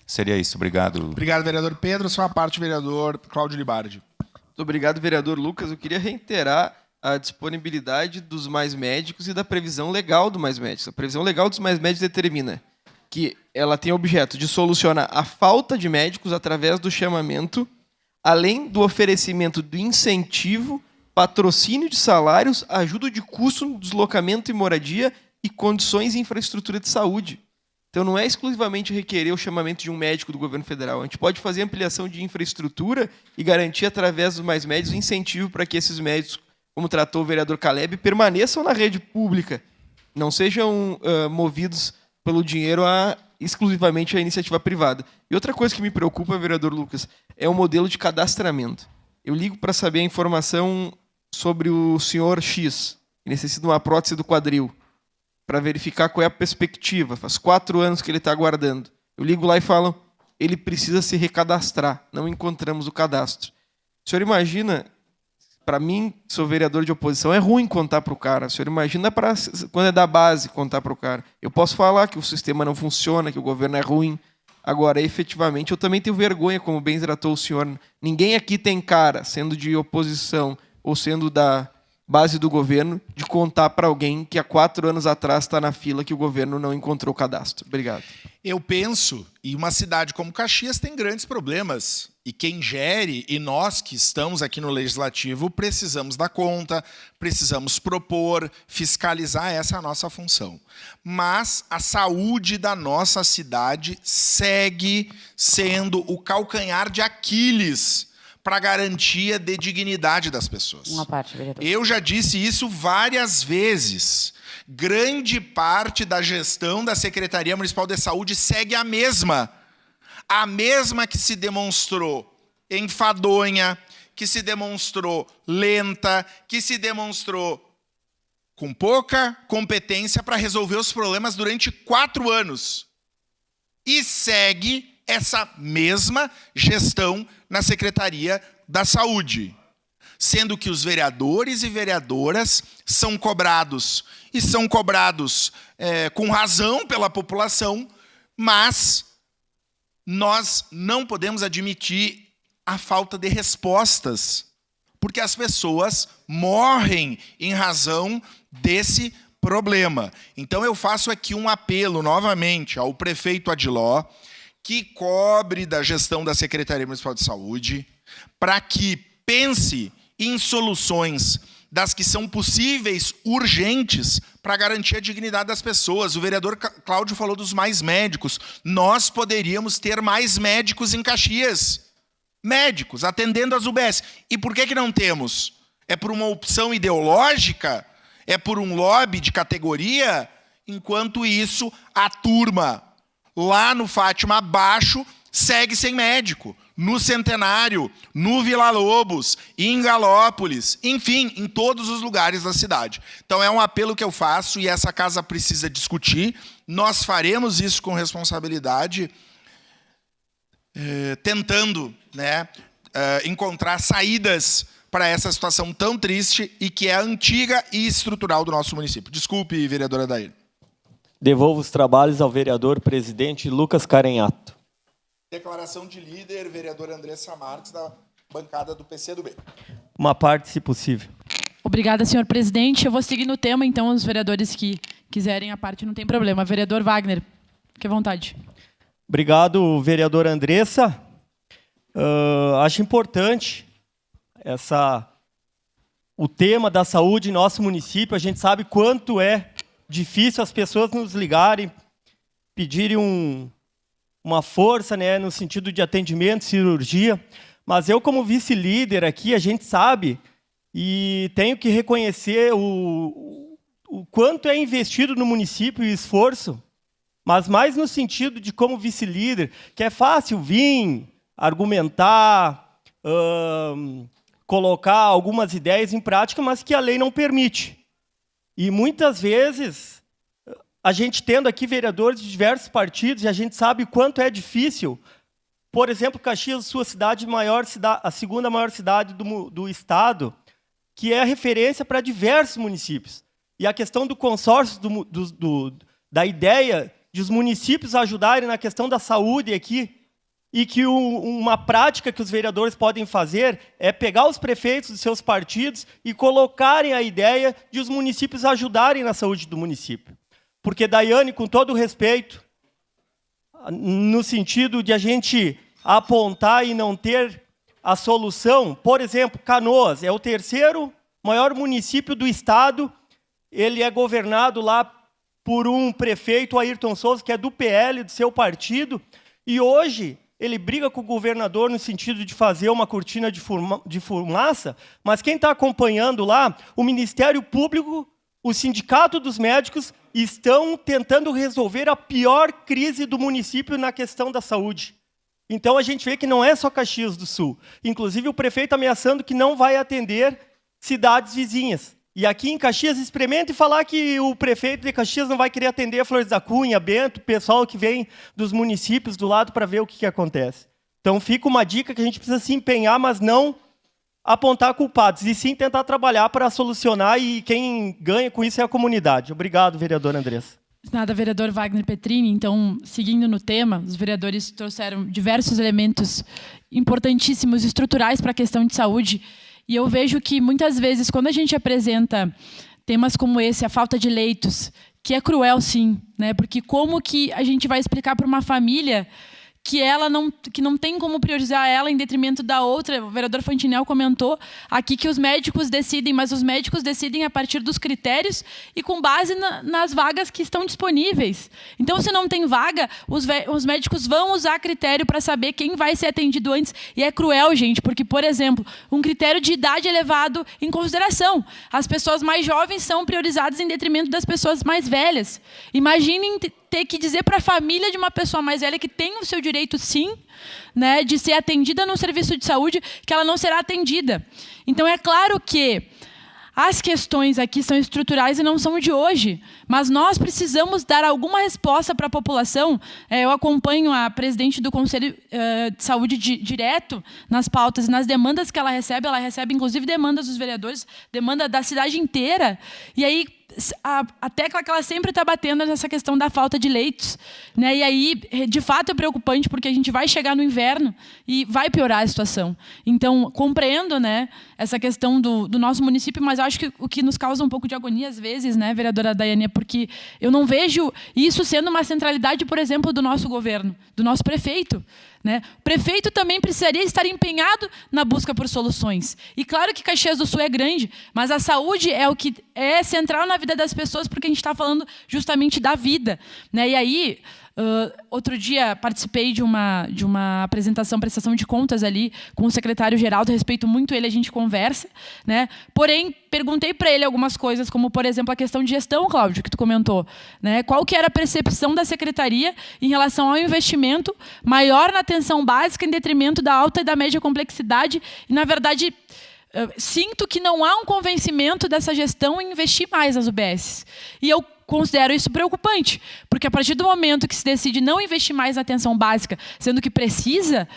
Seria isso. Obrigado. Obrigado, vereador Pedro. Só a parte, vereador Cláudio Libardi. Muito obrigado, vereador Lucas. Eu queria reiterar a disponibilidade dos mais médicos e da previsão legal do mais médicos. A previsão legal dos mais médicos determina que ela tem o objeto de solucionar a falta de médicos através do chamamento, além do oferecimento do incentivo, patrocínio de salários, ajuda de custo no deslocamento e moradia e condições e infraestrutura de saúde. Então não é exclusivamente requerer o chamamento de um médico do governo federal. A gente pode fazer ampliação de infraestrutura e garantir, através dos mais médicos, incentivo para que esses médicos, como tratou o vereador Caleb, permaneçam na rede pública, não sejam movidos pelo dinheiro exclusivamente à iniciativa privada. E outra coisa que me preocupa, vereador Lucas, é o modelo de cadastramento. Eu ligo para saber a informação sobre o senhor X, que necessita de uma prótese do quadril, para verificar qual é a perspectiva. Faz 4 anos que ele está aguardando. Eu ligo lá e falam, ele precisa se recadastrar, não encontramos o cadastro. O senhor imagina, para mim, sou vereador de oposição, é ruim contar para o cara. O senhor imagina quando é da base contar para o cara. Eu posso falar que o sistema não funciona, que o governo é ruim. Agora, efetivamente, eu também tenho vergonha, como bem tratou o senhor. Ninguém aqui tem cara, sendo de oposição ou sendo da base do governo, de contar para alguém que há 4 anos atrás está na fila que o governo não encontrou o cadastro. Obrigado. Eu penso, e uma cidade como Caxias tem grandes problemas. E quem gere, e nós que estamos aqui no Legislativo, precisamos dar conta, precisamos propor, fiscalizar, essa é a nossa função. Mas a saúde da nossa cidade segue sendo o calcanhar de Aquiles para a garantia de dignidade das pessoas. Uma parte, vereador. Eu já disse isso várias vezes. Grande parte da gestão da Secretaria Municipal de Saúde segue a mesma que se demonstrou enfadonha, que se demonstrou lenta, que se demonstrou com pouca competência para resolver os problemas durante 4 anos. E segue essa mesma gestão na Secretaria da Saúde, sendo que os vereadores e vereadoras são cobrados, e são cobrados com razão pela população, mas nós não podemos admitir a falta de respostas, porque as pessoas morrem em razão desse problema. Então eu faço aqui um apelo novamente ao prefeito Adiló, que cobre da gestão da Secretaria Municipal de Saúde, para que pense em soluções das que são possíveis, urgentes, para garantir a dignidade das pessoas. O vereador Cláudio falou dos mais médicos. Nós poderíamos ter mais médicos em Caxias. Médicos, atendendo as UBS. E por que não temos? É por uma opção ideológica? É por um lobby de categoria? Enquanto isso, a turma lá no Fátima Abaixo segue sem médico. No Centenário, no Vila Lobos, em Galópolis, enfim, em todos os lugares da cidade. Então é um apelo que eu faço e essa casa precisa discutir. Nós faremos isso com responsabilidade, tentando, encontrar saídas para essa situação tão triste e que é antiga e estrutural do nosso município. Desculpe, vereadora Dair. Devolvo os trabalhos ao vereador presidente Lucas Carenhato. Declaração de líder, vereador Andressa Marques, da bancada do PCdoB. Uma parte, se possível. Obrigada, senhor presidente. Eu vou seguir no tema, então, os vereadores que quiserem a parte, não tem problema. Vereador Wagner, fique à vontade. Obrigado, vereadora Andressa. Acho importante o tema da saúde em nosso município. A gente sabe quanto é difícil as pessoas nos ligarem, pedirem uma força, no sentido de atendimento, cirurgia. Mas eu, como vice-líder aqui, a gente sabe e tenho que reconhecer o quanto é investido no município e esforço, mas mais no sentido de, como vice-líder, que é fácil vir, argumentar, colocar algumas ideias em prática, mas que a lei não permite. E muitas vezes a gente tendo aqui vereadores de diversos partidos, e a gente sabe quanto é difícil. Por exemplo, Caxias do Sul, a segunda maior cidade do estado, que é a referência para diversos municípios. E a questão do consórcio, da ideia de os municípios ajudarem na questão da saúde aqui, e que uma prática que os vereadores podem fazer é pegar os prefeitos dos seus partidos e colocarem a ideia de os municípios ajudarem na saúde do município. Porque, Daiane, com todo o respeito, no sentido de a gente apontar e não ter a solução, por exemplo, Canoas é o terceiro maior município do estado, ele é governado lá por um prefeito, Ayrton Souza, que é do PL, do seu partido, e hoje ele briga com o governador no sentido de fazer uma cortina de fumaça, mas quem está acompanhando lá, o Ministério Público, o Sindicato dos Médicos, estão tentando resolver a pior crise do município na questão da saúde. Então, a gente vê que não é só Caxias do Sul. Inclusive, o prefeito ameaçando que não vai atender cidades vizinhas. E aqui em Caxias, experimente falar que o prefeito de Caxias não vai querer atender a Flores da Cunha, Bento, o pessoal que vem dos municípios do lado para ver o que acontece. Então, fica uma dica que a gente precisa se empenhar, mas não apontar culpados, e sim tentar trabalhar para solucionar, e quem ganha com isso é a comunidade. Obrigado, vereador Andressa. Nada, vereador Wagner Petrini. Então, seguindo no tema, os vereadores trouxeram diversos elementos importantíssimos, estruturais para a questão de saúde. E eu vejo que, muitas vezes, quando a gente apresenta temas como esse, a falta de leitos, que é cruel, sim, né? Porque como que a gente vai explicar para uma família que não tem como priorizar ela em detrimento da outra? O vereador Fantinel comentou aqui que os médicos decidem, mas os médicos decidem a partir dos critérios e com base nas vagas que estão disponíveis. Então, se não tem vaga, os médicos vão usar critério para saber quem vai ser atendido antes. E é cruel, gente, porque, por exemplo, um critério de idade é levado em consideração. As pessoas mais jovens são priorizadas em detrimento das pessoas mais velhas. Imaginem ter que dizer para a família de uma pessoa mais velha que tem o seu direito, sim, né, de ser atendida no serviço de saúde, que ela não será atendida. Então, é claro que as questões aqui são estruturais e não são de hoje, mas nós precisamos dar alguma resposta para a população. Eu acompanho a presidente do Conselho de Saúde direto nas pautas e nas demandas que ela recebe inclusive demandas dos vereadores, demanda da cidade inteira, e aí a tecla que ela sempre está batendo é nessa questão da falta de leitos, né? E aí, de fato, é preocupante, porque a gente vai chegar no inverno e vai piorar a situação. Então, compreendo, né, essa questão do nosso município, mas acho que o que nos causa um pouco de agonia às vezes, né, vereadora Daiane, é porque eu não vejo isso sendo uma centralidade, por exemplo, do nosso governo, do nosso prefeito. Né? O prefeito também precisaria estar empenhado na busca por soluções. E claro que Caxias do Sul é grande, mas a saúde é o que é central na vida das pessoas, porque a gente está falando justamente da vida. Né? E aí, outro dia participei de uma apresentação, prestação de contas ali com o secretário Geraldo, respeito muito ele, a gente conversa, né? Porém, perguntei para ele algumas coisas, como, por exemplo, a questão de gestão, Cláudio, que tu comentou, né? Qual que era a percepção da secretaria em relação ao investimento maior na atenção básica em detrimento da alta e da média complexidade, e, na verdade, sinto que não há um convencimento dessa gestão em investir mais nas UBSs. E eu considero isso preocupante, porque a partir do momento que se decide não investir mais na atenção básica, sendo que precisa,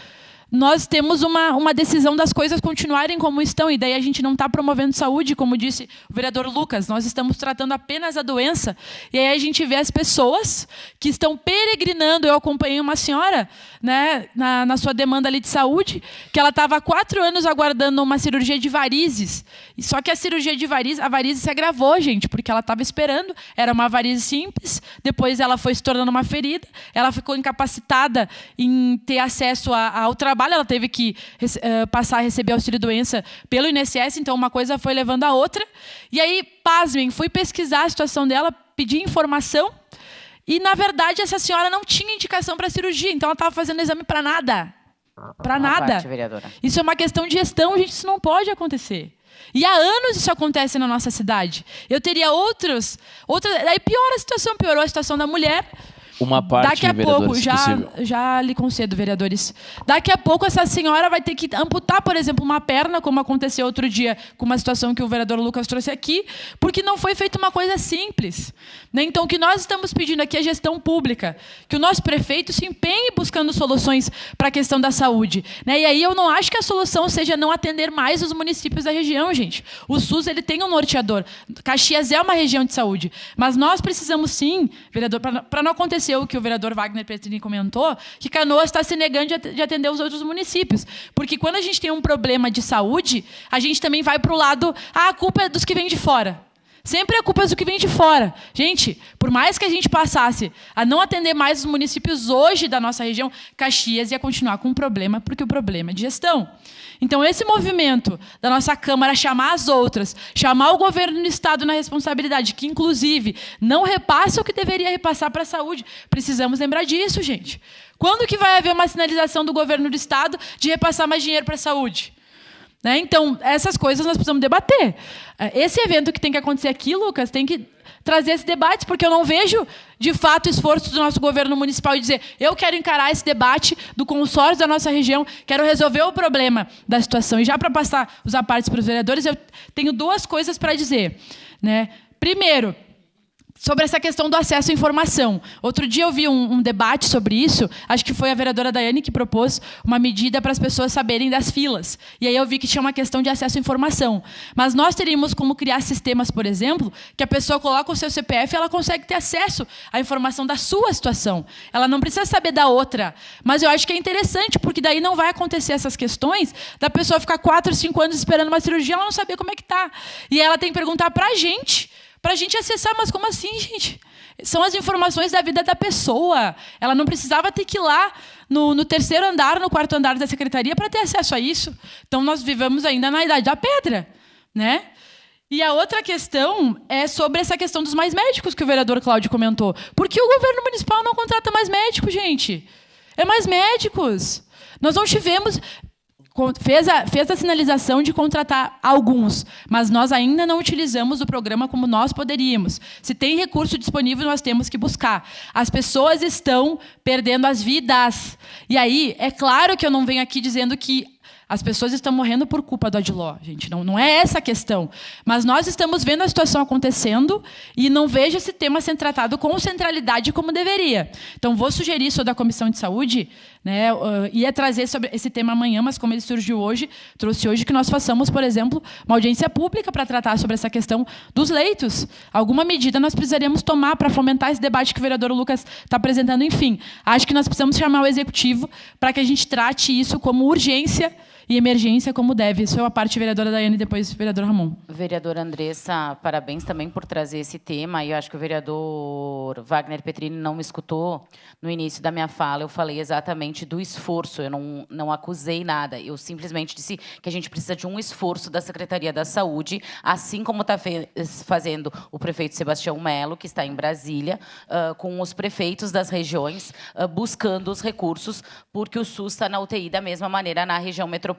nós temos uma decisão das coisas continuarem como estão, e daí a gente não está promovendo saúde, como disse o vereador Lucas, nós estamos tratando apenas a doença, e aí a gente vê as pessoas que estão peregrinando. Eu acompanhei uma senhora, né, na sua demanda ali de saúde, que ela estava há 4 anos aguardando uma cirurgia de varizes, e só que a cirurgia de varizes, a varize se agravou, gente, porque ela estava esperando, era uma varize simples, depois ela foi se tornando uma ferida, ela ficou incapacitada em ter acesso ao trabalho, ela teve que passar a receber auxílio-doença pelo INSS, então uma coisa foi levando a outra. E aí, pasmem, fui pesquisar a situação dela, pedi informação, e, na verdade, essa senhora não tinha indicação para cirurgia, então ela estava fazendo exame para nada. Para nada. Isso é uma questão de gestão, gente, isso não pode acontecer. E há anos isso acontece na nossa cidade. Eu teria outras... Aí piorou a situação da mulher. Uma parte, daqui a pouco, já lhe concedo, vereadores. Daqui a pouco essa senhora vai ter que amputar, por exemplo, uma perna, como aconteceu outro dia com uma situação que o vereador Lucas trouxe aqui, porque não foi feita uma coisa simples. Né? Então, o que nós estamos pedindo aqui é gestão pública, que o nosso prefeito se empenhe buscando soluções para a questão da saúde. Né? E aí eu não acho que a solução seja não atender mais os municípios da região, gente. O SUS ele tem um norteador. Caxias é uma região de saúde, mas nós precisamos sim, vereador, para não acontecer o que o vereador Wagner Petrini comentou, que Canoas está se negando de atender os outros municípios. Porque quando a gente tem um problema de saúde, a gente também vai para o lado, a culpa é dos que vêm de fora. Sempre a culpa é do que vem de fora. Gente, por mais que a gente passasse a não atender mais os municípios hoje da nossa região, Caxias ia continuar com um problema, porque o problema é de gestão. Então, esse movimento da nossa Câmara chamar as outras, chamar o governo do Estado na responsabilidade, que, inclusive, não repassa o que deveria repassar para a saúde. Precisamos lembrar disso, gente. Quando que vai haver uma sinalização do governo do Estado de repassar mais dinheiro para a saúde? Né? Então, essas coisas nós precisamos debater. Esse evento que tem que acontecer aqui, Lucas, tem que trazer esse debate, porque eu não vejo, de fato, esforço do nosso governo municipal de dizer eu quero encarar esse debate do consórcio da nossa região, quero resolver o problema da situação. E já para passar os apartes para os vereadores, eu tenho duas coisas para dizer. Né? Primeiro, sobre essa questão do acesso à informação. Outro dia eu vi um debate sobre isso, acho que foi a vereadora Daiane que propôs uma medida para as pessoas saberem das filas. E aí eu vi que tinha uma questão de acesso à informação. Mas nós teríamos como criar sistemas, por exemplo, que a pessoa coloca o seu CPF e ela consegue ter acesso à informação da sua situação. Ela não precisa saber da outra. Mas eu acho que é interessante, porque daí não vai acontecer essas questões da pessoa ficar 4, 5 anos esperando uma cirurgia e ela não saber como é que está. E ela tem que perguntar para a gente acessar, mas como assim, gente? São as informações da vida da pessoa. Ela não precisava ter que ir lá no 3º andar, no 4º andar da secretaria para ter acesso a isso. Então, nós vivemos ainda na Idade da Pedra. Né? E a outra questão é sobre essa questão dos mais médicos que o vereador Cláudio comentou. Por que o governo municipal não contrata mais médicos, gente? É mais médicos. Nós não tivemos... Fez a sinalização de contratar alguns, mas nós ainda não utilizamos o programa como nós poderíamos. Se tem recurso disponível, nós temos que buscar. As pessoas estão perdendo as vidas. E aí, é claro que eu não venho aqui dizendo que as pessoas estão morrendo por culpa do Adiló, gente. Não é essa a questão. Mas nós estamos vendo a situação acontecendo e não vejo esse tema sendo tratado com centralidade como deveria. Então, vou sugerir, sou da Comissão de Saúde, né, ia trazer sobre esse tema amanhã, mas como ele surgiu hoje, trouxe hoje que nós façamos, por exemplo, uma audiência pública para tratar sobre essa questão dos leitos. Alguma medida nós precisaríamos tomar para fomentar esse debate que o vereador Lucas está apresentando. Enfim, acho que nós precisamos chamar o Executivo para que a gente trate isso como urgência e emergência como deve. Isso é a parte vereadora Daiane e depois vereador Ramon. Vereadora Andressa, parabéns também por trazer esse tema. E eu acho que o vereador Wagner Petrini não me escutou no início da minha fala. Eu falei exatamente do esforço. Eu não acusei nada. Eu simplesmente disse que a gente precisa de um esforço da Secretaria da Saúde, assim como está fazendo o prefeito Sebastião Melo, que está em Brasília, com os prefeitos das regiões, buscando os recursos, porque o SUS está na UTI da mesma maneira na região metropolitana.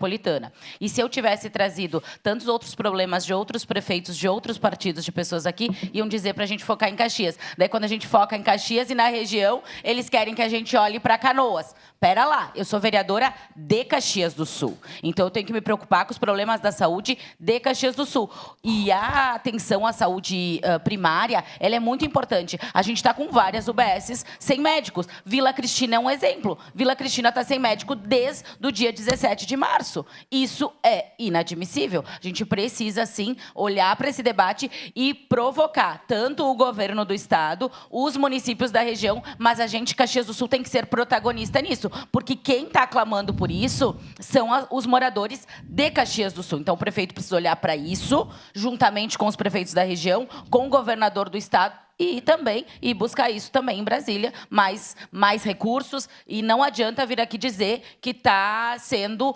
E se eu tivesse trazido tantos outros problemas de outros prefeitos, de outros partidos, de pessoas aqui, iam dizer para a gente focar em Caxias. Daí, quando a gente foca em Caxias e na região, eles querem que a gente olhe para Canoas. Pera lá, eu sou vereadora de Caxias do Sul. Então, eu tenho que me preocupar com os problemas da saúde de Caxias do Sul. E a atenção à saúde primária, ela é muito importante. A gente está com várias UBSs sem médicos. Vila Cristina é um exemplo. Vila Cristina está sem médico desde o dia 17 de março. Isso é inadmissível. A gente precisa, sim, olhar para esse debate e provocar tanto o governo do Estado, os municípios da região, mas a gente, Caxias do Sul, tem que ser protagonista nisso, porque quem está clamando por isso são os moradores de Caxias do Sul. Então, o prefeito precisa olhar para isso, juntamente com os prefeitos da região, com o governador do Estado, e buscar isso também em Brasília, mais recursos, e não adianta vir aqui dizer que está sendo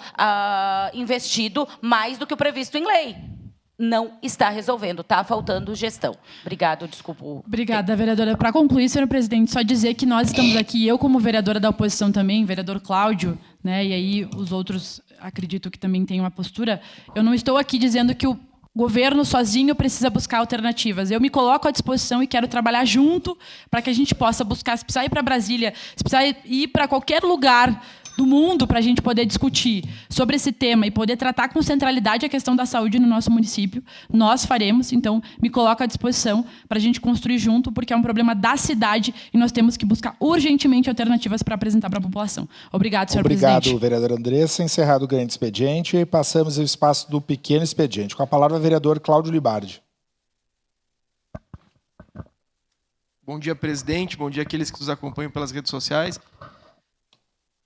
investido mais do que o previsto em lei. Não está resolvendo, está faltando gestão. Obrigado, desculpa. Obrigada, vereadora. Para concluir, senhor presidente, só dizer que nós estamos aqui, eu como vereadora da oposição também, vereador Cláudio, né, e aí os outros acredito que também têm uma postura, eu não estou aqui dizendo que o O governo sozinho precisa buscar alternativas. Eu me coloco à disposição e quero trabalhar junto para que a gente possa buscar, se precisar ir para Brasília, se precisar ir para qualquer lugar do mundo para a gente poder discutir sobre esse tema e poder tratar com centralidade a questão da saúde no nosso município, nós faremos. Então, me coloco à disposição para a gente construir junto, porque é um problema da cidade e nós temos que buscar urgentemente alternativas para apresentar para a população. Obrigado, senhor presidente. Obrigado, vereadora Andressa. Encerrado o grande expediente, e passamos ao espaço do pequeno expediente. Com a palavra, o vereador Cláudio Libardi. Bom dia, presidente. Bom dia àqueles que nos acompanham pelas redes sociais.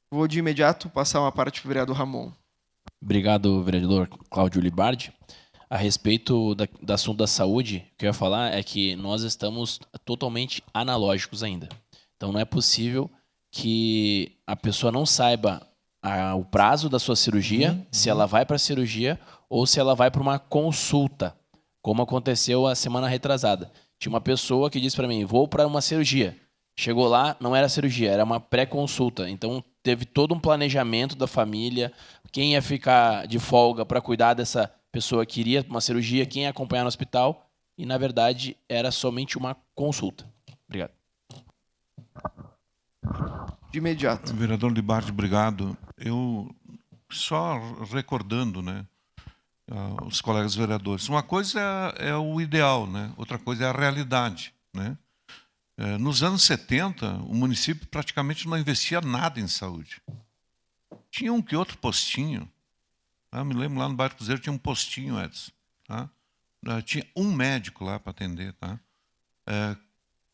Vou de imediato passar uma parte para o vereador Ramon. Obrigado, vereador Cláudio Libardi. A respeito do assunto da saúde, o que eu ia falar é que nós estamos totalmente analógicos ainda. Então não é possível que a pessoa não saiba o prazo da sua cirurgia, se ela vai para a cirurgia ou se ela vai para uma consulta, como aconteceu a semana retrasada. Tinha uma pessoa que disse para mim, vou para uma cirurgia. Chegou lá, não era cirurgia, era uma pré-consulta. Então teve todo um planejamento da família, quem ia ficar de folga para cuidar dessa pessoa que iria para uma cirurgia, quem ia acompanhar no hospital, e na verdade era somente uma consulta. Obrigado. De imediato. Vereador Libardi, obrigado. Eu só recordando, né, os colegas vereadores, uma coisa é o ideal, né? Outra coisa é a realidade, né? Nos anos 70, o município praticamente não investia nada em saúde. Tinha um que outro postinho. Me lembro lá no bairro Cruzeiro tinha um postinho, Edson. Tá? Tinha um médico lá para atender. Tá?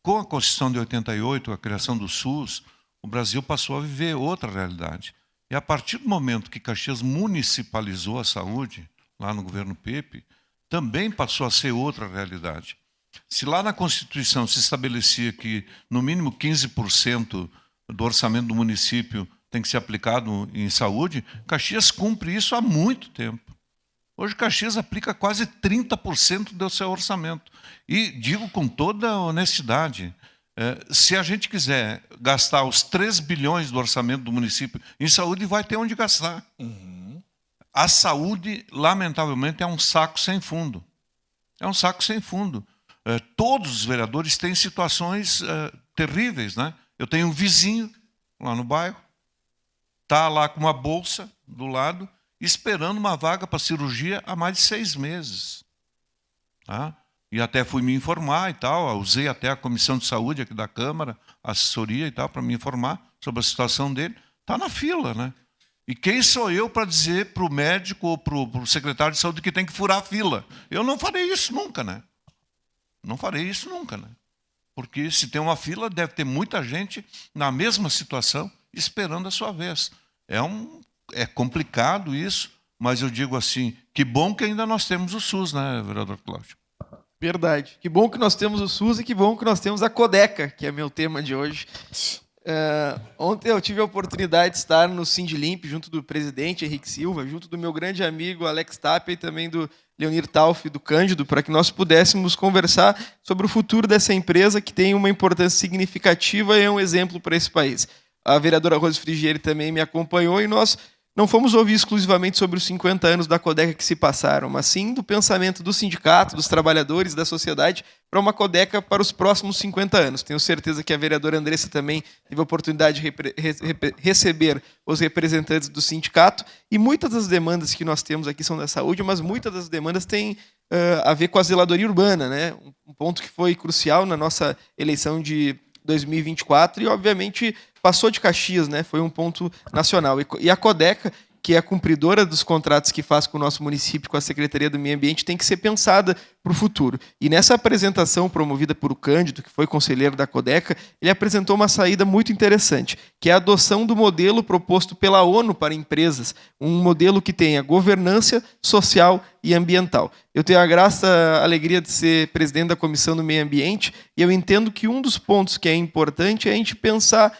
Com a Constituição de 88, a criação do SUS, o Brasil passou a viver outra realidade. E a partir do momento que Caxias municipalizou a saúde, lá no governo Pepe, também passou a ser outra realidade. Se lá na Constituição se estabelecia que, no mínimo, 15% do orçamento do município tem que ser aplicado em saúde, Caxias cumpre isso há muito tempo. Hoje, Caxias aplica quase 30% do seu orçamento. E digo com toda a honestidade, se a gente quiser gastar os 3 bilhões do orçamento do município em saúde, vai ter onde gastar. A saúde, lamentavelmente, é um saco sem fundo. É um saco sem fundo. Todos os vereadores têm situações terríveis, né? Eu tenho um vizinho lá no bairro, está lá com uma bolsa do lado, esperando uma vaga para cirurgia há mais de 6 meses. Tá? E até fui me informar e tal, usei até a Comissão de Saúde aqui da Câmara, assessoria e tal, para me informar sobre a situação dele. Está na fila, né? E quem sou eu para dizer para o médico ou para o secretário de saúde que tem que furar a fila? Eu não farei isso nunca, né? Não farei isso nunca, né? Porque se tem uma fila, deve ter muita gente na mesma situação esperando a sua vez. É complicado isso, mas eu digo assim, que bom que ainda nós temos o SUS, né, vereador Cláudio? Verdade. Que bom que nós temos o SUS e que bom que nós temos a Codeca, que é meu tema de hoje. Ontem eu tive a oportunidade de estar no Sindilimp, junto do presidente Henrique Silva, junto do meu grande amigo Alex Tapia e também do Leonir Tauf, do Cândido, para que nós pudéssemos conversar sobre o futuro dessa empresa que tem uma importância significativa e é um exemplo para esse país. A vereadora Rose Frigieri também me acompanhou e nós não fomos ouvir exclusivamente sobre os 50 anos da Codeca que se passaram, mas sim do pensamento do sindicato, dos trabalhadores, da sociedade, para uma Codeca para os próximos 50 anos. Tenho certeza que a vereadora Andressa também teve a oportunidade de receber os representantes do sindicato, e muitas das demandas que nós temos aqui são da saúde, mas muitas das demandas têm a ver com a zeladoria urbana, né? Um ponto que foi crucial na nossa eleição de 2024 e, obviamente, passou de Caxias, né? Foi um ponto nacional. E a Codeca, que é a cumpridora dos contratos que faz com o nosso município, com a Secretaria do Meio Ambiente, tem que ser pensada para o futuro. E nessa apresentação promovida por o Cândido, que foi conselheiro da Codeca, ele apresentou uma saída muito interessante, que é a adoção do modelo proposto pela ONU para empresas, um modelo que tenha governança social e ambiental. Eu tenho a alegria de ser presidente da Comissão do Meio Ambiente, e eu entendo que um dos pontos que é importante é a gente pensar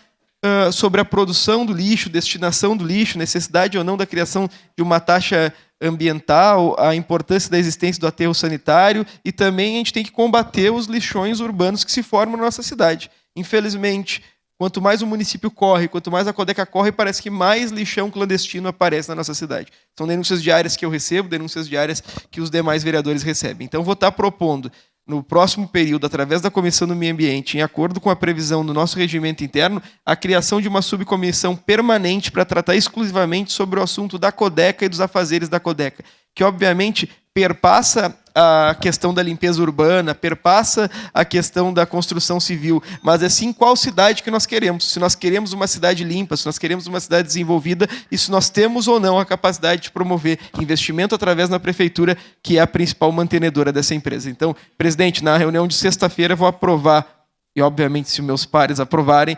sobre a produção do lixo, destinação do lixo, necessidade ou não da criação de uma taxa ambiental, a importância da existência do aterro sanitário, e também a gente tem que combater os lixões urbanos que se formam na nossa cidade. Infelizmente, quanto mais o município corre, quanto mais a Codeca corre, parece que mais lixão clandestino aparece na nossa cidade. São denúncias diárias que eu recebo, denúncias diárias que os demais vereadores recebem. Então, vou estar propondo, no próximo período, através da Comissão do Meio Ambiente, em acordo com a previsão do nosso regimento interno, a criação de uma subcomissão permanente para tratar exclusivamente sobre o assunto da Codeca e dos afazeres da Codeca, que, obviamente, perpassa a questão da limpeza urbana, perpassa a questão da construção civil, mas é sim qual cidade que nós queremos. Se nós queremos uma cidade limpa, se nós queremos uma cidade desenvolvida, e se nós temos ou não a capacidade de promover investimento através da prefeitura, que é a principal mantenedora dessa empresa. Então, presidente, na reunião de sexta-feira eu vou aprovar, e obviamente se os meus pares aprovarem,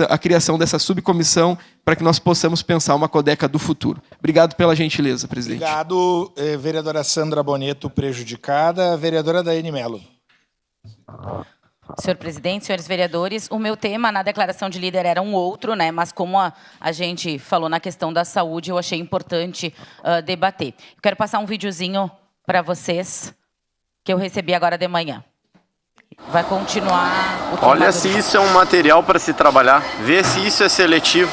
a criação dessa subcomissão para que nós possamos pensar uma Codeca do futuro. Obrigado pela gentileza, presidente. Obrigado, vereadora Sandra Boneto, prejudicada. Vereadora Daiane Mello. Senhor presidente, senhores vereadores, o meu tema na declaração de líder era um outro, né? Mas como a gente falou na questão da saúde, eu achei importante debater. Eu quero passar um videozinho para vocês que eu recebi agora de manhã. Vai continuar... Olha se isso é um material para se trabalhar. Vê se isso é seletivo.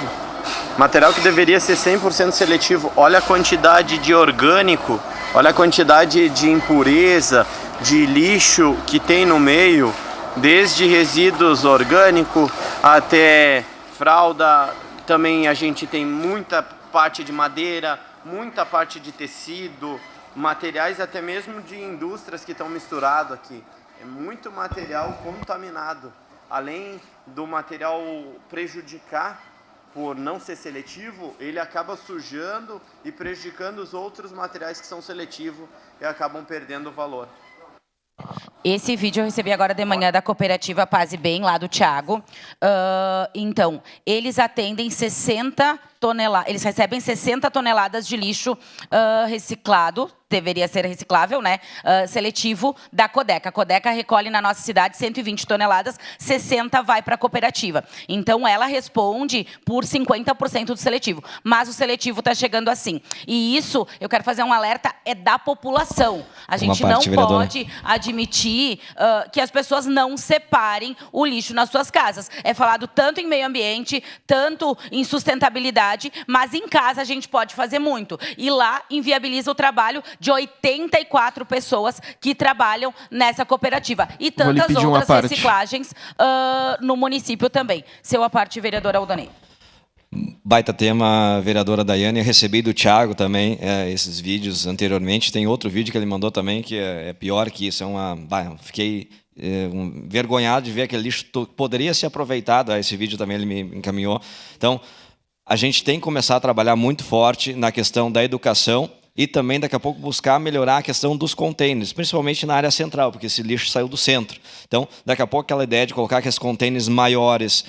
Material que deveria ser 100% seletivo. Olha a quantidade de orgânico, olha a quantidade de impureza, de lixo que tem no meio, desde resíduos orgânicos até fralda. Também a gente tem muita parte de madeira, muita parte de tecido, materiais até mesmo de indústrias que estão misturados aqui. É muito material contaminado. Além do material prejudicar por não ser seletivo, ele acaba sujando e prejudicando os outros materiais que são seletivos e acabam perdendo o valor. Esse vídeo eu recebi agora de manhã da cooperativa Paz e Bem, lá do Thiago. Então, eles atendem 60 toneladas, eles recebem 60 toneladas de lixo reciclado, deveria ser reciclável, né? Seletivo da Codeca. A Codeca recolhe na nossa cidade 120 toneladas, 60 vai para a cooperativa. Então, ela responde por 50% do seletivo. Mas o seletivo está chegando assim. E isso, eu quero fazer um alerta, é da população. A gente não pode admitir que as pessoas não separem o lixo nas suas casas. É falado tanto em meio ambiente, tanto em sustentabilidade, mas em casa a gente pode fazer muito. E lá inviabiliza o trabalho de 84 pessoas que trabalham nessa cooperativa. E tantas outras reciclagens no município também. Seu à parte, vereador Aldonei. Baita tema, vereadora Daiane. Eu recebi do Thiago também esses vídeos anteriormente. Tem outro vídeo que ele mandou também que é pior que isso. Fiquei envergonhado de ver aquele lixo poderia ser aproveitado. Esse vídeo também ele me encaminhou. Então, a gente tem que começar a trabalhar muito forte na questão da educação e também, daqui a pouco, buscar melhorar a questão dos containers, principalmente na área central, porque esse lixo saiu do centro. Então, daqui a pouco, aquela ideia de colocar aqueles containers maiores,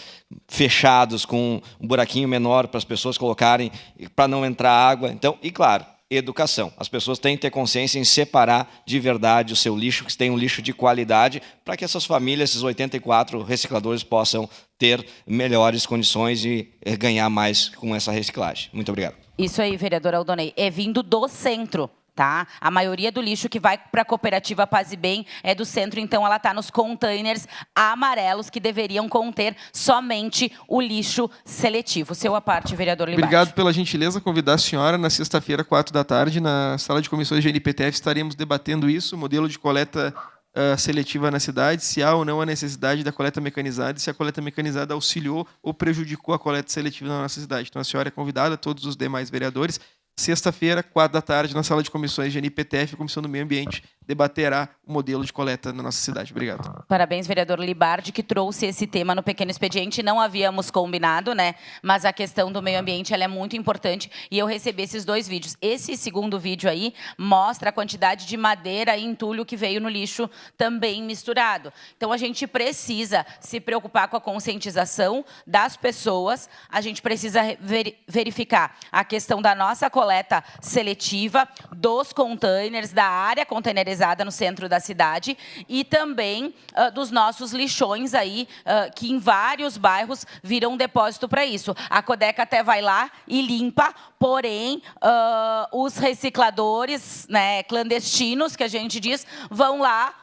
fechados, com um buraquinho menor para as pessoas colocarem, para não entrar água. Então, e claro, educação. As pessoas têm que ter consciência em separar de verdade o seu lixo, que tem um lixo de qualidade, para que essas famílias, esses 84 recicladores, possam ter melhores condições e ganhar mais com essa reciclagem. Muito obrigado. Isso aí, vereador Aldonei. É vindo do centro, tá? A maioria do lixo que vai para a cooperativa Paz e Bem é do centro, então ela está nos containers amarelos que deveriam conter somente o lixo seletivo. Seu à parte, vereador Libardi. Obrigado pela gentileza, convidar a senhora na sexta-feira, 4h, na sala de comissões de GNPTF, estaremos debatendo isso, o modelo de coleta seletiva na cidade, se há ou não a necessidade da coleta mecanizada, e se a coleta mecanizada auxiliou ou prejudicou a coleta seletiva na nossa cidade. Então, a senhora é convidada, todos os demais vereadores, sexta-feira, 4h, na sala de comissões de GNPTF, a Comissão do Meio Ambiente debaterá o modelo de coleta na nossa cidade. Obrigado. Parabéns, vereador Libardi, que trouxe esse tema no pequeno expediente. Não havíamos combinado, né? Mas a questão do meio ambiente ela é muito importante e eu recebi esses 2 vídeos. Esse segundo vídeo aí mostra a quantidade de madeira e entulho que veio no lixo também misturado. Então, a gente precisa se preocupar com a conscientização das pessoas, a gente precisa verificar a questão da nossa coleta seletiva, dos containers, da área containerizada no centro da cidade e também dos nossos lixões aí, que em vários bairros viram um depósito para isso. A Codeca até vai lá e limpa, porém, os recicladores, né, clandestinos, que a gente diz, vão lá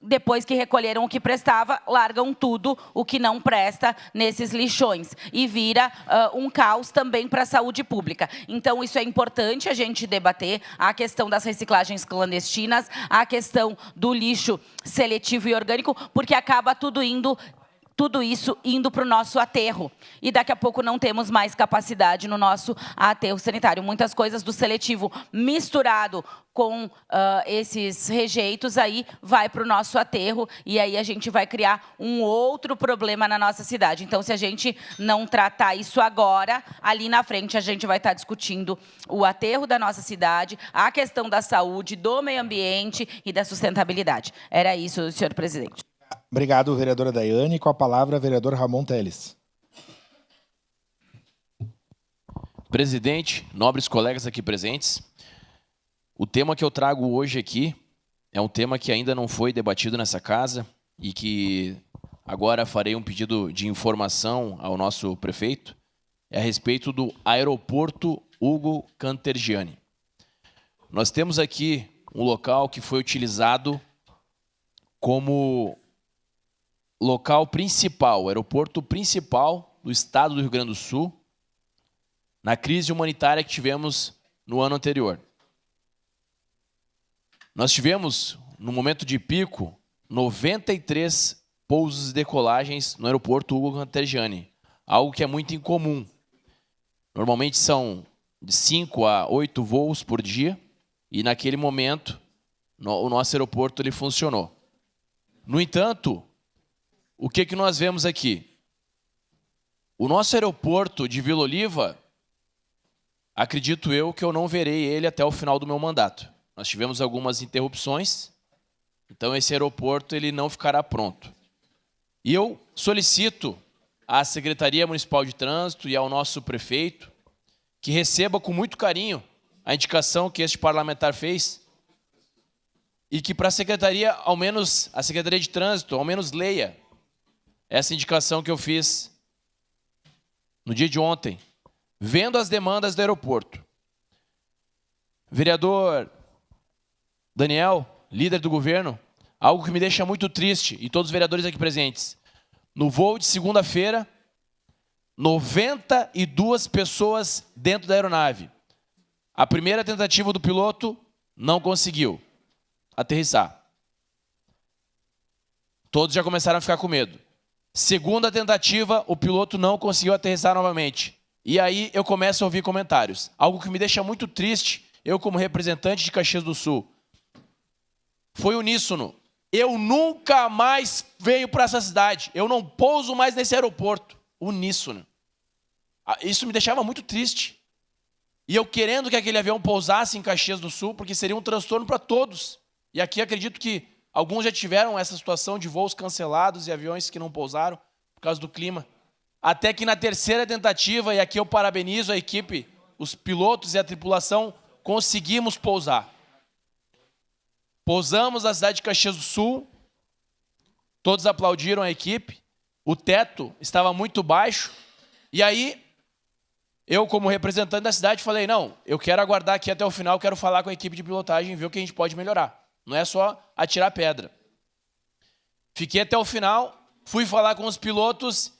depois que recolheram o que prestava, largam tudo o que não presta nesses lixões. E vira um caos também para a saúde pública. Então, isso é importante a gente debater, a questão das reciclagens clandestinas, a questão do lixo seletivo e orgânico, porque acaba tudo isso indo para o nosso aterro. E daqui a pouco não temos mais capacidade no nosso aterro sanitário. Muitas coisas do seletivo misturado com esses rejeitos aí vai para o nosso aterro e aí a gente vai criar um outro problema na nossa cidade. Então, se a gente não tratar isso agora, ali na frente a gente vai estar discutindo o aterro da nossa cidade, a questão da saúde, do meio ambiente e da sustentabilidade. Era isso, senhor presidente. Obrigado, vereadora Daiane. Com a palavra, vereador Ramon Teles. Presidente, nobres colegas aqui presentes, o tema que eu trago hoje aqui é um tema que ainda não foi debatido nessa casa e que agora farei um pedido de informação ao nosso prefeito, é a respeito do aeroporto Hugo Cantergiani. Nós temos aqui um local que foi utilizado como local principal, aeroporto principal do estado do Rio Grande do Sul, na crise humanitária que tivemos no ano anterior. Nós tivemos, no momento de pico, 93 pousos e decolagens no aeroporto Hugo Cantergiani, algo que é muito incomum. Normalmente são de 5 a 8 voos por dia, e naquele momento o nosso aeroporto ele funcionou. No entanto, o que nós vemos aqui? O nosso aeroporto de Vila Oliva, acredito eu que eu não verei ele até o final do meu mandato. Nós tivemos algumas interrupções, então esse aeroporto ele não ficará pronto. E eu solicito à Secretaria Municipal de Trânsito e ao nosso prefeito que receba com muito carinho a indicação que este parlamentar fez e que para a Secretaria, ao menos, a Secretaria de Trânsito, ao menos leia essa indicação que eu fiz no dia de ontem, vendo as demandas do aeroporto. Vereador Daniel, líder do governo, algo que me deixa muito triste, e todos os vereadores aqui presentes. No voo de segunda-feira, 92 pessoas dentro da aeronave. A primeira tentativa do piloto não conseguiu aterrissar. Todos já começaram a ficar com medo. Segunda tentativa, o piloto não conseguiu aterrissar novamente. E aí eu começo a ouvir comentários. Algo que me deixa muito triste, eu como representante de Caxias do Sul. Foi uníssono. Eu nunca mais venho para essa cidade. Eu não pouso mais nesse aeroporto. Uníssono. Isso me deixava muito triste. E eu querendo que aquele avião pousasse em Caxias do Sul, porque seria um transtorno para todos. E aqui acredito que alguns já tiveram essa situação de voos cancelados e aviões que não pousaram por causa do clima. Até que na terceira tentativa, e aqui eu parabenizo a equipe, os pilotos e a tripulação, conseguimos pousar. Pousamos na cidade de Caxias do Sul, todos aplaudiram a equipe, o teto estava muito baixo, e aí eu, como representante da cidade, falei, não, eu quero aguardar aqui até o final, quero falar com a equipe de pilotagem e ver o que a gente pode melhorar. Não é só atirar pedra. Fiquei até o final, fui falar com os pilotos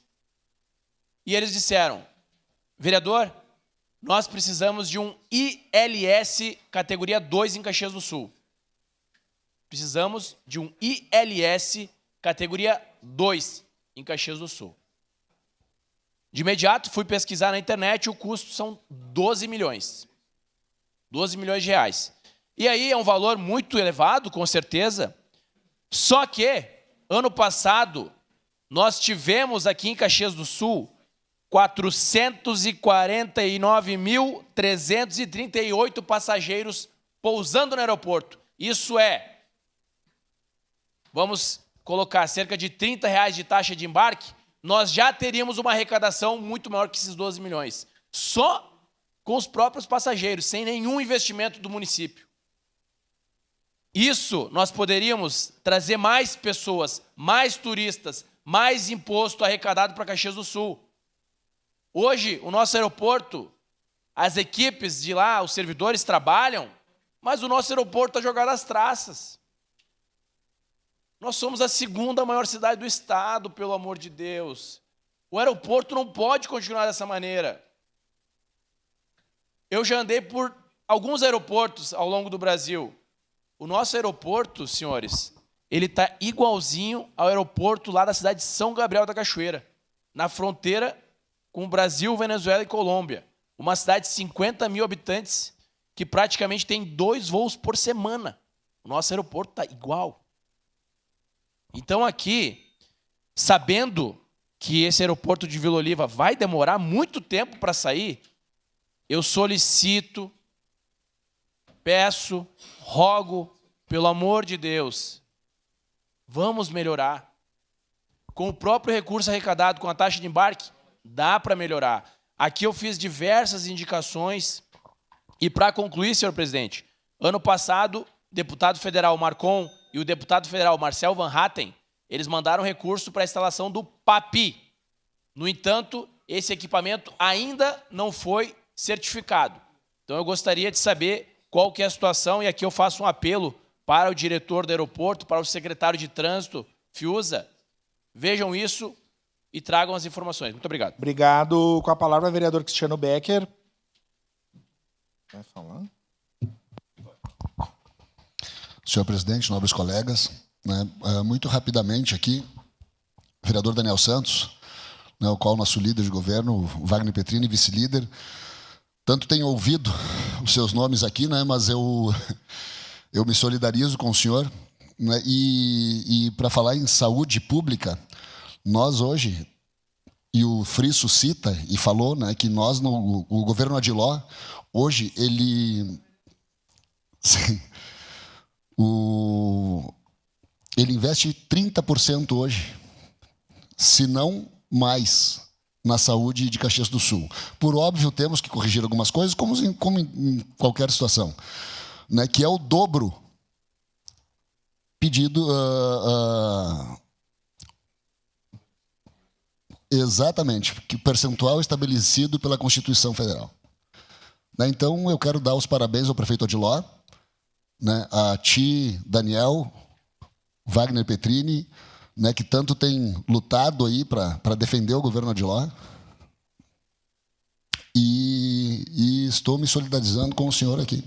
e eles disseram, vereador, nós precisamos de um ILS categoria 2 em Caxias do Sul. Precisamos de um ILS categoria 2 em Caxias do Sul. De imediato, fui pesquisar na internet, o custo são 12 milhões. 12 milhões de reais. E aí é um valor muito elevado, com certeza. Só que, ano passado, nós tivemos aqui em Caxias do Sul 449.338 passageiros pousando no aeroporto. Isso é, vamos colocar cerca de R$30 de taxa de embarque, nós já teríamos uma arrecadação muito maior que esses 12 milhões. Só com os próprios passageiros, sem nenhum investimento do município. Isso, nós poderíamos trazer mais pessoas, mais turistas, mais imposto arrecadado para Caxias do Sul. Hoje, o nosso aeroporto, as equipes de lá, os servidores trabalham, mas o nosso aeroporto está jogado às traças. Nós somos a segunda maior cidade do estado, pelo amor de Deus. O aeroporto não pode continuar dessa maneira. Eu já andei por alguns aeroportos ao longo do Brasil. O nosso aeroporto, senhores, ele está igualzinho ao aeroporto lá da cidade de São Gabriel da Cachoeira, na fronteira com o Brasil, Venezuela e Colômbia. Uma cidade de 50 mil habitantes que praticamente tem 2 voos por semana. O nosso aeroporto está igual. Então aqui, sabendo que esse aeroporto de Vila Oliva vai demorar muito tempo para sair, eu solicito, peço, rogo, pelo amor de Deus, vamos melhorar. Com o próprio recurso arrecadado com a taxa de embarque, dá para melhorar. Aqui eu fiz diversas indicações e, para concluir, senhor presidente, ano passado, o deputado federal Marcon e o deputado federal Marcel Van Hatten, eles mandaram recurso para a instalação do PAPI. No entanto, esse equipamento ainda não foi certificado. Então eu gostaria de saber qual que é a situação, e aqui eu faço um apelo para o diretor do aeroporto, para o secretário de trânsito, Fiuza, vejam isso e tragam as informações. Muito obrigado. Obrigado. Com a palavra, o vereador Cristiano Becker. Vai falar? Senhor presidente, nobres colegas, né, muito rapidamente aqui, o vereador Daniel Santos, né, o qual nosso líder de governo, o Wagner Petrini, vice-líder, tanto tenho ouvido os seus nomes aqui, né, mas eu me solidarizo com o senhor, né, e para falar em saúde pública, nós hoje, e o Frisso cita e falou, né, que nós, o governo Adiló, hoje, ele investe 30% hoje, se não mais, na saúde de Caxias do Sul. Por óbvio, temos que corrigir algumas coisas, como em qualquer situação, né, que é o dobro pedido... exatamente, que o percentual estabelecido pela Constituição Federal. Né, então, eu quero dar os parabéns ao prefeito Adiló, né, a ti, Daniel, Wagner Petrini, né, que tanto tem lutado aí para defender o governo Adiló. E estou me solidarizando com o senhor aqui,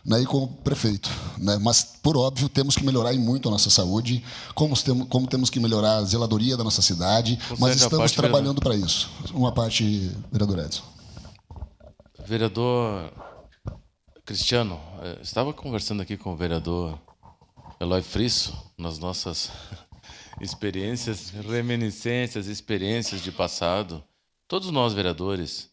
né, e com o prefeito. Né, mas, por óbvio, temos que melhorar muito a nossa saúde, como temos que melhorar a zeladoria da nossa cidade, mas estamos trabalhando para isso. Uma parte, vereador Edson. Vereador Cristiano, estava conversando aqui com o vereador Eloy Frisso, nas nossas experiências, reminiscências, experiências de passado. Todos nós, vereadores,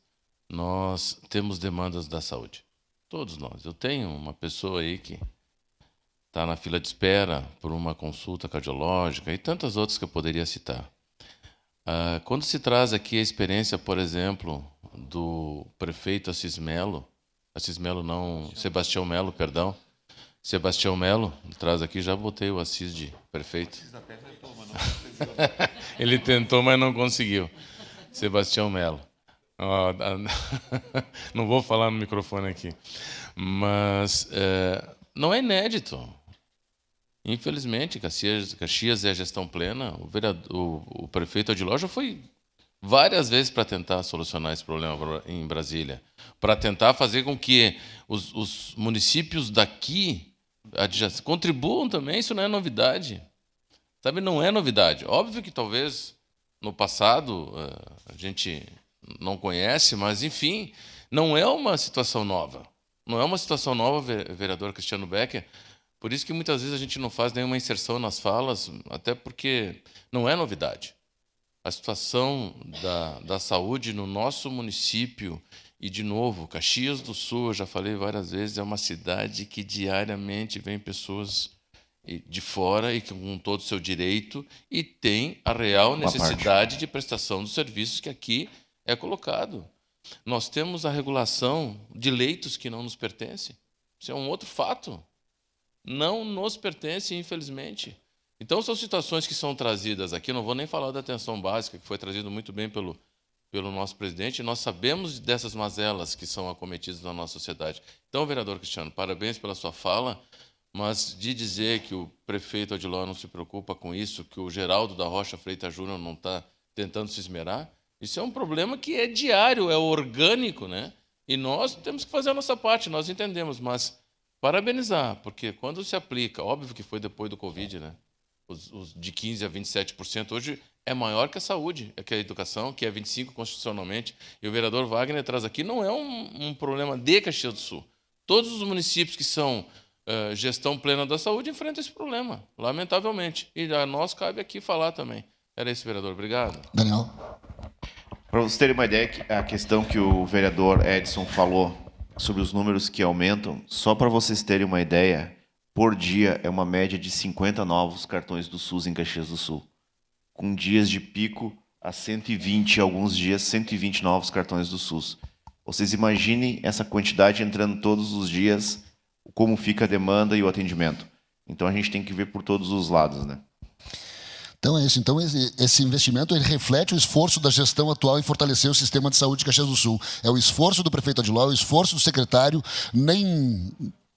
nós temos demandas da saúde. Todos nós. Eu tenho uma pessoa aí que está na fila de espera por uma consulta cardiológica e tantas outras que eu poderia citar. Quando se traz aqui a experiência, por exemplo, do prefeito Assis Melo não, Sebastião Melo, perdão. Sebastião Melo, traz aqui, já botei o Assis de prefeito. Ele tentou, mas não conseguiu. Sebastião Melo. Não vou falar no microfone aqui. Mas não é inédito. Infelizmente, Caxias é a gestão plena. O prefeito Adiló já foi várias vezes para tentar solucionar esse problema em Brasília, para tentar fazer com que os municípios daqui contribuam também. Isso não é novidade. Sabe, não é novidade. Óbvio que talvez no passado a gente não conhece, mas, enfim, não é uma situação nova. Não é uma situação nova, vereador Cristiano Becker. Por isso que muitas vezes a gente não faz nenhuma inserção nas falas, até porque não é novidade. A situação da saúde no nosso município, e, de novo, Caxias do Sul, eu já falei várias vezes, é uma cidade que diariamente vem pessoas de fora e com todo o seu direito e tem a real necessidade de prestação dos serviços que aqui é colocado. Nós temos a regulação de leitos que não nos pertencem. Isso é um outro fato. Não nos pertence, infelizmente. Então, são situações que são trazidas aqui. Não vou nem falar da atenção básica, que foi trazido muito bem pelo nosso presidente. Nós sabemos dessas mazelas que são acometidas na nossa sociedade. Então, vereador Cristiano, parabéns pela sua fala, Mas de dizer que o prefeito Adiló não se preocupa com isso, que o Geraldo da Rocha Freitas Júnior não está tentando se esmerar, isso é um problema que é diário, é orgânico, né? E nós temos que fazer a nossa parte, nós entendemos, mas parabenizar, porque quando se aplica, óbvio que foi depois do Covid, né? Os de 15% a 27%, hoje é maior que a saúde, que a educação, que é 25% constitucionalmente. E o vereador Wagner traz aqui, não é um problema de Caxias do Sul. Todos os municípios que são gestão plena da saúde enfrentam esse problema, lamentavelmente. E a nós cabe aqui falar também. Era isso, vereador. Obrigado. Daniel. Para vocês terem uma ideia, a questão que o vereador Edson falou sobre os números que aumentam, só para vocês terem uma ideia, por dia é uma média de 50 novos cartões do SUS em Caxias do Sul, com dias de pico a 120, alguns dias 120 novos cartões do SUS. Vocês imaginem essa quantidade entrando todos os dias, como fica a demanda e o atendimento. Então a gente tem que ver por todos os lados, né? Então é isso. Então esse investimento ele reflete o esforço da gestão atual em fortalecer o sistema de saúde de Caxias do Sul. É o esforço do prefeito Adiló, é o esforço do secretário. Nem,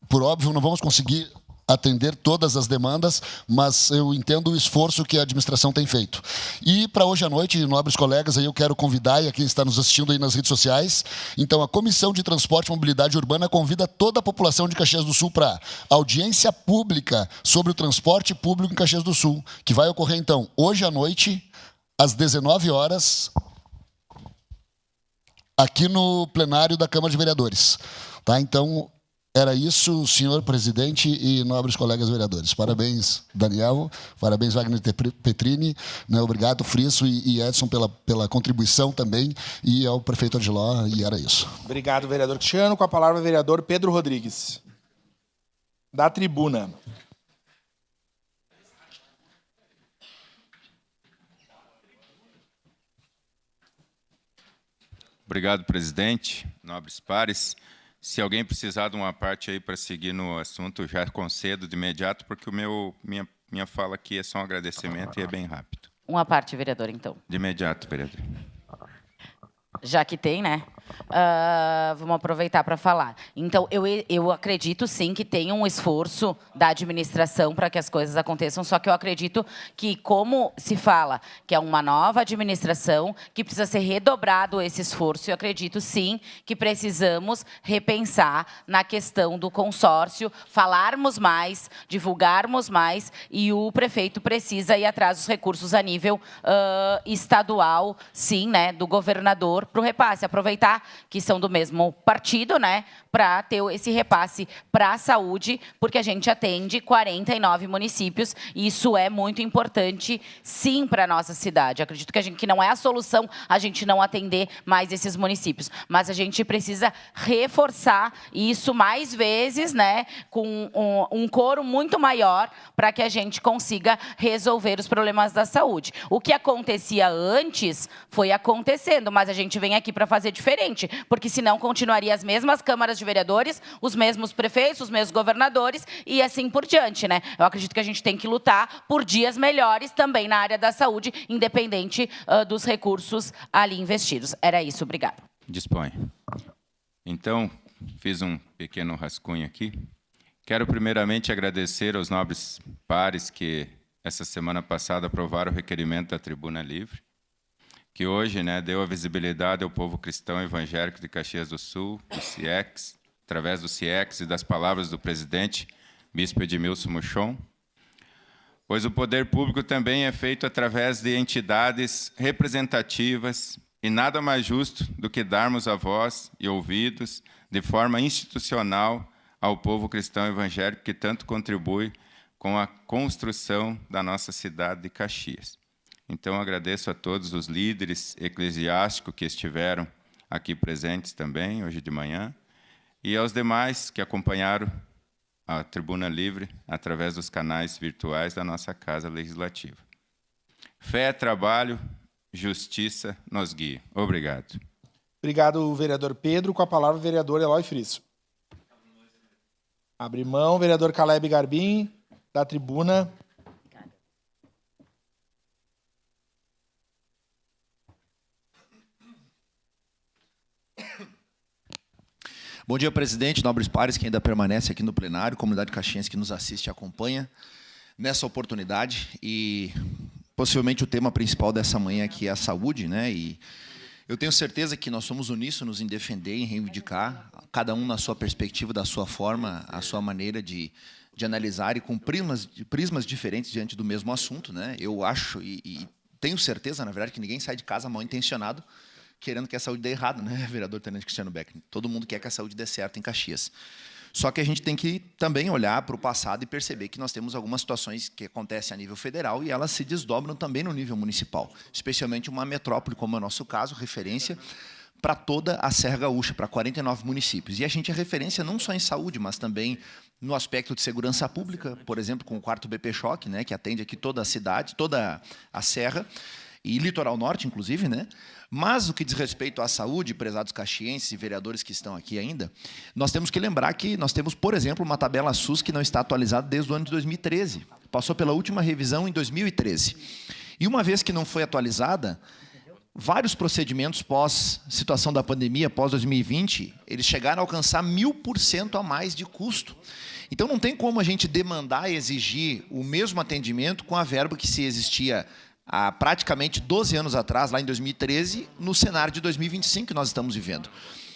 por óbvio, não vamos conseguir atender todas as demandas, mas eu entendo o esforço que a administração tem feito. E para hoje à noite, nobres colegas, aí eu quero convidar, e a quem está nos assistindo aí nas redes sociais, então a Comissão de Transporte e Mobilidade Urbana convida toda a população de Caxias do Sul para audiência pública sobre o transporte público em Caxias do Sul, que vai ocorrer então hoje à noite, às 19 horas, aqui no plenário da Câmara de Vereadores. Tá? Então, era isso, senhor presidente e nobres colegas vereadores. Parabéns, Daniel. Parabéns, Wagner Petrini. Né, obrigado, Frisso e Edson, pela contribuição também. E ao prefeito Adiló, e era isso. Obrigado, vereador Cristiano. Com a palavra, o vereador Pedro Rodrigues. Da tribuna. Obrigado, presidente. Nobres pares. Se alguém precisar de uma parte aí para seguir no assunto, já concedo de imediato, porque minha fala aqui é só um agradecimento e é bem rápido. Uma parte, vereador, então. De imediato, vereador. Já que tem, né? Vamos aproveitar para falar. Então, eu acredito, sim, que tem um esforço da administração para que as coisas aconteçam, só que eu acredito que, como se fala que é uma nova administração, que precisa ser redobrado esse esforço, eu acredito, sim, que precisamos repensar na questão do consórcio, falarmos mais, divulgarmos mais, e o prefeito precisa ir atrás dos recursos a nível estadual, sim, né, do governador, para o repasse. Aproveitar que são do mesmo partido, né, para ter esse repasse para a saúde, porque a gente atende 49 municípios e isso é muito importante, sim, para a nossa cidade. Acredito que não é a solução a gente não atender mais esses municípios, mas a gente precisa reforçar isso mais vezes, né, com um coro muito maior para que a gente consiga resolver os problemas da saúde. O que acontecia antes foi acontecendo, mas a gente vem aqui para fazer diferente, porque senão continuaria as mesmas câmaras de vereadores, os mesmos prefeitos, os mesmos governadores e assim por diante, né? Eu acredito que a gente tem que lutar por dias melhores também na área da saúde, independente dos recursos ali investidos. Era isso, obrigado. Dispõe. Então, fiz um pequeno rascunho aqui. Quero primeiramente agradecer aos nobres pares que essa semana passada aprovaram o requerimento da Tribuna Livre, que hoje, né, deu a visibilidade ao povo cristão evangélico de Caxias do Sul, do CIEX, através do CIEX e das palavras do presidente, Bispo Edmilson Muchon, pois o poder público também é feito através de entidades representativas e nada mais justo do que darmos a voz e ouvidos de forma institucional ao povo cristão evangélico que tanto contribui com a construção da nossa cidade de Caxias. Então, agradeço a todos os líderes eclesiásticos que estiveram aqui presentes também, hoje de manhã, e aos demais que acompanharam a Tribuna Livre através dos canais virtuais da nossa Casa Legislativa. Fé, trabalho, justiça nos guia. Obrigado. Obrigado, vereador Pedro. Com a palavra, o vereador Eloy Frisso. Abre mão, vereador Caleb Garbim, da tribuna. Bom dia, presidente, nobres pares, que ainda permanece aqui no plenário, comunidade caxiense que nos assiste e acompanha nessa oportunidade. E possivelmente o tema principal dessa manhã aqui é a saúde, né? E eu tenho certeza que nós somos uníssonos em defender, em reivindicar, cada um na sua perspectiva, da sua forma, a sua maneira de analisar e com prismas diferentes diante do mesmo assunto, né? Eu acho e tenho certeza, na verdade, que ninguém sai de casa mal intencionado querendo que a saúde dê errado, né, vereador Tenente Cristiano Beck? Todo mundo quer que a saúde dê certo em Caxias. Só que a gente tem que também olhar para o passado e perceber que nós temos algumas situações que acontecem a nível federal e elas se desdobram também no nível municipal, especialmente uma metrópole, como é o nosso caso, referência para toda a Serra Gaúcha, para 49 municípios. E a gente é referência não só em saúde, mas também no aspecto de segurança pública, por exemplo, com o 4º BP Choque, né, que atende aqui toda a cidade, toda a Serra, e Litoral Norte, inclusive, né? Mas o que diz respeito à saúde, prezados caxienses e vereadores que estão aqui ainda, nós temos que lembrar que nós temos, por exemplo, uma tabela SUS que não está atualizada desde o ano de 2013. Passou pela última revisão em 2013. E uma vez que não foi atualizada, vários procedimentos pós-situação da pandemia, pós-2020, eles chegaram a alcançar 1000% a mais de custo. Então não tem como a gente demandar e exigir o mesmo atendimento com a verba que se existia há praticamente 12 anos atrás, lá em 2013, no cenário de 2025 que nós estamos vivendo.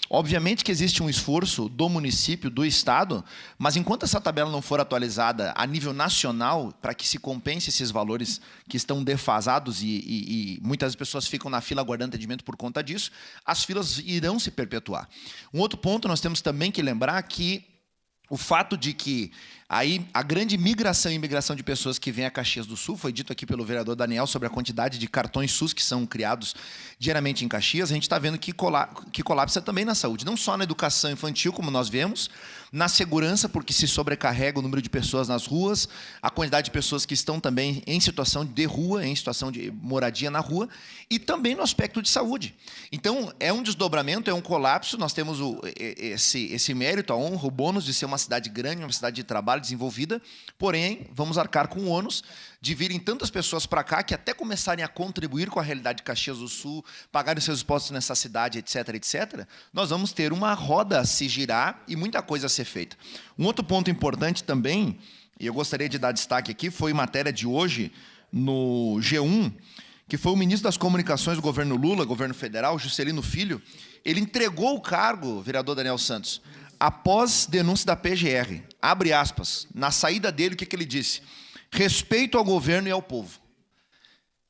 Obviamente que existe um esforço do município, do Estado, mas enquanto essa tabela não for atualizada a nível nacional, para que se compense esses valores que estão defasados e muitas pessoas ficam na fila aguardando atendimento por conta disso, as filas irão se perpetuar. Um outro ponto, nós temos também que lembrar que o fato de que aí a grande migração e imigração de pessoas que vêm a Caxias do Sul, foi dito aqui pelo vereador Daniel sobre a quantidade de cartões SUS que são criados diariamente em Caxias, a gente está vendo que colapsa também na saúde, não só na educação infantil, como nós vemos, na segurança, porque se sobrecarrega o número de pessoas nas ruas, a quantidade de pessoas que estão também em situação de rua, em situação de moradia na rua, e também no aspecto de saúde. Então, é um desdobramento, é um colapso, nós temos esse mérito, a honra, o bônus de ser uma cidade grande, uma cidade de trabalho desenvolvida, porém, vamos arcar com o ônus de virem tantas pessoas para cá que até começarem a contribuir com a realidade de Caxias do Sul, pagarem seus impostos nessa cidade, etc., etc., nós vamos ter uma roda a se girar e muita coisa a ser feita. Um outro ponto importante também, e eu gostaria de dar destaque aqui, foi matéria de hoje no G1, que foi o ministro das Comunicações do governo Lula, governo federal, Juscelino Filho, ele entregou o cargo, vereador Daniel Santos, após denúncia da PGR. Abre aspas. Na saída dele, o que ele disse? Respeito ao governo e ao povo.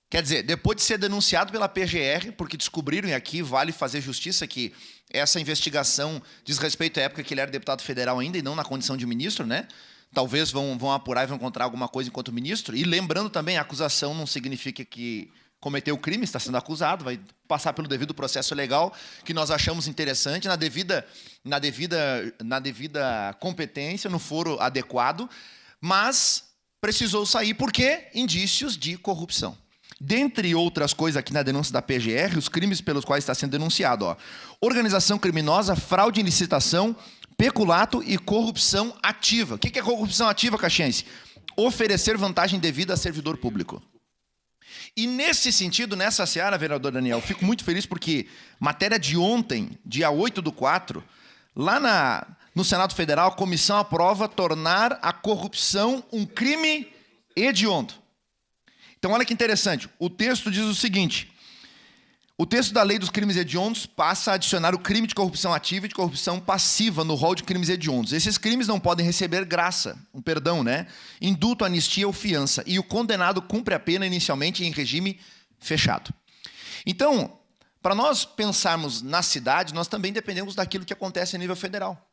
Quer dizer, depois de ser denunciado pela PGR, porque descobriram, e aqui vale fazer justiça, que essa investigação diz respeito à época que ele era deputado federal ainda e não na condição de ministro, né? Talvez vão apurar e vão encontrar alguma coisa enquanto ministro. E lembrando também, a acusação não significa que cometeu o crime, está sendo acusado, vai passar pelo devido processo legal, que nós achamos interessante, na devida competência, no foro adequado, mas precisou sair porque indícios de corrupção. Dentre outras coisas aqui na denúncia da PGR, os crimes pelos quais está sendo denunciado, ó, organização criminosa, fraude em licitação, peculato e corrupção ativa. O que é corrupção ativa, caxiense? Oferecer vantagem devida a servidor público. E nesse sentido, nessa seara, vereador Daniel, fico muito feliz porque matéria de ontem, dia 8/4, lá no Senado Federal, a comissão aprova tornar a corrupção um crime hediondo. Então, olha que interessante. O texto diz o seguinte: o texto da lei dos crimes hediondos passa a adicionar o crime de corrupção ativa e de corrupção passiva no rol de crimes hediondos. Esses crimes não podem receber graça, um perdão, né? Indulto, anistia ou fiança. E o condenado cumpre a pena inicialmente em regime fechado. Então, para nós pensarmos na cidade, nós também dependemos daquilo que acontece a nível federal.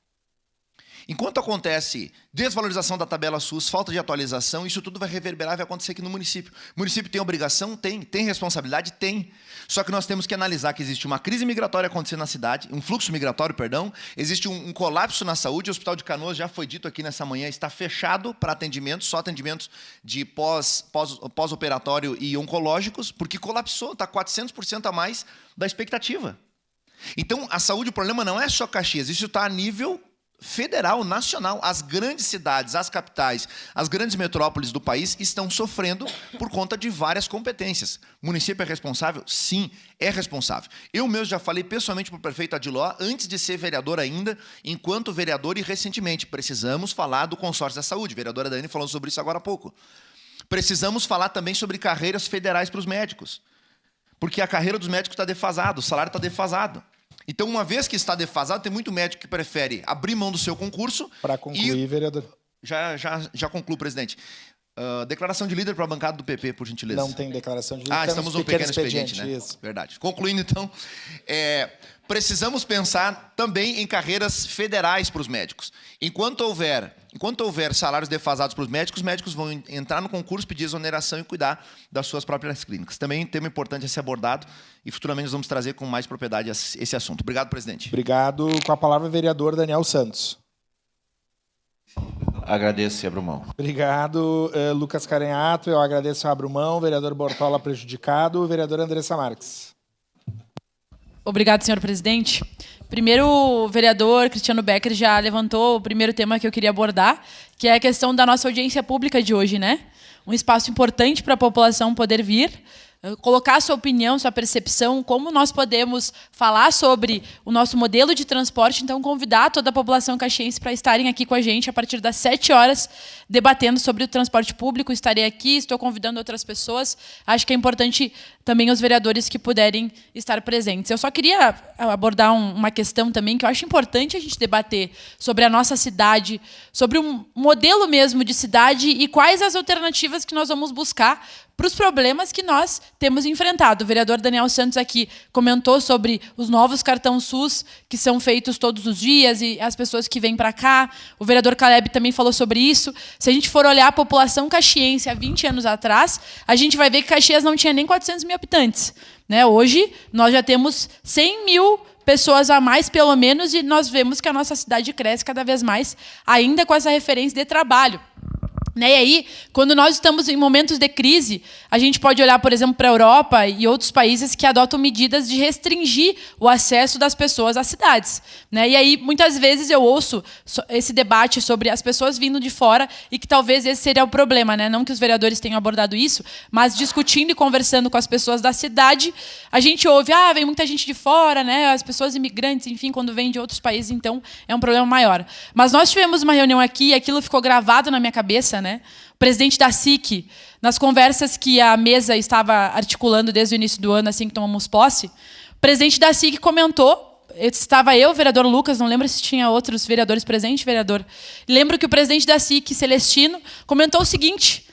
Enquanto acontece desvalorização da tabela SUS, falta de atualização, isso tudo vai reverberar, vai acontecer aqui no município. O município tem obrigação? Tem responsabilidade? Tem. Só que nós temos que analisar que existe uma crise migratória acontecendo na cidade, um fluxo migratório, perdão, existe um colapso na saúde, o Hospital de Canoas, já foi dito aqui nessa manhã, está fechado para atendimentos, só atendimentos de pós-operatório e oncológicos, porque colapsou, está 400% a mais da expectativa. Então, a saúde, o problema não é só Caxias, isso está a nível federal, nacional. As grandes cidades, as capitais, as grandes metrópoles do país estão sofrendo por conta de várias competências. O município é responsável? Sim, é responsável. Eu mesmo já falei pessoalmente para o prefeito Adiló, antes de ser vereador ainda, enquanto vereador e recentemente. Precisamos falar do consórcio da saúde. A vereadora Dani falou sobre isso agora há pouco. Precisamos falar também sobre carreiras federais para os médicos. Porque a carreira dos médicos está defasada, o salário está defasado. Então, uma vez que está defasado, tem muito médico que prefere abrir mão do seu concurso... Para concluir, vereador. Já concluo, presidente. Declaração de líder para a bancada do PP, por gentileza. Não tem declaração de líder. Estamos no pequeno expediente, né? Isso. Verdade. Concluindo, então, precisamos pensar também em carreiras federais para os médicos. Enquanto houver salários defasados para os médicos vão entrar no concurso, pedir exoneração e cuidar das suas próprias clínicas. Também um tema importante a ser abordado e futuramente nós vamos trazer com mais propriedade esse assunto. Obrigado, presidente. Obrigado. Com a palavra, vereador Daniel Santos. Agradeço e abro mão. Obrigado, Lucas Carenhato. Eu agradeço e abro mão. Vereador Bortola prejudicado. Vereadora Andressa Marques. Obrigado, senhor presidente. Primeiro, o vereador Cristiano Becker já levantou o primeiro tema que eu queria abordar, que é a questão da nossa audiência pública de hoje, né? Um espaço importante para a população poder vir, colocar sua opinião, sua percepção, como nós podemos falar sobre o nosso modelo de transporte. Então, convidar toda a população caxiense para estarem aqui com a gente a partir das 7 horas, debatendo sobre o transporte público. Estarei aqui, estou convidando outras pessoas. Acho que é importante também os vereadores que puderem estar presentes. Eu só queria abordar uma questão também que eu acho importante a gente debater sobre a nossa cidade, sobre um modelo mesmo de cidade e quais as alternativas que nós vamos buscar para os problemas que nós temos enfrentado. O vereador Daniel Santos aqui comentou sobre os novos cartões SUS que são feitos todos os dias e as pessoas que vêm para cá. O vereador Caleb também falou sobre isso. Se a gente for olhar a população caxiense há 20 anos atrás, a gente vai ver que Caxias não tinha nem 400 mil habitantes, né? Hoje, nós já temos 100 mil pessoas a mais, pelo menos, e nós vemos que a nossa cidade cresce cada vez mais, ainda com essa referência de trabalho. E aí, quando nós estamos em momentos de crise, a gente pode olhar, por exemplo, para a Europa e outros países que adotam medidas de restringir o acesso das pessoas às cidades. E aí, muitas vezes, eu ouço esse debate sobre as pessoas vindo de fora e que talvez esse seria o problema. Não que os vereadores tenham abordado isso, mas discutindo e conversando com as pessoas da cidade, a gente ouve, vem muita gente de fora, as pessoas imigrantes, enfim, quando vêm de outros países, então é um problema maior. Mas nós tivemos uma reunião aqui e aquilo ficou gravado na minha cabeça, O presidente da SIC, nas conversas que a mesa estava articulando desde o início do ano, assim que tomamos posse, o presidente da SIC comentou, estava eu, o vereador Lucas, não lembro se tinha outros vereadores presentes, vereador. Lembro que o presidente da SIC, Celestino, comentou o seguinte,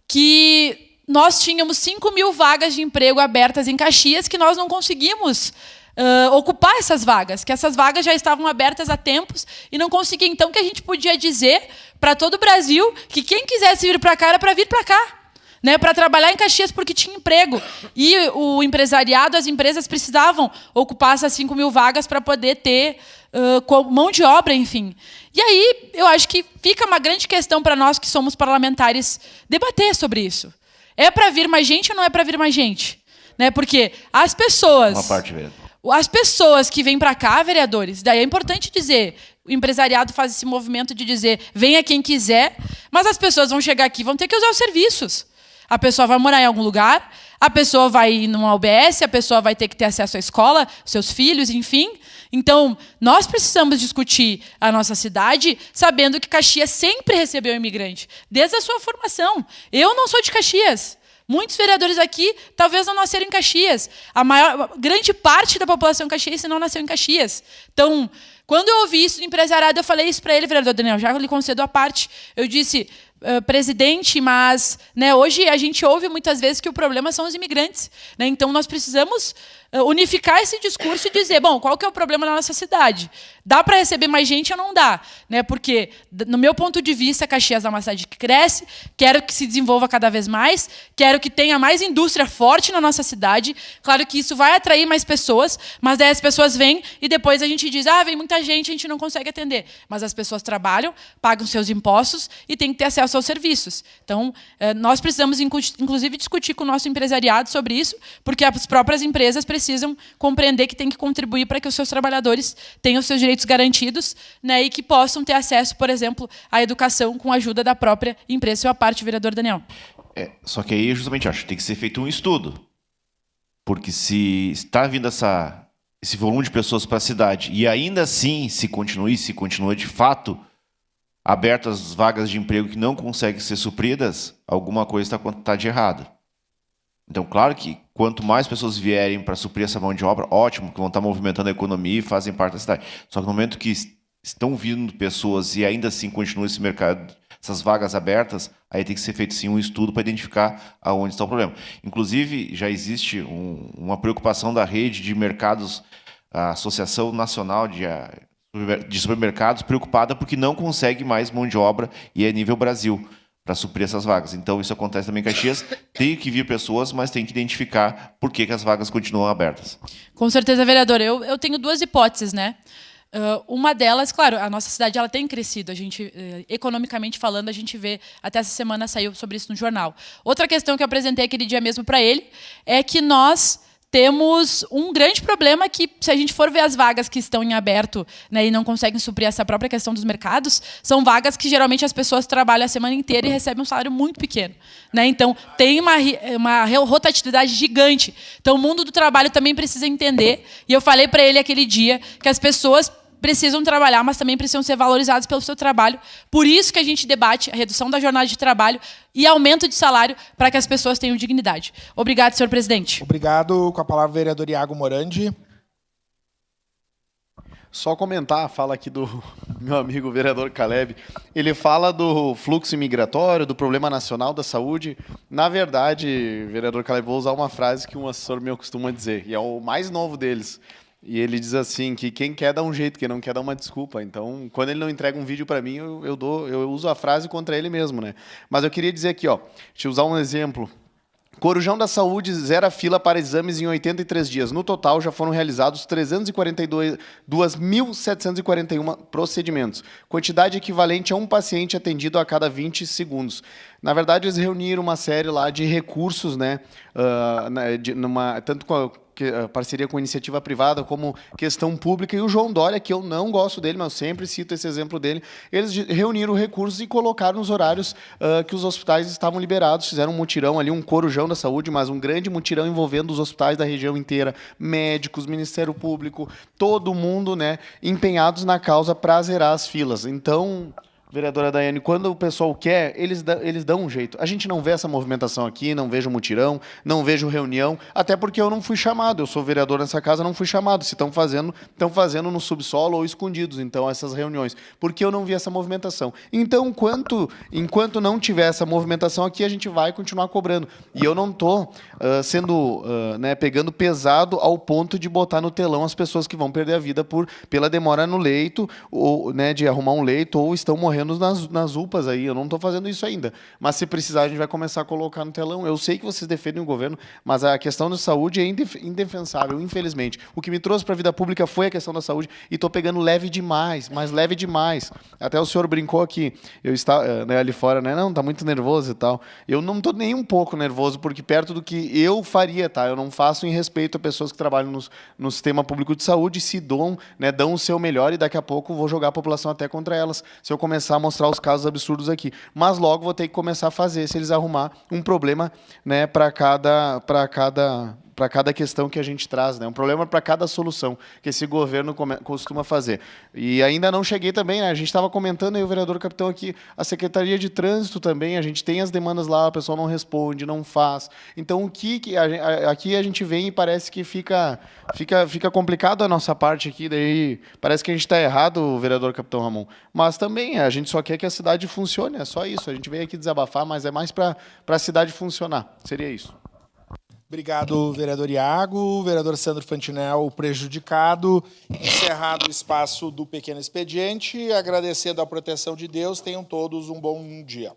que nós tínhamos 5 mil vagas de emprego abertas em Caxias que nós não conseguimos ocupar essas vagas, que essas vagas já estavam abertas há tempos e não conseguia. Então, que a gente podia dizer para todo o Brasil que quem quisesse vir para cá era para vir para cá, para trabalhar em Caxias porque tinha emprego. E o empresariado, as empresas precisavam ocupar essas 5 mil vagas para poder ter mão de obra, enfim. E aí, eu acho que fica uma grande questão para nós que somos parlamentares debater sobre isso. É para vir mais gente ou não é para vir mais gente? Porque as pessoas... Uma parte, vereador. As pessoas que vêm para cá, vereadores, daí é importante dizer, o empresariado faz esse movimento de dizer, venha quem quiser, mas as pessoas vão chegar aqui e vão ter que usar os serviços. A pessoa vai morar em algum lugar, a pessoa vai ir numa UBS, a pessoa vai ter que ter acesso à escola, seus filhos, enfim. Então, nós precisamos discutir a nossa cidade sabendo que Caxias sempre recebeu imigrante, desde a sua formação. Eu não sou de Caxias. Muitos vereadores aqui talvez não nasceram em Caxias. A grande parte da população caxiense não nasceu em Caxias. Então, quando eu ouvi isso do empresariado, eu falei isso para ele, vereador Daniel, já lhe concedo a parte. Eu disse, presidente, mas hoje a gente ouve muitas vezes que o problema são os imigrantes. Então, nós precisamos unificar esse discurso e dizer, bom, qual que é o problema na nossa cidade? Dá para receber mais gente ou não dá? Porque, no meu ponto de vista, Caxias é uma cidade que cresce, quero que se desenvolva cada vez mais, quero que tenha mais indústria forte na nossa cidade. Claro que isso vai atrair mais pessoas, mas daí as pessoas vêm e depois a gente diz, vem muita gente, a gente não consegue atender. Mas as pessoas trabalham, pagam seus impostos e têm que ter acesso aos serviços. Então, nós precisamos, inclusive, discutir com o nosso empresariado sobre isso, porque as próprias empresas precisam precisam compreender que tem que contribuir para que os seus trabalhadores tenham os seus direitos garantidos, né, e que possam ter acesso, por exemplo, à educação com a ajuda da própria empresa. Sua parte, vereador Daniel. Só que aí, justamente, acho que tem que ser feito um estudo. Porque se está vindo esse volume de pessoas para a cidade e ainda assim se continua de fato abertas vagas de emprego que não conseguem ser supridas, alguma coisa está de errado. Então, claro que quanto mais pessoas vierem para suprir essa mão de obra, ótimo, que vão estar movimentando a economia e fazem parte da cidade. Só que no momento que estão vindo pessoas e ainda assim continua esse mercado, essas vagas abertas, aí tem que ser feito sim um estudo para identificar aonde está o problema. Inclusive, já existe uma preocupação da rede de mercados, a Associação Nacional de Supermercados, preocupada porque não consegue mais mão de obra e é nível Brasil para suprir essas vagas. Então, isso acontece também em Caxias. Tem que vir pessoas, mas tem que identificar por que as vagas continuam abertas. Com certeza, vereador. Eu tenho duas hipóteses, né? Uma delas, claro, a nossa cidade ela tem crescido. A gente, economicamente falando, a gente vê, até essa semana saiu sobre isso no jornal. Outra questão que eu apresentei aquele dia mesmo para ele é que nós temos um grande problema que, se a gente for ver as vagas que estão em aberto, né, e não conseguem suprir essa própria questão dos mercados, são vagas que geralmente as pessoas trabalham a semana inteira e recebem um salário muito pequeno, né? Então, tem uma rotatividade gigante. Então, o mundo do trabalho também precisa entender, e eu falei para ele aquele dia que as pessoas precisam trabalhar, mas também precisam ser valorizados pelo seu trabalho. Por isso que a gente debate a redução da jornada de trabalho e aumento de salário para que as pessoas tenham dignidade. Obrigado, senhor presidente. Obrigado. Com a palavra, o vereador Iago Morandi. Só comentar a fala aqui do meu amigo vereador Caleb. Ele fala do fluxo migratório, do problema nacional da saúde. Na verdade, vereador Caleb, vou usar uma frase que um assessor meu costuma dizer, e é o mais novo deles. E ele diz assim, que quem quer dá um jeito, quem não quer dá uma desculpa. Então, quando ele não entrega um vídeo para mim, eu uso a frase contra ele mesmo, né? Mas eu queria dizer aqui, ó, deixa eu usar um exemplo. Corujão da Saúde zera fila para exames em 83 dias. No total, já foram realizados 342.741 procedimentos. Quantidade equivalente a um paciente atendido a cada 20 segundos. Na verdade, eles reuniram uma série lá de recursos, né? Tanto com a parceria com iniciativa privada, como questão pública, e o João Dória, que eu não gosto dele, mas eu sempre cito esse exemplo dele, eles reuniram recursos e colocaram nos horários que os hospitais estavam liberados, fizeram um mutirão ali, um corujão da saúde, mas um grande mutirão envolvendo os hospitais da região inteira, médicos, Ministério Público, todo mundo, né, empenhados na causa para zerar as filas. Então, vereadora Daiane, quando o pessoal quer, eles dão um jeito. A gente não vê essa movimentação aqui, não vejo mutirão, não vejo reunião, até porque eu não fui chamado. Eu sou vereador nessa casa, não fui chamado. Se estão fazendo no subsolo ou escondidos, então, essas reuniões. Porque eu não vi essa movimentação. Então, enquanto não tiver essa movimentação aqui, a gente vai continuar cobrando. E eu não estou pegando pesado ao ponto de botar no telão as pessoas que vão perder a vida pela demora no leito, ou, né, de arrumar um leito, ou estão morrendo nas UPAs aí. Eu não estou fazendo isso ainda. Mas se precisar, a gente vai começar a colocar no telão. Eu sei que vocês defendem o governo, mas a questão da saúde é indefensável, infelizmente. O que me trouxe para a vida pública foi a questão da saúde e estou pegando leve demais, mas leve demais. Até o senhor brincou aqui, eu estava ali fora, né? Não, está muito nervoso e tal. Eu não estou nem um pouco nervoso, porque perto do que eu faria, tá? Eu não faço em respeito a pessoas que trabalham no sistema público de saúde, se dão o seu melhor, e daqui a pouco vou jogar a população até contra elas, se eu começar a mostrar os casos absurdos aqui. Mas logo vou ter que começar a fazer, se eles arrumar um problema, né, para cada questão que a gente traz, né? Um problema para cada solução que esse governo costuma fazer. E ainda não cheguei também, né? A gente estava comentando aí, o vereador capitão aqui, a Secretaria de Trânsito também, a gente tem as demandas lá, o pessoal não responde, não faz. Então, aqui a gente vem e parece que fica complicado a nossa parte aqui, daí parece que a gente está errado, vereador capitão Ramon. Mas também, a gente só quer que a cidade funcione, é só isso. A gente veio aqui desabafar, mas é mais para a cidade funcionar. Seria isso. Obrigado, vereador Iago. Vereador Sandro Fantinel, prejudicado. Encerrado o espaço do pequeno expediente. Agradecendo a proteção de Deus. Tenham todos um bom dia.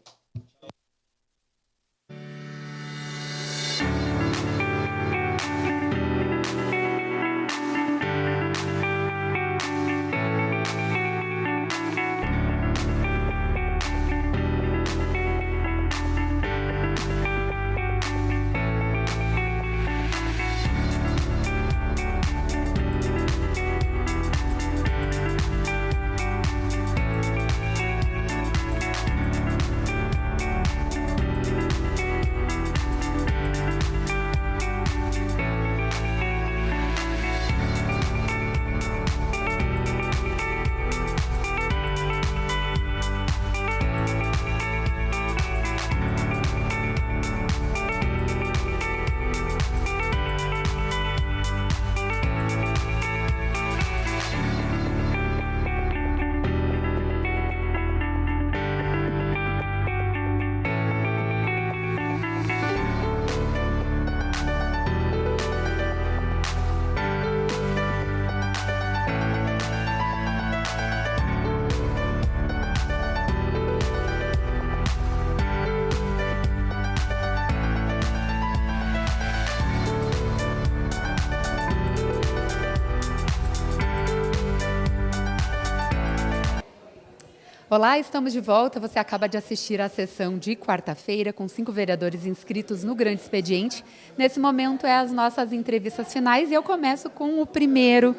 Olá, estamos de volta. Você acaba de assistir à sessão de quarta-feira com 5 vereadores inscritos no Grande Expediente. Nesse momento, é as nossas entrevistas finais e eu começo com o primeiro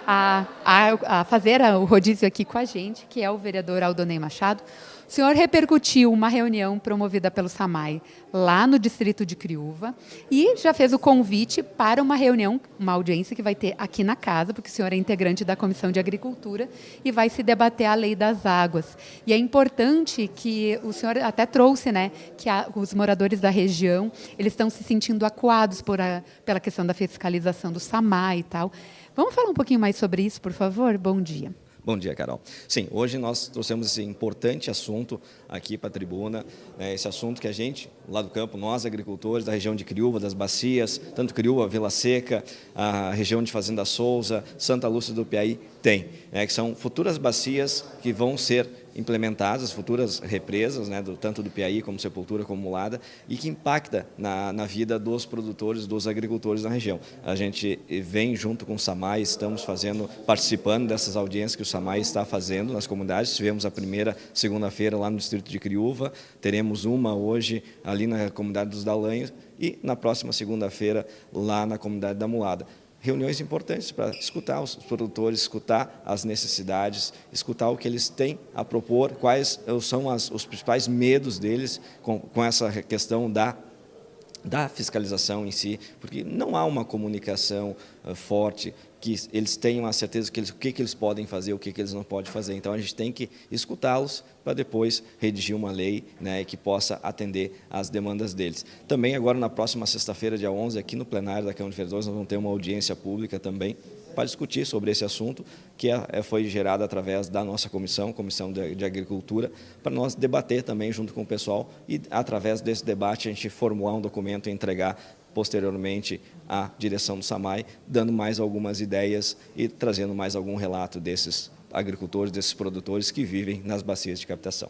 a fazer o rodízio aqui com a gente, que é o vereador Aldonei Machado. O senhor repercutiu uma reunião promovida pelo SAMAI lá no distrito de Criúva e já fez o convite para uma reunião, uma audiência que vai ter aqui na casa, porque o senhor é integrante da Comissão de Agricultura e vai se debater a Lei das Águas. E é importante que o senhor até trouxe, né, que os moradores da região, eles estão se sentindo acuados pela questão da fiscalização do SAMAI e tal. Vamos falar um pouquinho mais sobre isso, por favor? Bom dia. Bom dia, Carol. Sim, hoje nós trouxemos esse importante assunto aqui para a tribuna, né, esse assunto que a gente, lá do campo, nós agricultores da região de Criúva, das bacias, tanto Criúva, Vila Seca, a região de Fazenda Souza, Santa Lúcia do Piauí, tem, né, que são futuras bacias que vão ser implementadas, futuras represas, né, tanto do Piauí como Sepultura, como Mulada, e que impacta na vida dos produtores, dos agricultores na região. A gente vem junto com o SAMAI, estamos participando dessas audiências que o SAMAI está fazendo nas comunidades. Tivemos a primeira segunda-feira lá no distrito de Criúva, teremos uma hoje ali na comunidade dos Dalanhos e na próxima segunda-feira lá na comunidade da Mulada. Reuniões importantes para escutar os produtores, escutar as necessidades, escutar o que eles têm a propor, quais são os principais medos deles com essa questão da fiscalização em si, porque não há uma comunicação forte, que eles tenham a certeza o que eles podem fazer, o que eles não podem fazer. Então, a gente tem que escutá-los para depois redigir uma lei, né, que possa atender às demandas deles. Também, agora, na próxima sexta-feira, dia 11, aqui no plenário da Câmara de Vereadores, nós vamos ter uma audiência pública também para discutir sobre esse assunto, que foi gerado através da nossa Comissão de Agricultura, para nós debater também junto com o pessoal e, através desse debate, a gente formular um documento e entregar posteriormente à direção do SAMAI, dando mais algumas ideias e trazendo mais algum relato desses agricultores, desses produtores que vivem nas bacias de captação.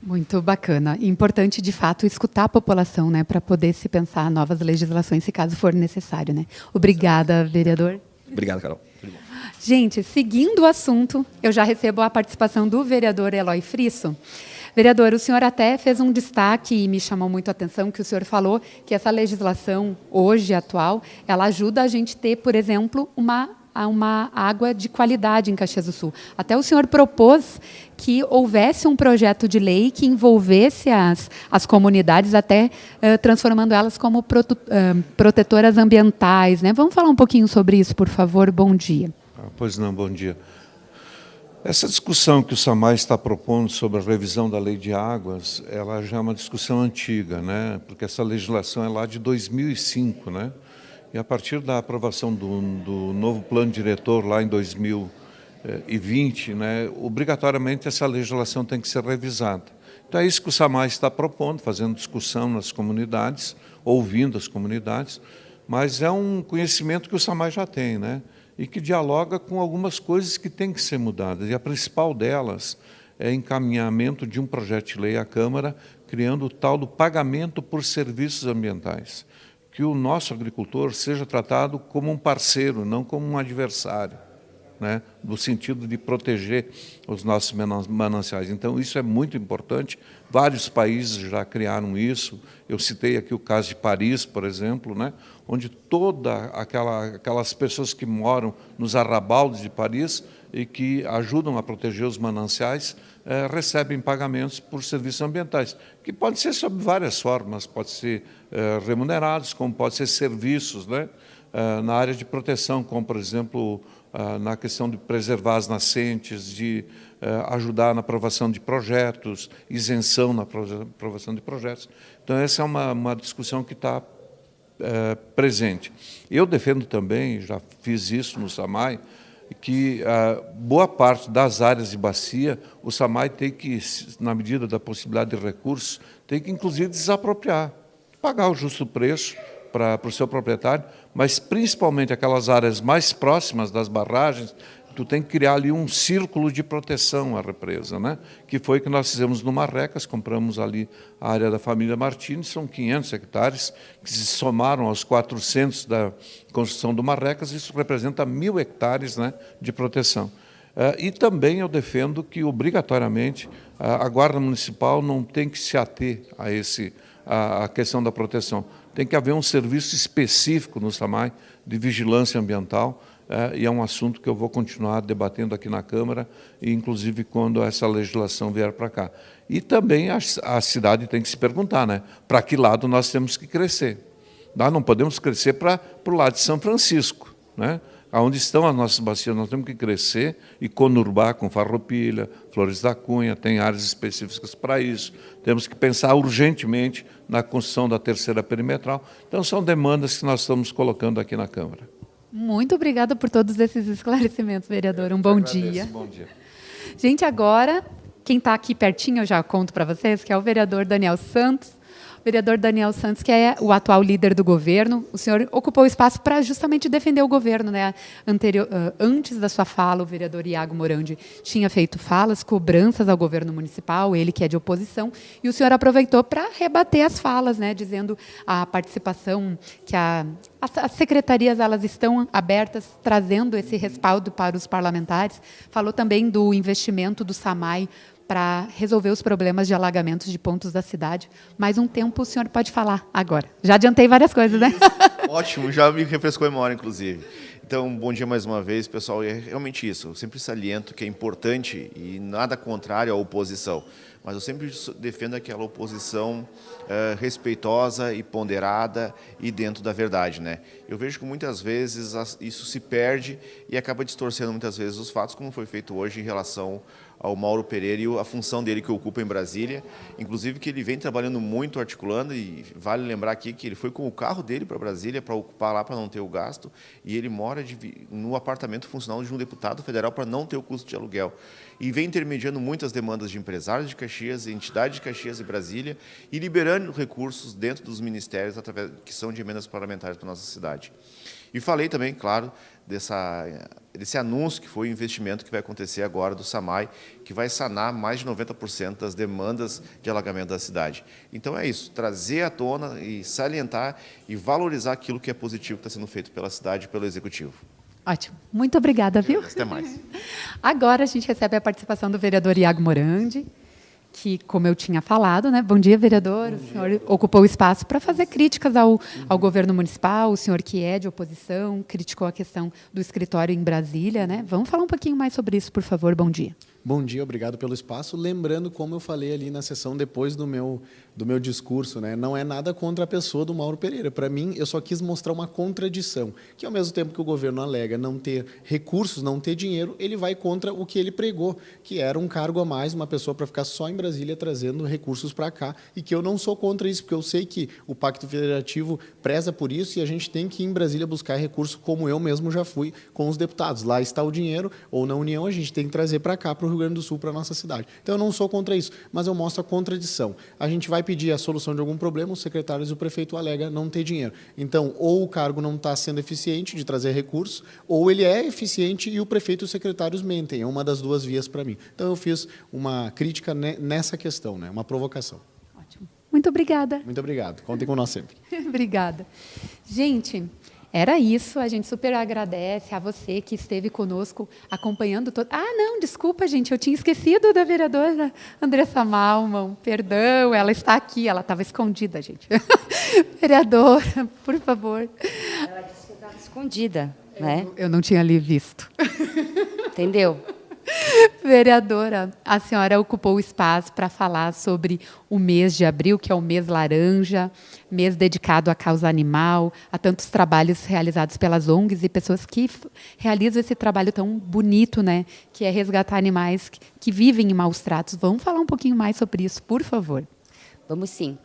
Muito bacana. Importante, de fato, escutar a população, né, para poder se pensar novas legislações, se caso for necessário, né? Obrigada, vereador. Obrigado, Carol. Gente, seguindo o assunto, eu já recebo a participação do vereador Eloy Frisso. Vereador, o senhor até fez um destaque e me chamou muito a atenção que o senhor falou que essa legislação hoje atual, ela ajuda a gente ter, por exemplo, uma água de qualidade em Caxias do Sul. Até o senhor propôs que houvesse um projeto de lei que envolvesse as comunidades, até transformando elas como protetoras ambientais, né? Vamos falar um pouquinho sobre isso, por favor? Bom dia. Pois não, bom dia. Essa discussão que o SAMAI está propondo sobre a revisão da Lei de Águas, ela já é uma discussão antiga, né? Porque essa legislação é lá de 2005, né? E a partir da aprovação do novo plano diretor lá em 2020, né, obrigatoriamente essa legislação tem que ser revisada. Então é isso que o SAMAI está propondo, fazendo discussão nas comunidades, ouvindo as comunidades, mas é um conhecimento que o SAMAI já tem, né, e que dialoga com algumas coisas que têm que ser mudadas. E a principal delas é encaminhamento de um projeto de lei à Câmara, criando o tal do pagamento por serviços ambientais. Que o nosso agricultor seja tratado como um parceiro, não como um adversário, né? No sentido de proteger os nossos mananciais. Então, isso é muito importante. Vários países já criaram isso. Eu citei aqui o caso de Paris, por exemplo, né? Onde todas aquelas pessoas que moram nos arrabaldes de Paris e que ajudam a proteger os mananciais, recebem pagamentos por serviços ambientais, que pode ser sob várias formas, pode ser remunerados, como pode ser serviços, né? Na área de proteção, como, por exemplo, na questão de preservar as nascentes, de ajudar na aprovação de projetos, isenção na aprovação de projetos. Então, essa é uma discussão que está presente. Eu defendo também, já fiz isso no SAMAI, que boa parte das áreas de bacia, o SAMAI tem que, na medida da possibilidade de recursos, tem que, inclusive, desapropriar, pagar o justo preço para o seu proprietário, mas principalmente aquelas áreas mais próximas das barragens, tu tem que criar ali um círculo de proteção à represa, né? Que foi o que nós fizemos no Marrecas, compramos ali a área da família Martins, são 500 hectares, que se somaram aos 400 da construção do Marrecas, isso representa 1.000 hectares, né, de proteção. E também eu defendo que, obrigatoriamente, a Guarda Municipal não tem que se ater a questão da proteção. Tem que haver um serviço específico no SAMAI de vigilância ambiental, e é um assunto que eu vou continuar debatendo aqui na Câmara, e inclusive quando essa legislação vier para cá. E também a cidade tem que se perguntar, né, para que lado nós temos que crescer. Nós não podemos crescer para o lado de São Francisco, né? Onde estão as nossas bacias, nós temos que crescer e conurbar com Farroupilha, Flores da Cunha, tem áreas específicas para isso. Temos que pensar urgentemente na construção da terceira perimetral. Então, são demandas que nós estamos colocando aqui na Câmara. Muito obrigada por todos esses esclarecimentos, vereador. Um bom dia. Bom dia. Gente, agora, quem está aqui pertinho, eu já conto para vocês, que é o vereador Daniel Santos. O vereador Daniel Santos, que é o atual líder do governo, o senhor ocupou o espaço para justamente defender o governo, né? Antes da sua fala, o vereador Iago Morandi tinha feito falas, cobranças ao governo municipal, ele que é de oposição, e o senhor aproveitou para rebater as falas, né? Dizendo a participação que as secretarias elas estão abertas, trazendo esse respaldo para os parlamentares. Falou também do investimento do SAMAI para resolver os problemas de alagamentos de pontos da cidade. Mais um tempo o senhor pode falar agora. Já adiantei várias coisas, né? Ótimo, já me refrescou a memória, inclusive. Então, bom dia mais uma vez, pessoal. É realmente isso. Eu sempre saliento que é importante e nada contrário à oposição. Mas eu sempre defendo aquela oposição respeitosa e ponderada e dentro da verdade, né? Eu vejo que muitas vezes isso se perde e acaba distorcendo muitas vezes os fatos, como foi feito hoje em relação ao Mauro Pereira e a função dele que ocupa em Brasília, inclusive que ele vem trabalhando muito, articulando, e vale lembrar aqui que ele foi com o carro dele para Brasília para ocupar lá, para não ter o gasto, e ele mora no apartamento funcional de um deputado federal para não ter o custo de aluguel. E vem intermediando muitas demandas de empresários de Caxias, entidades de Caxias e Brasília, e liberando recursos dentro dos ministérios, que são de emendas parlamentares para a nossa cidade. E falei também, claro, desse anúncio que foi o investimento que vai acontecer agora do SAMAI, que vai sanar mais de 90% das demandas de alagamento da cidade. Então é isso, trazer à tona e salientar e valorizar aquilo que é positivo que está sendo feito pela cidade e pelo Executivo. Ótimo. Muito obrigada, viu? Até mais. Agora a gente recebe a participação do vereador Iago Morandi, que, como eu tinha falado, né? Bom dia, vereador. O senhor ocupou o espaço para fazer críticas ao governo municipal, o senhor que é de oposição, criticou a questão do escritório em Brasília, né? Vamos falar um pouquinho mais sobre isso, por favor. Bom dia. Bom dia, obrigado pelo espaço. Lembrando, como eu falei ali na sessão depois do meu discurso, né? Não é nada contra a pessoa do Mauro Pereira. Para mim, eu só quis mostrar uma contradição, que ao mesmo tempo que o governo alega não ter recursos, não ter dinheiro, ele vai contra o que ele pregou, que era um cargo a mais, uma pessoa para ficar só em Brasília trazendo recursos para cá, e que eu não sou contra isso, porque eu sei que o Pacto Federativo preza por isso e a gente tem que ir em Brasília buscar recursos, como eu mesmo já fui com os deputados. Lá está o dinheiro, ou na União a gente tem que trazer para cá, para o Rio Grande do Sul, para a nossa cidade. Então, eu não sou contra isso, mas eu mostro a contradição. A gente vai pedir a solução de algum problema, os secretários e o prefeito alega não ter dinheiro. Então, ou o cargo não está sendo eficiente de trazer recursos, ou ele é eficiente e o prefeito e os secretários mentem. É uma das duas vias para mim. Então, eu fiz uma crítica nessa questão, né? Uma provocação. Ótimo. Muito obrigada. Muito obrigado. Contem com nós sempre. Obrigada. Gente, era isso. A gente super agradece a você que esteve conosco acompanhando todo. Ah, não, desculpa, gente, eu tinha esquecido da vereadora Andressa Malman. Perdão, ela está aqui, ela estava escondida, gente. Vereadora, por favor. Ela disse que estava escondida, né? Eu não tinha ali visto. Entendeu? Vereadora, a senhora ocupou o espaço para falar sobre o mês de abril, que é o mês laranja, mês dedicado à causa animal, a tantos trabalhos realizados pelas ONGs e pessoas que realizam esse trabalho tão bonito, né, que é resgatar animais que vivem em maus tratos. Vamos falar um pouquinho mais sobre isso, por favor. Vamos sim.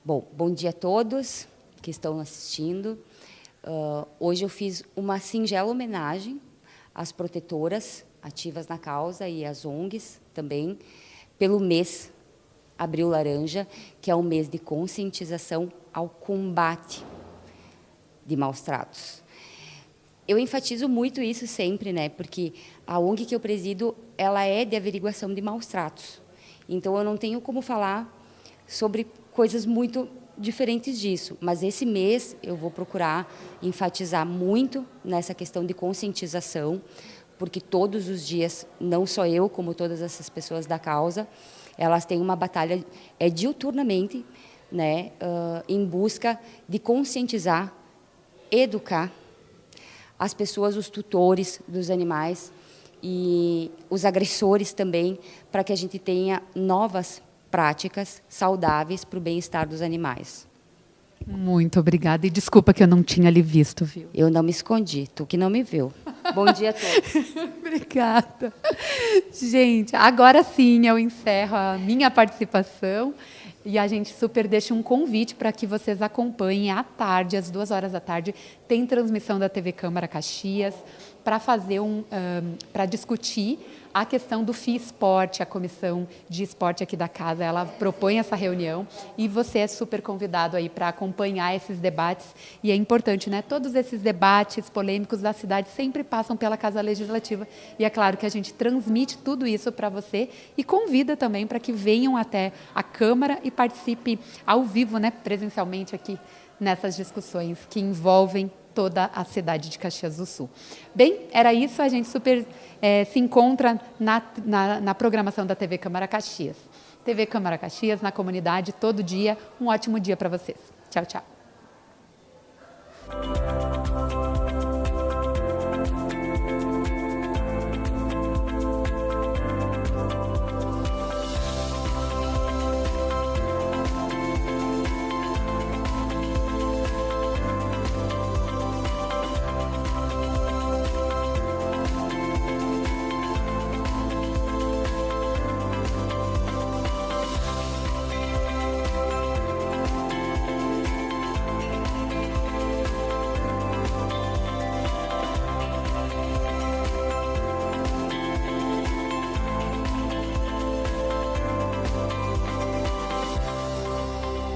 Bom dia a todos que estão assistindo. Hoje eu fiz uma singela homenagem às protetoras ativas na causa e às ONGs também, pelo mês Abril Laranja, que é um mês de conscientização ao combate de maus tratos. Eu enfatizo muito isso sempre, né? Porque a ONG que eu presido, ela é de averiguação de maus tratos. Então, eu não tenho como falar sobre coisas muito diferentes disso. Mas esse mês eu vou procurar enfatizar muito nessa questão de conscientização, porque todos os dias, não só eu, como todas essas pessoas da causa, elas têm uma batalha diuturnamente, né, em busca de conscientizar, educar as pessoas, os tutores dos animais e os agressores também, para que a gente tenha novas práticas saudáveis para o bem-estar dos animais. Muito obrigada. E desculpa que eu não tinha lhe visto, viu? Eu não me escondi, tu que não me viu. Bom dia a todos. Obrigada. Gente, agora sim eu encerro a minha participação e a gente super deixa um convite para que vocês acompanhem à tarde, às 2h da tarde, tem transmissão da TV Câmara Caxias para fazer para discutir a questão do FII Esporte, a comissão de esporte aqui da casa, ela propõe essa reunião e você é super convidado aí para acompanhar esses debates. E é importante, né? Todos esses debates polêmicos da cidade sempre passam pela Casa Legislativa e é claro que a gente transmite tudo isso para você e convida também para que venham até a Câmara e participe ao vivo, né? Presencialmente aqui nessas discussões que envolvem toda a cidade de Caxias do Sul. Bem, era isso, a gente super se encontra na programação da TV Câmara Caxias. TV Câmara Caxias, na comunidade, todo dia. Um ótimo dia para vocês. Tchau, tchau.